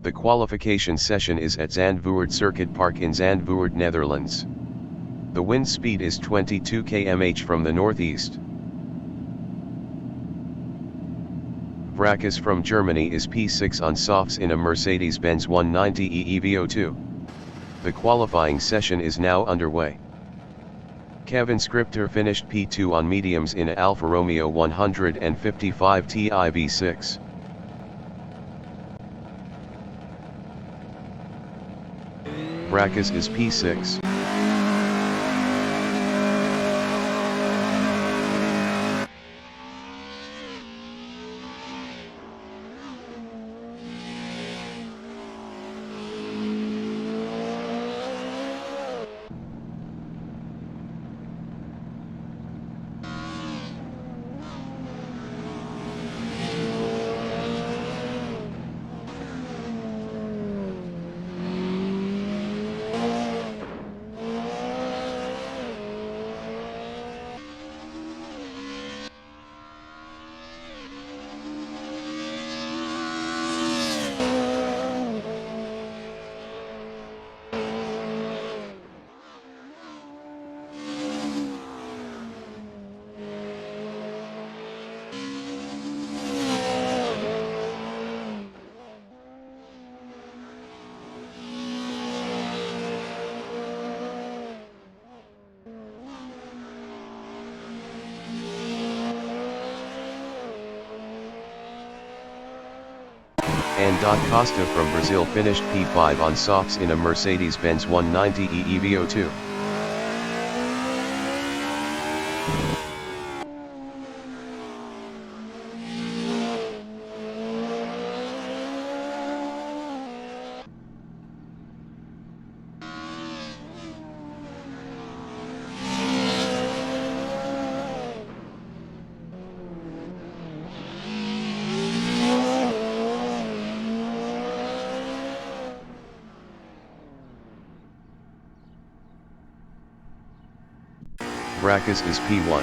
The qualification session is at Zandvoort Circuit Park in Zandvoort, Netherlands. The wind speed is 22 km/h from the northeast. Bracas from Germany is P6 on softs in a Mercedes-Benz 190e EVO2. The qualifying session is now underway. Kevin Scripter finished P2 on mediums in a Alfa Romeo 155 Ti V6. Bracas is P6. And Costa from Brazil finished P5 on softs in a Mercedes-Benz 190e EVO2. Brackus is P1.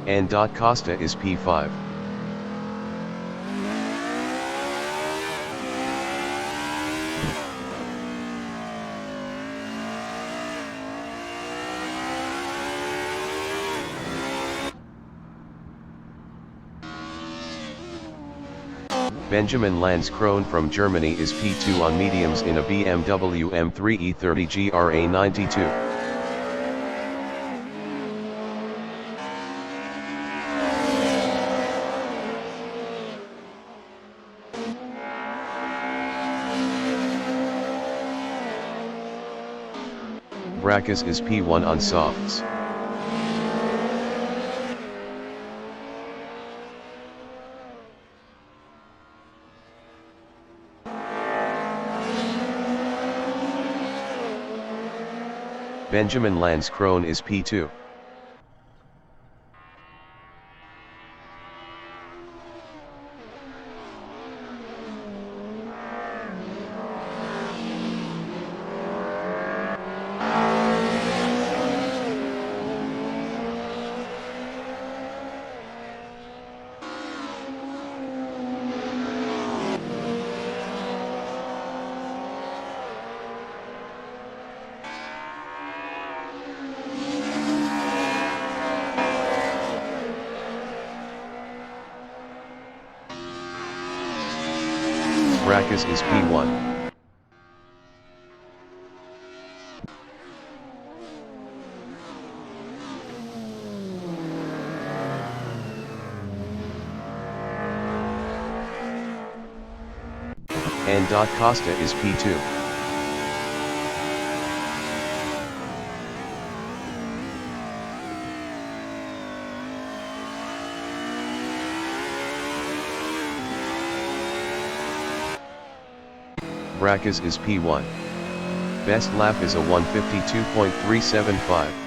And. Costa is P5. Benjamin Landskron from Germany is P2 on mediums in a BMW M3 E30 GRA92. Brackus is P1 on softs. Benjamin Landskron is P2. Brackus is P1. And. Costa is P2. Brackus is P1. Best lap is a 1:52.375.